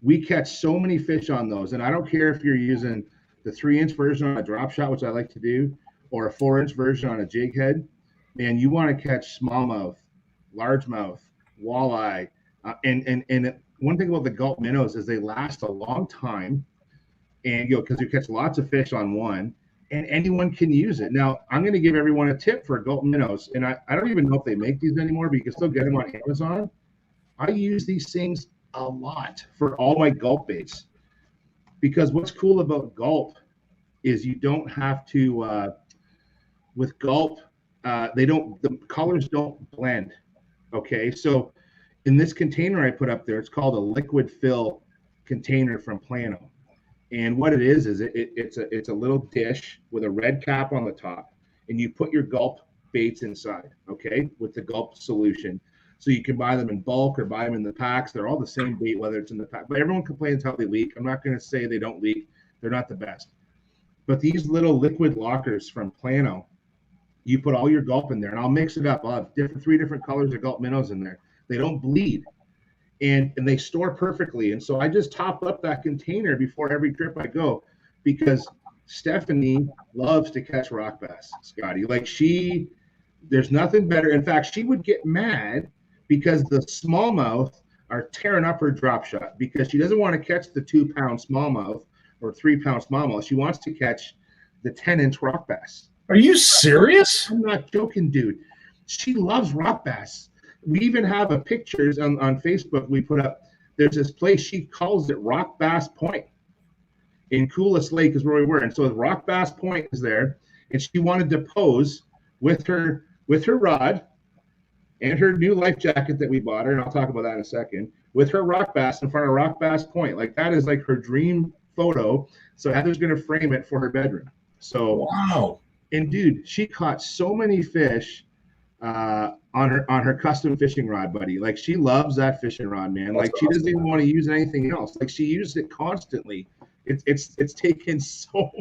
[SPEAKER 7] we catch so many fish on those. And I don't care if you're using the 3-inch version on a drop shot, which I like to do, or a 4-inch version on a jig head. Man, you want to catch smallmouth, largemouth, walleye. And one thing about the gulp minnows is they last a long time. And, because you catch lots of fish on one, and anyone can use it. Now, I'm going to give everyone a tip for gulp minnows. And I don't even know if they make these anymore, but you can still get them on Amazon. I use these things a lot for all my gulp baits, because what's cool about gulp is you don't have to, with gulp, the colors don't blend. Okay. So in this container I put up there, it's called a liquid fill container from Plano. And what it is it's a little dish with a red cap on the top, and you put your gulp baits inside. Okay. With the gulp solution. So you can buy them in bulk or buy them in the packs. They're all the same bait, whether it's in the pack. But everyone complains how they leak. I'm not going to say they don't leak. They're not the best. But these little liquid lockers from Plano, you put all your gulp in there, and I'll mix it up. I'll have 3 different colors of gulp minnows in there. They don't bleed, and they store perfectly. And so I just top up that container before every trip I go, because Stephanie loves to catch rock bass, Scotty. Like she There's nothing better. In fact, she would get mad because the smallmouth are tearing up her drop shot because she doesn't want to catch the 2-pound smallmouth or 3-pound smallmouth. She wants to catch the 10-inch rock bass.
[SPEAKER 2] Are you serious?
[SPEAKER 7] I'm not joking, dude. She loves rock bass. We even have a pictures on Facebook we put up. There's this place, she calls it Rock Bass Point in Coolest Lake is where we were. And so Rock Bass Point is there. And she wanted to pose with her rod and her new life jacket that we bought her, and I'll talk about that in a second, with her rock bass in front of Rock Bass Point. Like, that is like her dream photo. So Heather's going to frame it for her bedroom. So,
[SPEAKER 2] wow.
[SPEAKER 7] And dude, she caught so many fish on her custom fishing rod, buddy. Like, she loves that fishing rod, man. Like, she doesn't even want to use anything else. Like, she used it constantly. It's taken so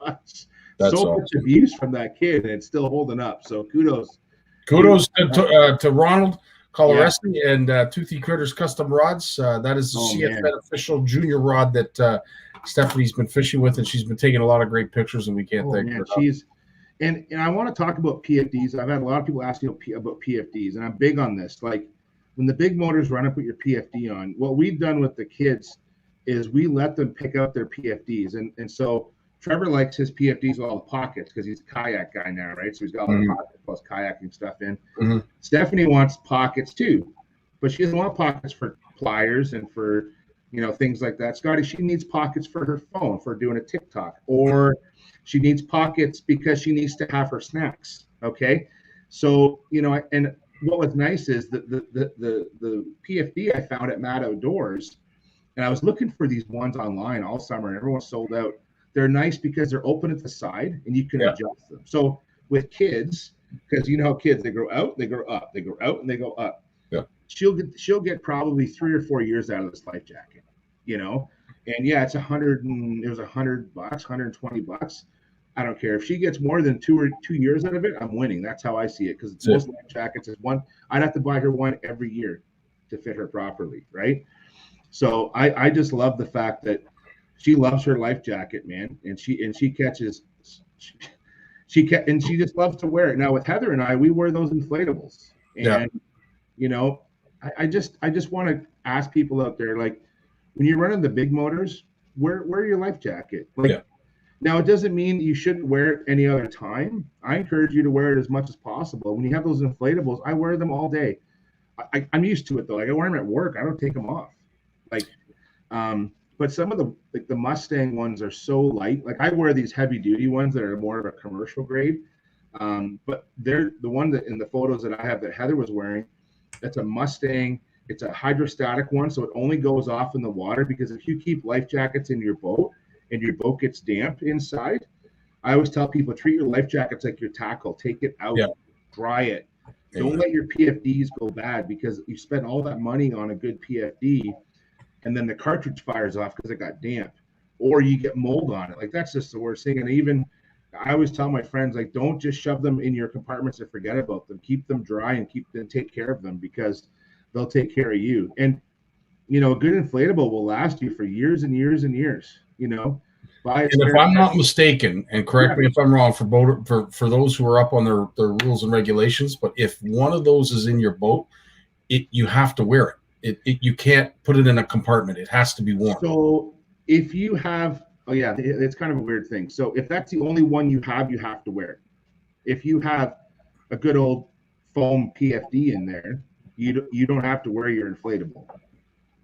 [SPEAKER 7] much. Much abuse from that kid, and it's still holding up. So kudos to Ronald Colaresi and Toothy Critters Custom Rods. That is the CFN official junior rod that Stephanie's been fishing with, and she's been taking a lot of great pictures, and we can't thank her enough. And I want to talk about PFDs. I've had a lot of people ask me about PFDs, and I'm big on this. Like, when the big motors run up with your PFD on, what we've done with the kids is we let them pick out their PFDs, and so Trevor likes his PFDs with all the pockets because he's a kayak guy now, right? So he's got all the pockets plus kayaking stuff in. Stephanie wants pockets too, but she doesn't want pockets for pliers and for, things like that. Scotty, she needs pockets for her phone for doing a TikTok, or she needs pockets because she needs to have her snacks. Okay. So, and what was nice is the PFD I found at Mad Outdoors, and I was looking for these ones online all summer, and everyone's sold out. They're nice because they're open at the side and you can adjust them. So with kids, because you know how kids, they grow out, they grow up, they grow out, and they go up. Yeah. She'll get probably 3 or 4 years out of this life jacket, And yeah, it's it was $100, $120. I don't care if she gets more than 2 years out of it. I'm winning. That's how I see it. Because most life jackets is one. I'd have to buy her one every year to fit her properly, right? So I just love the fact that she loves her life jacket, man, and she catches, and she just loves to wear it. Now with Heather and I, we wear those inflatables, and I just want to ask people out there, like, when you're running the big motors, wear your life jacket. Now it doesn't mean you shouldn't wear it any other time. I encourage you to wear it as much as possible. When you have those inflatables, I wear them all day. I'm used to it though. Like, I wear them at work. I don't take them off. But some of the Mustang ones are so light. Like, I wear these heavy duty ones that are more of a commercial grade. But they're the one that in the photos that I have that Heather was wearing, that's a Mustang. It's a hydrostatic one, so it only goes off in the water, because if you keep life jackets in your boat and your boat gets damp inside, I always tell people, treat your life jackets like your tackle. Take it out, dry it. Don't let your PFDs go bad, because you spend all that money on a good PFD, and then the cartridge fires off because it got damp, or you get mold on it. Like, that's just the worst thing. And even I always tell my friends, like, don't just shove them in your compartments and forget about them. Keep them dry and take care of them, because they'll take care of you. And a good inflatable will last you for years and years and years. And
[SPEAKER 2] if I'm not mistaken, and correct me if I'm wrong, for those who are up on their rules and regulations, but if one of those is in your boat, you have to wear it. You can't put it in a compartment. It has to be worn. So if you have, it's kind of a weird thing. So if that's the only one you have to wear it. If you have a good old foam PFD in there, you don't have to wear your inflatable.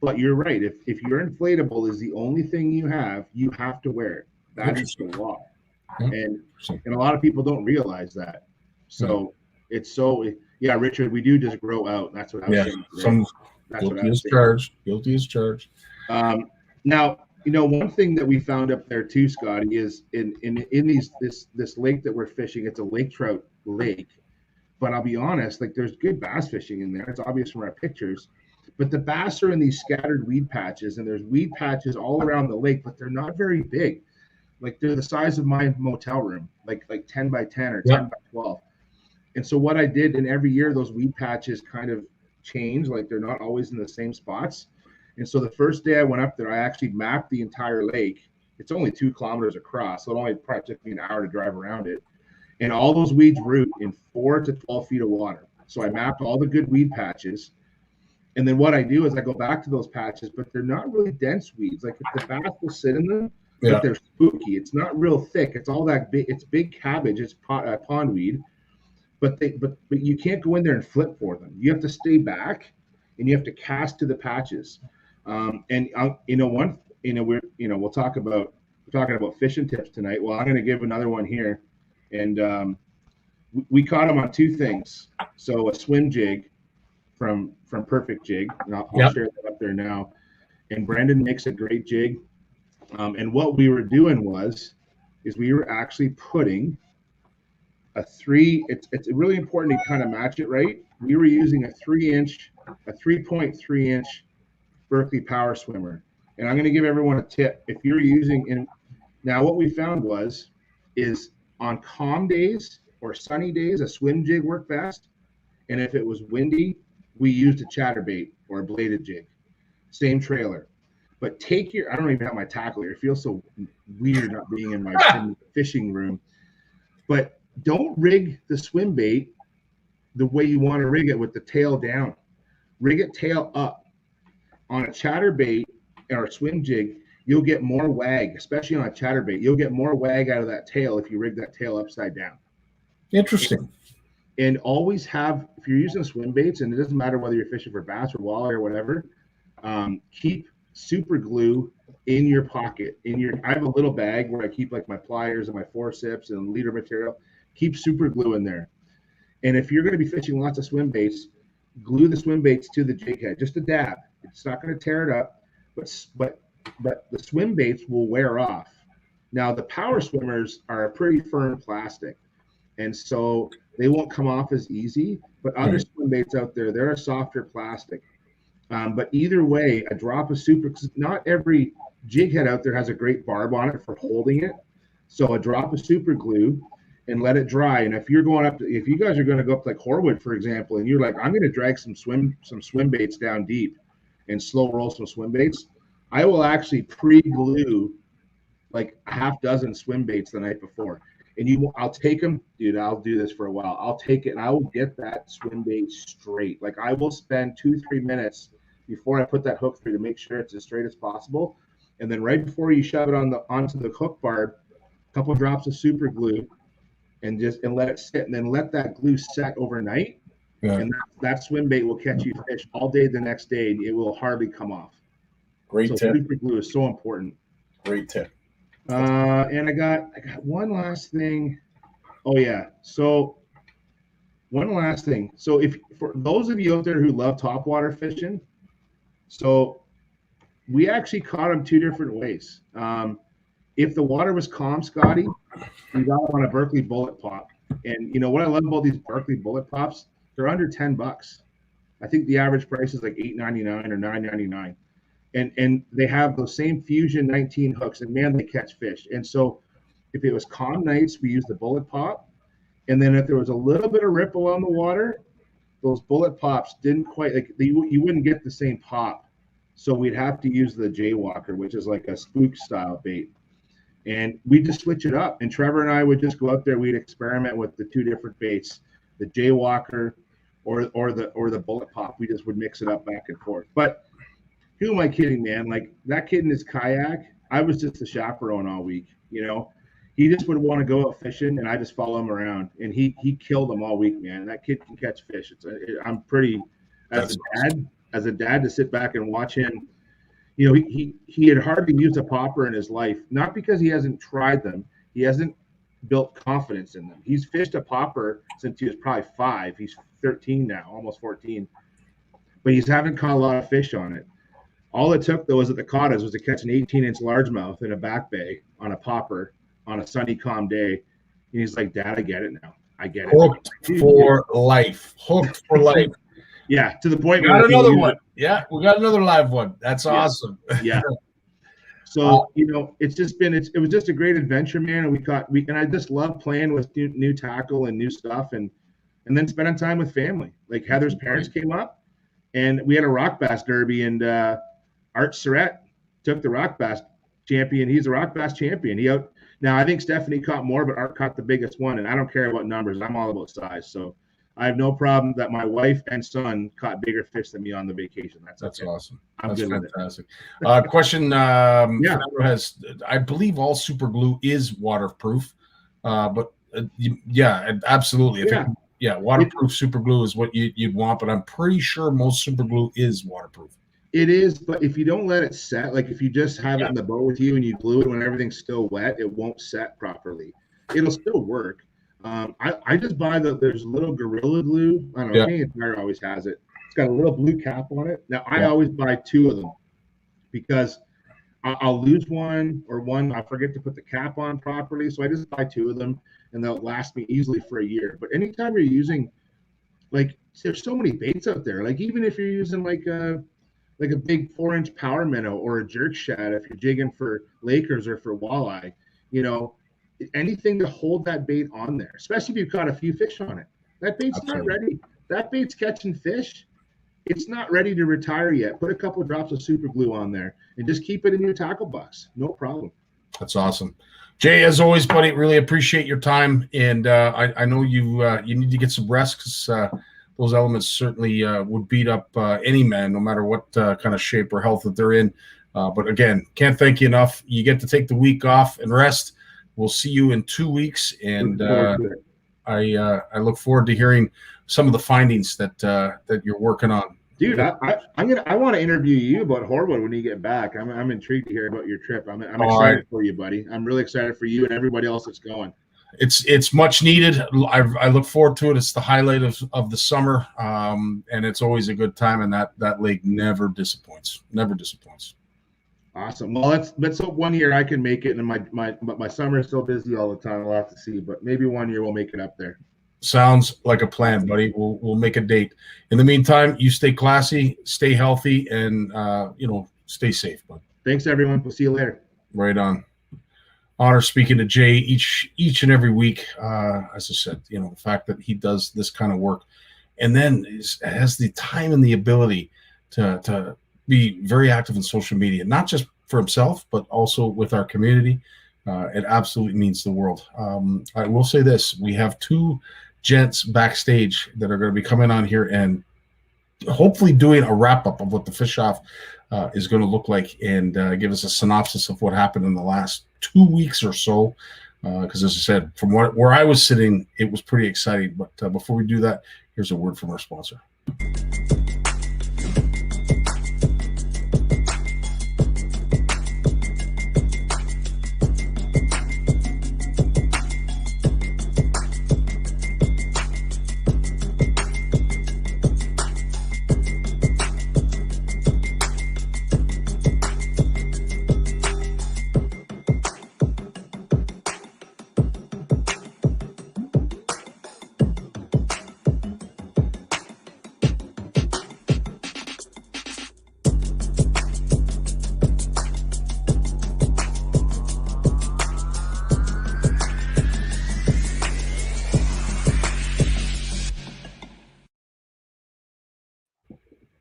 [SPEAKER 2] But you're right. If your inflatable is the only thing you have to wear it. That is the law. And a lot of people don't realize that. So it's so, Richard, we do just grow out. That's what I was saying. Guilty as charged. Now, one thing that we found up there too, Scotty, is in this lake that we're fishing. It's a lake trout lake, but I'll be honest, like, there's good bass fishing in there. It's obvious from our pictures, but the bass are in these scattered weed patches, and there's weed patches all around the lake, but they're not very big. Like, they're the size of my motel room, like 10 by 10 or 10 by 12. And so what I did, and every year those weed patches kind of change, like, they're not always in the same spots. And so the first day I went up there, I actually mapped the entire lake. It's only 2 kilometers across, so it only probably took me an hour to drive around it.
[SPEAKER 7] and all those weeds root in 4 to 12 feet of water. So I mapped all the good weed patches. And then what I do is I go back to those patches, but they're not really dense weeds. Like if the bass will sit in them, but they're spooky. It's not real thick. It's all that big. It's big cabbage. It's pondweed, but you can't go in there and flip for them. You have to stay back, and you have to cast to the patches. We're talking about fishing tips tonight. Well, I'm going to give another one here, and we caught them on 2 things. So a swim jig from Perfect Jig, and I'll share that up there now. And Brandon makes a great jig. And what we were doing is we were actually putting a 3. It's really important to kind of match it right. We were using a 3.3 inch Berkeley Power Swimmer. And I'm going to give everyone a tip. If you're using now what we found is on calm days or sunny days, a swim jig worked best. And if it was windy, we used a chatterbait or a bladed jig. Same trailer. But I don't even have my tackle here. It feels so weird not being in my fishing room. But don't rig the swim bait the way you want to rig it with the tail down. Rig it tail up. On a chatterbait or a swim jig, you'll get more wag, especially on a chatterbait. You'll get more wag out of that tail if you rig that tail upside down.
[SPEAKER 2] Interesting.
[SPEAKER 7] And always have, if you're using swim baits, and it doesn't matter whether you're fishing for bass or walleye or whatever, keep super glue in your pocket. I have a little bag where I keep like my pliers and my forceps and leader material. Keep super glue in there. And if you're going to be fishing lots of swim baits, glue the swim baits to the jig head, just a dab. It's not going to tear it up, but the swim baits will wear off. Now the power swimmers are a pretty firm plastic, and so they won't come off as easy. But other swim baits out there, they're a softer plastic. But either way, a drop of super, because not every jig head out there has a great barb on it for holding it. So a drop of super glue and let it dry. And if you guys are going to go up like Horwood, for example, and you're like, I'm going to drag some swim baits down deep and slow roll some swim baits, I will actually pre-glue like a half dozen swim baits the night before. And I'll take them, dude. I'll do this for a while. I'll take it and I will get that swim bait straight. Like I will spend 2-3 minutes before I put that hook through to make sure it's as straight as possible. And then right before you shove it onto the hook barb, a couple of drops of super glue and let it sit, and then let that glue set overnight. Yeah. And that swim bait will catch you fish all day the next day, and it will hardly come off.
[SPEAKER 2] Great tip.
[SPEAKER 7] Super glue is so important.
[SPEAKER 2] Great tip.
[SPEAKER 7] And I got one last thing. Oh yeah. So one last thing. So for those of you out there who love topwater fishing, so we actually caught them 2 different ways. If the water was calm, Scotty, we got them on a Berkeley bullet pop. And you know what I love about these Berkeley bullet pops? They're under $10. I think the average price is like $8.99 or $9.99. And they have those same Fusion 19 hooks, and man, they catch fish. And so if it was calm nights, we use the bullet pop. And then if there was a little bit of ripple on the water, those bullet pops didn't quite, you wouldn't get the same pop. So we'd have to use the Jaywalker, which is like a spook style bait. And we just switch it up. And Trevor and I would just go out there. We'd experiment with the 2 different baits, the Jaywalker or the bullet pop. We just would mix it up back and forth. But who am I kidding, man? Like that kid in his kayak, I was just the chaperone all week. You know, he just would want to go out fishing, and I just follow him around. And he killed them all week, man. That kid can catch fish. I'm pretty as a dad to sit back and watch him. You know, he had hardly used a popper in his life, not because he hasn't tried them. He hasn't built confidence in them. He's fished a popper since he was probably 5. He's 13 now, almost 14. But he haven't caught a lot of fish on it. All it took, though, was at the Cottas was to catch an 18-inch largemouth in a back bay on a popper on a sunny, calm day. And he's like, Dad, I get it now. I get it.
[SPEAKER 2] Hooked for life. Hooked for life.
[SPEAKER 7] Yeah, to the point
[SPEAKER 2] where we got another one. Yeah, we got another live one. That's awesome.
[SPEAKER 7] Yeah. So you know, it was just a great adventure, man. And I just love playing with new tackle and new stuff, and then spending time with family. Like Heather's parents came up, and we had a rock bass derby, and Art Surratt took the rock bass champion. He's a rock bass champion. Now, I think Stephanie caught more, but Art caught the biggest one. And I don't care about numbers. I'm all about size. So I have no problem that my wife and son caught bigger fish than me on the vacation. That's okay.
[SPEAKER 2] Awesome.
[SPEAKER 7] I'm
[SPEAKER 2] That's
[SPEAKER 7] good with it.
[SPEAKER 2] fantastic. Question Fernando has, I believe all super glue is waterproof, but yeah, absolutely. Waterproof super glue is what you'd want, but I'm pretty sure most super glue is waterproof.
[SPEAKER 7] It is, but if you don't let it set, like if you just have it in the boat with you and you glue it when everything's still wet, it won't set properly. It'll still work. I just buy there's a little Gorilla Glue. I don't know, Canadian Tire always has it. It's got a little blue cap on it. Now, I always buy 2 of them because I'll lose one or one. I forget to put the cap on properly. So I just buy 2 of them and they'll last me easily for a year. But anytime you're using, like, there's so many baits out there. Like, even if you're using like a big 4-inch power minnow or a jerk shad, if you're jigging for Lakers or for walleye, you know, anything to hold that bait on there, especially if you've caught a few fish on it. That bait's not ready. That bait's catching fish. It's not ready to retire yet. Put a couple of drops of super glue on there and just keep it in your tackle box. No problem.
[SPEAKER 2] That's awesome. Jay, as always, buddy, really appreciate your time. And I know you need to get some rest because those elements certainly would beat up any man, no matter what kind of shape or health that they're in. But again, can't thank you enough. You get to take the week off and rest. We'll see you in 2 weeks. And I look forward to hearing some of the findings that you're working on.
[SPEAKER 7] Dude, I want to interview you about Horwood when you get back. I'm intrigued to hear about your trip. I'm excited for you, buddy. I'm really excited for you and everybody else that's going.
[SPEAKER 2] It's much needed. I look forward to it. It's the highlight of the summer, and it's always a good time. And that lake never disappoints. Never disappoints.
[SPEAKER 7] Awesome. Well, let's hope one year I can make it. And my summer is so busy all the time. We'll have to see, but maybe one year we'll make it up there.
[SPEAKER 2] Sounds like a plan, buddy. We'll make a date. In the meantime, you stay classy, stay healthy, and stay safe, bud.
[SPEAKER 7] Thanks, everyone. We'll see you later.
[SPEAKER 2] Right on. Honor speaking to Jay each and every week. As I said, the fact that he does this kind of work, and then has the time and the ability to be very active in social media, not just for himself, but also with our community. It absolutely means the world. I will say this: we have 2 gents backstage that are going to be coming on here and hopefully doing a wrap-up of what the fish off is going to look like, and give us a synopsis of what happened in the last 2 weeks or so. Because as I said, from where I was sitting, it was pretty exciting. But before we do that, here's a word from our sponsor.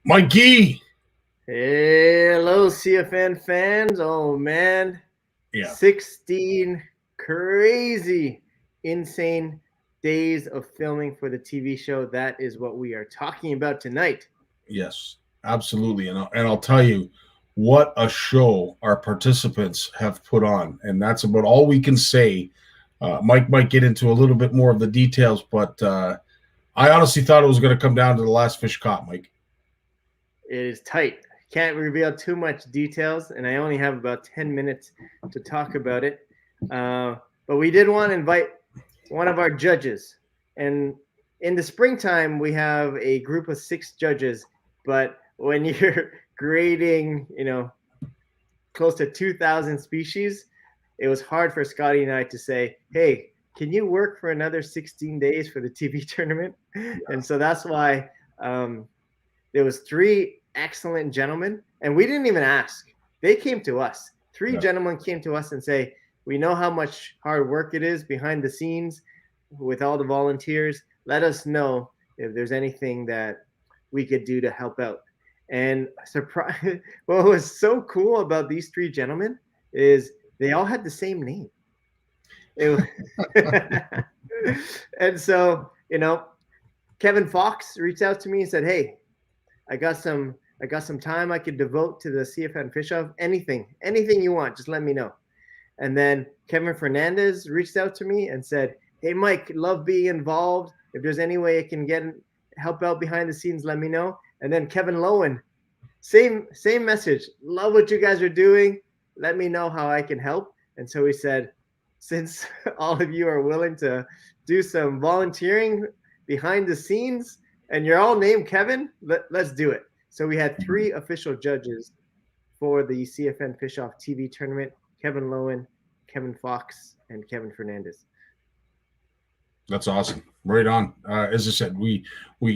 [SPEAKER 2] Mikey.
[SPEAKER 8] Hello, CFN fans. Oh, man.
[SPEAKER 2] Yeah.
[SPEAKER 8] 16 crazy, insane days of filming for the TV show. That is what we are talking about tonight.
[SPEAKER 2] Yes, absolutely. And I'll tell you what a show our participants have put on. And that's about all we can say. Mike might get into a little bit more of the details, but I honestly thought it was going to come down to the last fish caught, Mike.
[SPEAKER 8] It is tight. Can't reveal too much details, and I only have about 10 minutes to talk about it. But we did want to invite one of our judges. And in the springtime, we have a group of 6 judges. But when you're grading, close to 2,000 species, it was hard for Scotty and I to say, hey, can you work for another 16 days for the TV tournament? Yeah. And so that's why there was 3 excellent gentlemen, and we didn't even ask. They came to us. 3 gentlemen came to us and say, we know how much hard work it is behind the scenes with all the volunteers. Let us know if there's anything that we could do to help out. And what was so cool about these 3 gentlemen is they all had the same name. And so, Kevin Fox reached out to me and said, "Hey, I got some time I could devote to the CFN Fish Off. Anything you want, just let me know." And then Kevin Fernandez reached out to me and said, "Hey, Mike, love being involved. If there's any way I can help out behind the scenes, let me know." And then Kevin Lowen, same message. "Love what you guys are doing. Let me know how I can help." And so he said, "Since all of you are willing to do some volunteering behind the scenes and you're all named Kevin, let's do it." So we had 3 official judges for the CFN Fish Off TV tournament: Kevin Lowen, Kevin Fox, and Kevin Fernandez.
[SPEAKER 2] That's awesome. Right on. As I said, we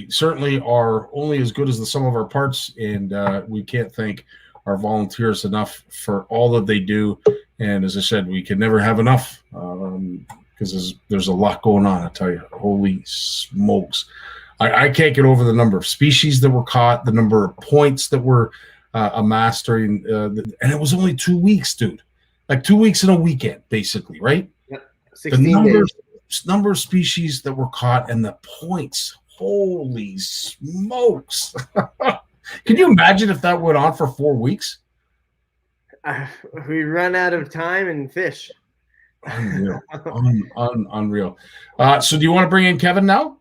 [SPEAKER 2] certainly are only as good as the sum of our parts, and we can't thank our volunteers enough for all that they do. And as I said, we can never have enough because there's a lot going on. I tell you, holy smokes. I can't get over the number of species that were caught, the number of points that were amassed during, and it was only 2 weeks, dude. Like 2 weeks in a weekend, basically, right?
[SPEAKER 8] Yep. 16
[SPEAKER 2] the
[SPEAKER 8] days.
[SPEAKER 2] number of species that were caught and the points. Holy smokes. Can you imagine if that went on for 4 weeks?
[SPEAKER 8] We run out of time and fish.
[SPEAKER 2] Unreal. Unreal. So do you want to bring in Kevin now?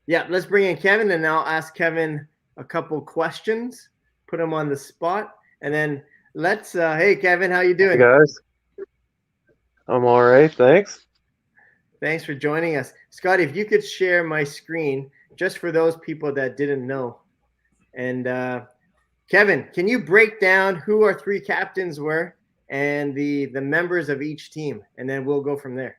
[SPEAKER 8] Yeah, let's bring in Kevin, and I'll ask Kevin a couple questions, put him on the spot, and then let's hey Kevin, how you doing?
[SPEAKER 9] Hey guys. I'm all right, thanks.
[SPEAKER 8] Thanks for joining us. Scott, if you could share my screen just for those people that didn't know. And Kevin, can you break down who our 3 captains were and the members of each team, and then we'll go from there.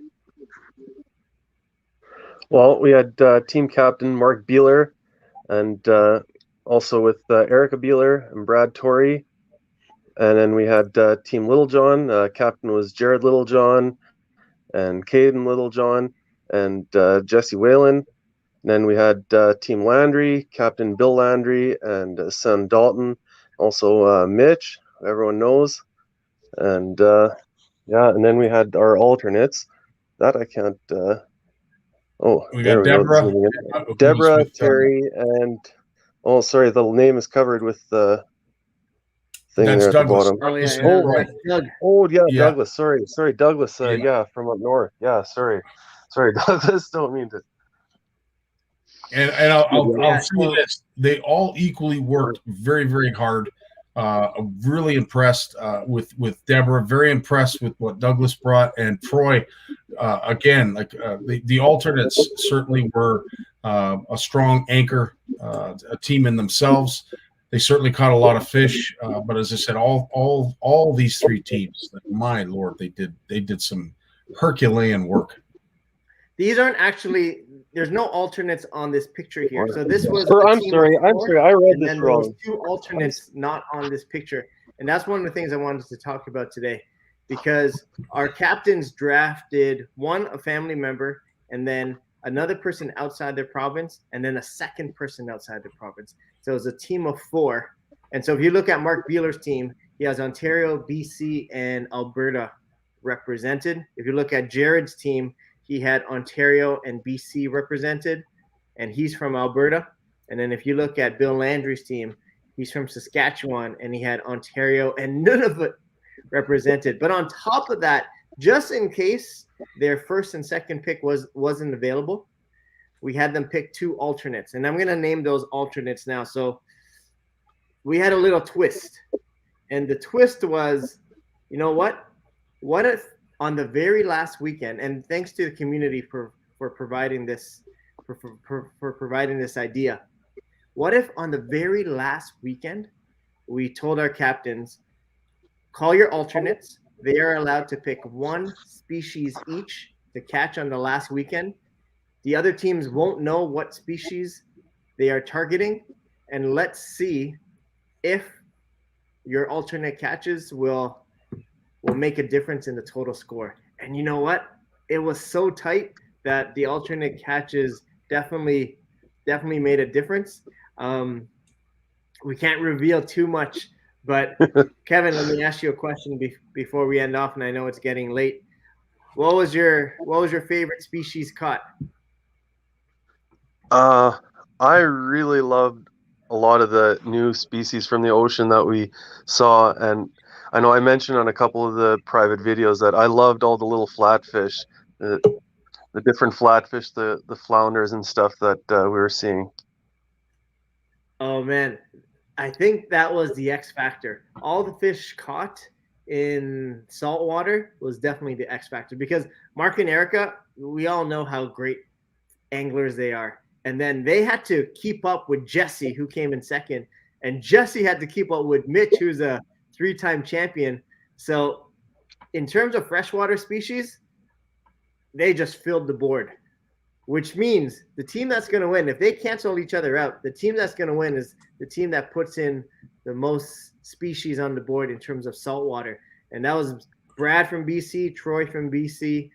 [SPEAKER 9] Well, we had team captain Mark Beeler, and also with Erica Beeler and Brad Torrey. And then we had team Littlejohn. Captain was Jared Littlejohn and Caden Littlejohn and Jesse Whalen. And then we had team Landry, Captain Bill Landry and son Dalton. Also Mitch, who everyone knows. And and then we had our alternates. That I can't...
[SPEAKER 2] we got Deborah.
[SPEAKER 9] Deborah, Terry, and sorry, the name is covered with the thing
[SPEAKER 2] that's
[SPEAKER 9] there at
[SPEAKER 2] Douglas.
[SPEAKER 9] the bottom.
[SPEAKER 2] Right.
[SPEAKER 9] Yeah, Douglas. Sorry, Douglas. From up north. Yeah, sorry, Douglas. Don't mean to.
[SPEAKER 2] And I'll say this: they all equally worked very, very hard. Really impressed with Deborah. Very impressed with what Douglas brought, and Troy. Again, the alternates certainly were a strong anchor, a team in themselves. They certainly caught a lot of fish, but as I said, all these 3 teams, my Lord, they did some Herculean work.
[SPEAKER 8] These aren't actually. There's no alternates on this picture here. So this was.
[SPEAKER 9] I'm sorry. I read this wrong.
[SPEAKER 8] There's 2 alternates not on this picture, and that's one of the things I wanted to talk about today, because our captains drafted a family member, and then another person outside their province, and then a second person outside the province. So it was a team of 4. And so if you look at Mark Beeler's team, he has Ontario, BC, and Alberta represented. If you look at Jared's team, he had Ontario and BC represented, and he's from Alberta. And then if you look at Bill Landry's team, he's from Saskatchewan, and he had Ontario and Nunavut represented. But on top of that, just in case their first and second pick wasn't available, we had them pick 2 alternates. And I'm going to name those alternates now. So we had a little twist. And the twist was, you know what? What if on the very last weekend, and thanks to the community for providing this for providing this idea, what if on the very last weekend we told our captains, call your alternates. They are allowed to pick 1 species each to catch on the last weekend. The other teams won't know what species they are targeting, and let's see if your alternate catches will make a difference in the total score. And you know what? It was so tight that the alternate catches definitely made a difference. We can't reveal too much, but Kevin, let me ask you a question before we end off, and I know it's getting late. What was your favorite species caught?
[SPEAKER 9] I really loved a lot of the new species from the ocean that we saw, and I know I mentioned on a couple of the private videos that I loved all the little flatfish, the different flatfish, the flounders and stuff that we were seeing.
[SPEAKER 8] Oh man, I think that was the X factor. All the fish caught in saltwater was definitely the X factor because Mark and Erica, we all know how great anglers they are. And then they had to keep up with Jesse, who came in second. And Jesse had to keep up with Mitch, who's a 3-time champion. So in terms of freshwater species, they just filled the board, which means the team that's going to win, if they cancel each other out, the team that's going to win is the team that puts in the most species on the board in terms of saltwater. And that was Brad from BC, Troy from BC,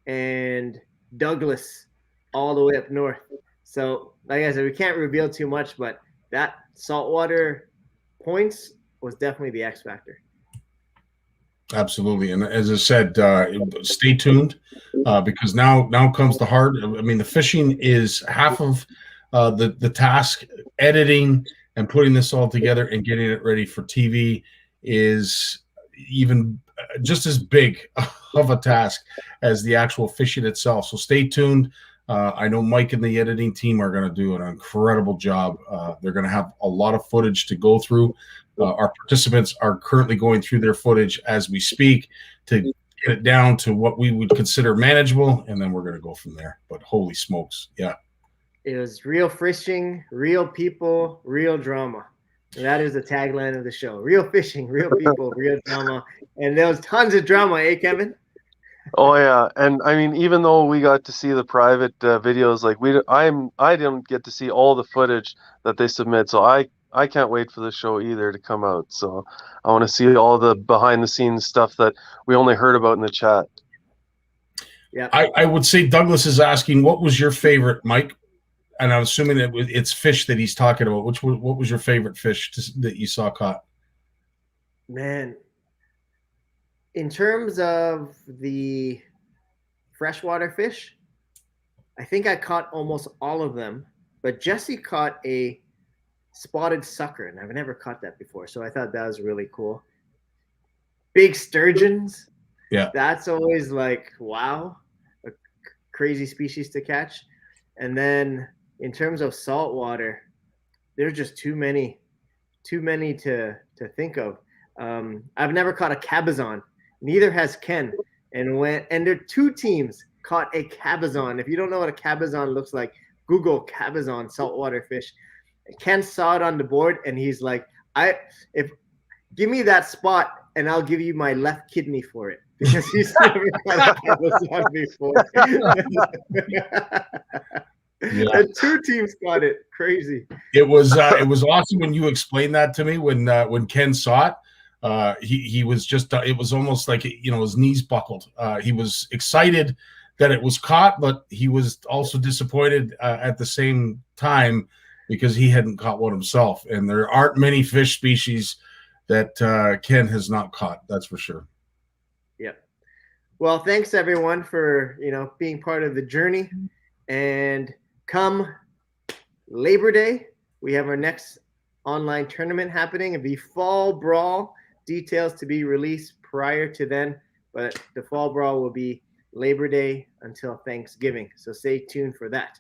[SPEAKER 8] and Douglas all the way up north. So, like I said, we can't reveal too much, but that saltwater points was definitely the X factor.
[SPEAKER 2] Absolutely, and as I said, stay tuned because now comes the hard. I mean, the fishing is half of the task. Editing and putting this all together and getting it ready for TV is even just as big of a task as the actual fishing itself. So stay tuned. I know Mike and the editing team are going to do an incredible job. They're going to have a lot of footage to go through. Our participants are currently going through their footage as we speak to get it down to what we would consider manageable, and then we're going to go from there. But holy smokes, yeah.
[SPEAKER 8] It was real fishing, real people, real drama. And that is the tagline of the show. Real fishing, real people, real drama. And there was tons of drama, eh, Kevin?
[SPEAKER 9] Oh yeah, and I mean, even though we got to see the private videos, like I didn't get to see all the footage that they submit, so I can't wait for the show either to come out. So I want to see all the behind the scenes stuff that we only heard about in the chat.
[SPEAKER 8] Yeah,
[SPEAKER 2] I would say Douglas is asking, what was your favorite, Mike? And I'm assuming that it's fish that he's talking about. What was your favorite fish that you saw caught?
[SPEAKER 8] Man, in terms of the freshwater fish, I think I caught almost all of them, but Jesse caught a spotted sucker, and I've never caught that before, so I thought that was really cool. Big sturgeons.
[SPEAKER 2] Yeah.
[SPEAKER 8] That's always like, wow, a crazy species to catch. And then in terms of saltwater, there's just too many to think of. I've never caught a cabezon. Neither has Ken. And there are 2 teams caught a cabezon. If you don't know what a cabezon looks like, Google cabezon saltwater fish. Ken saw it on the board and he's like, give me that spot and I'll give you my left kidney for it, because he's never caught a cabezon before.
[SPEAKER 2] Yeah.
[SPEAKER 8] And 2 teams got it. Crazy.
[SPEAKER 2] It was awesome when you explained that to me when Ken saw it. He was just it was almost like, his knees buckled. He was excited that it was caught, but he was also disappointed at the same time because he hadn't caught one himself. And there aren't many fish species that Ken has not caught. That's for sure.
[SPEAKER 8] Yep. Well, thanks everyone for being part of the journey. And come Labor Day, we have our next online tournament happening. The Fall Brawl, details to be released prior to then, but the Fall Brawl will be Labor Day until Thanksgiving. So stay tuned for that.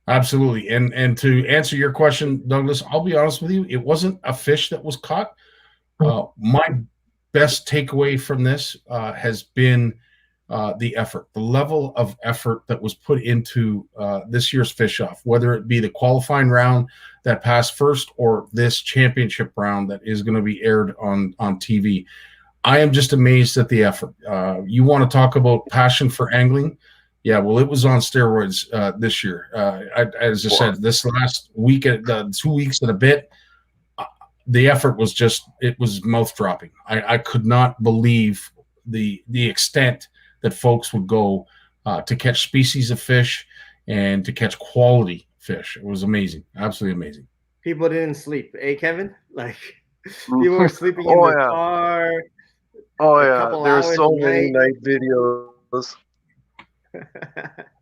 [SPEAKER 2] Absolutely. And to answer your question, Douglas, I'll be honest with you, it wasn't a fish that was caught. My best takeaway from this has been the effort, the level of effort that was put into this year's fish off, whether it be the qualifying round that passed first or this championship round that is going to be aired on TV. I am just amazed at the effort. You want to talk about passion for angling? Yeah, well, it was on steroids this year. As I said, this last week, 2 weeks and a bit, the effort was it was mouth dropping. I could not believe the extent that folks would go to catch species of fish and to catch quality fish. It was amazing. Absolutely amazing.
[SPEAKER 8] People didn't sleep. Eh, Kevin? Like, people were sleeping in the car.
[SPEAKER 9] Oh
[SPEAKER 8] a
[SPEAKER 9] yeah,
[SPEAKER 8] couple
[SPEAKER 9] there's
[SPEAKER 8] hours
[SPEAKER 9] so
[SPEAKER 8] a
[SPEAKER 9] many
[SPEAKER 8] night.
[SPEAKER 9] night videos.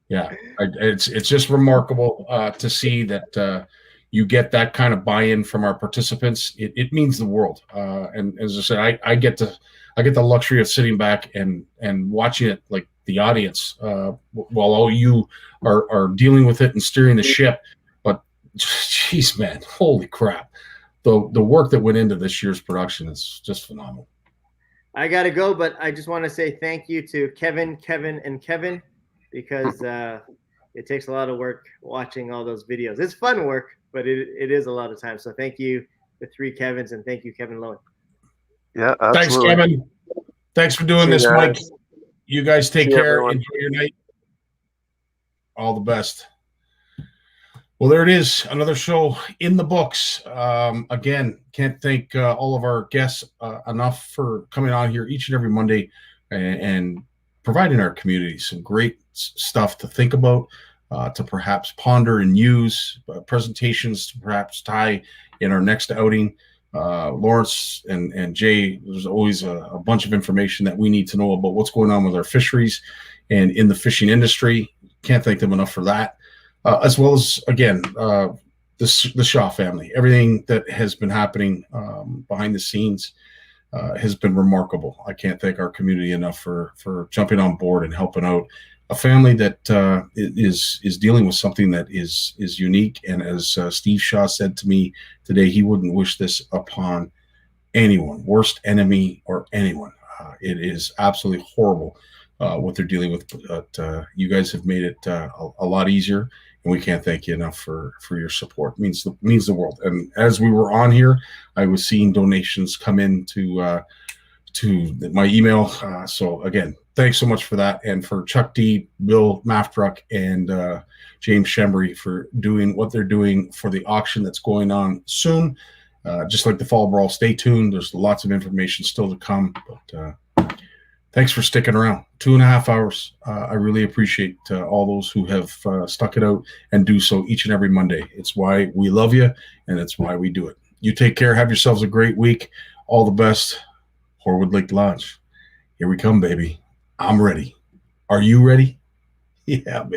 [SPEAKER 2] Yeah, it's just remarkable to see that you get that kind of buy-in from our participants. It means the world. And as I said, I get the luxury of sitting back and watching it like the audience while all you are dealing with it and steering the ship. But geez, man, holy crap! The work that went into this year's production is just phenomenal.
[SPEAKER 8] I got to go, but I just want to say thank you to Kevin, and Kevin, because it takes a lot of work watching all those videos. It's fun work, but it is a lot of time. So thank you, the three Kevins, and thank you, Kevin Lowen.
[SPEAKER 9] Yeah,
[SPEAKER 2] Thanks,
[SPEAKER 9] absolutely.
[SPEAKER 2] Kevin. Thanks for doing
[SPEAKER 9] See
[SPEAKER 2] this,
[SPEAKER 9] you
[SPEAKER 2] Mike.
[SPEAKER 9] guys.
[SPEAKER 2] You guys take
[SPEAKER 9] See you,
[SPEAKER 2] care.
[SPEAKER 9] everyone.
[SPEAKER 2] Enjoy your night. All the best. Well, there it is. Another show in the books. Again, can't thank all of our guests enough for coming on here each and every Monday and providing our community some great stuff to think about, to perhaps ponder and use, presentations to perhaps tie in our next outing. Lawrence and Jay, there's always a bunch of information that we need to know about what's going on with our fisheries and in the fishing industry. Can't thank them enough for that. As well as, again, the Shaw family. Everything that has been happening behind the scenes has been remarkable. I can't thank our community enough for jumping on board and helping out a family that is dealing with something that is unique. And as Steve Shaw said to me today, he wouldn't wish this upon anyone, worst enemy or anyone. It is absolutely horrible what they're dealing with. But you guys have made it a lot easier. And we can't thank you enough for your support. It means the world. And as we were on here, I was seeing donations come in to my email. So again, thanks so much for that, and for Chuck D, Bill Maftruck, and James Shembry for doing what they're doing for the auction that's going on soon. Just like the Fall Brawl, stay tuned. There's lots of information still to come. But thanks for sticking around. 2.5 hours. I really appreciate all those who have stuck it out and do so each and every Monday. It's why we love you, and it's why we do it. You take care. Have yourselves a great week. All the best. Horwood Lake Lodge. Here we come, baby. I'm ready. Are you ready? Yeah, baby.